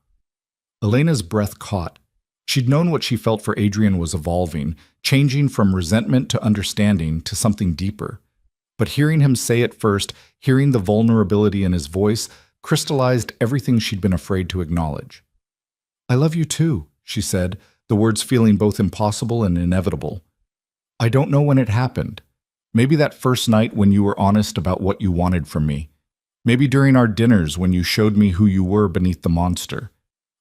Elena's breath caught. She'd known what she felt for Adrian was evolving, changing from resentment to understanding to something deeper. But hearing him say it first, hearing the vulnerability in his voice, crystallized everything she'd been afraid to acknowledge. I love you too, she said, the words feeling both impossible and inevitable. I don't know when it happened. Maybe that first night when you were honest about what you wanted from me. Maybe during our dinners when you showed me who you were beneath the monster.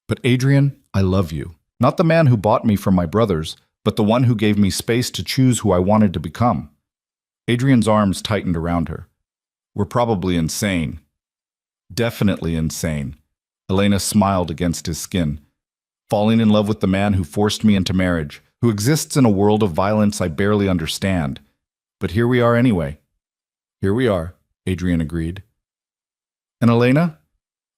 But Adrian, I love you. Not the man who bought me from my brothers, but the one who gave me space to choose who I wanted to become. Adrian's arms tightened around her. We're probably insane. Definitely insane. Elena smiled against his skin. Falling in love with the man who forced me into marriage, who exists in a world of violence I barely understand. But here we are anyway. Here we are, Adrian agreed. And Elena,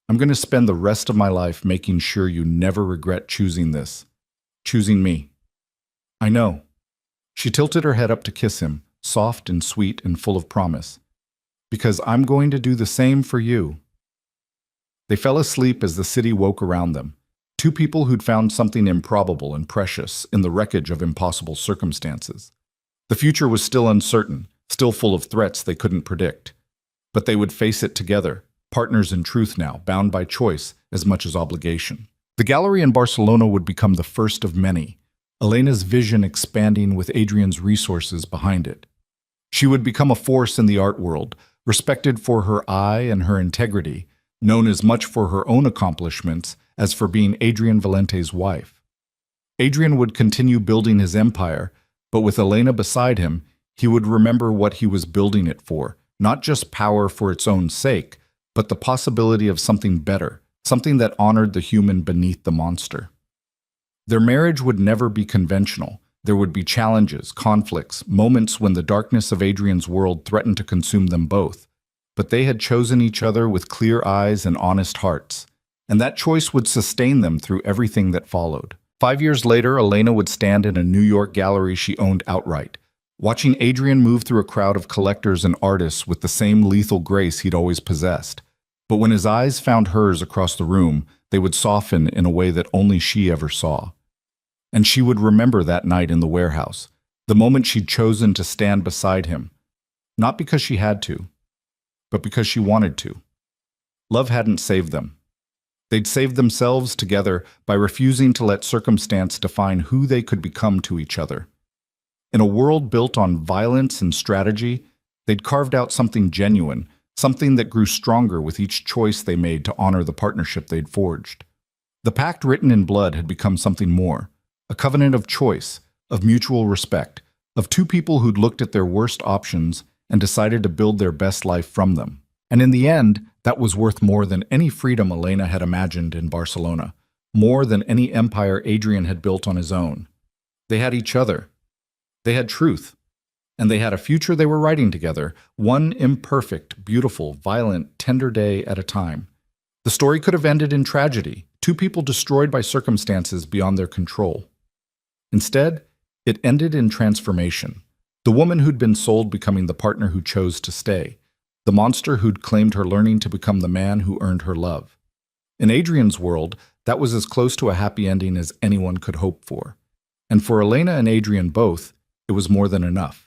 I'm going to spend the rest of my life making sure you never regret choosing this. Choosing me. I know. She tilted her head up to kiss him, soft and sweet and full of promise. Because I'm going to do the same for you. They fell asleep as the city woke around them. Two people who'd found something improbable and precious in the wreckage of impossible circumstances. The future was still uncertain, still full of threats they couldn't predict. But they would face it together, partners in truth now, bound by choice as much as obligation. The gallery in Barcelona would become the first of many, Elena's vision expanding with Adrian's resources behind it. She would become a force in the art world, respected for her eye and her integrity, known as much for her own accomplishments as for being Adrian Valente's wife. Adrian would continue building his empire, but with Elena beside him, He would remember what he was building it for, not just power for its own sake, but the possibility of something better, something that honored the human beneath the monster. Their marriage would never be conventional. There would be challenges, conflicts, moments when the darkness of Adrian's world threatened to consume them both. But they had chosen each other with clear eyes and honest hearts, and that choice would sustain them through everything that followed. 5 years later, Elena would stand in a New York gallery she owned outright, watching Adrian move through a crowd of collectors and artists with the same lethal grace he'd always possessed. But when his eyes found hers across the room, they would soften in a way that only she ever saw. And she would remember that night in the warehouse, the moment she'd chosen to stand beside him, not because she had to, but because she wanted to. Love hadn't saved them. They'd saved themselves together by refusing to let circumstance define who they could become to each other. In a world built on violence and strategy, they'd carved out something genuine, something that grew stronger with each choice they made to honor the partnership they'd forged. The pact written in blood had become something more, a covenant of choice, of mutual respect, of two people who'd looked at their worst options and decided to build their best life from them. And in the end, that was worth more than any freedom Elena had imagined in Barcelona, more than any empire Adrian had built on his own. They had each other. They had truth. And they had a future they were writing together, one imperfect, beautiful, violent, tender day at a time. The story could have ended in tragedy, two people destroyed by circumstances beyond their control. Instead, it ended in transformation. The woman who'd been sold becoming the partner who chose to stay. The monster who'd claimed her learning to become the man who earned her love. In Adrian's world, that was as close to a happy ending as anyone could hope for. And for Elena and Adrian both, it was more than enough.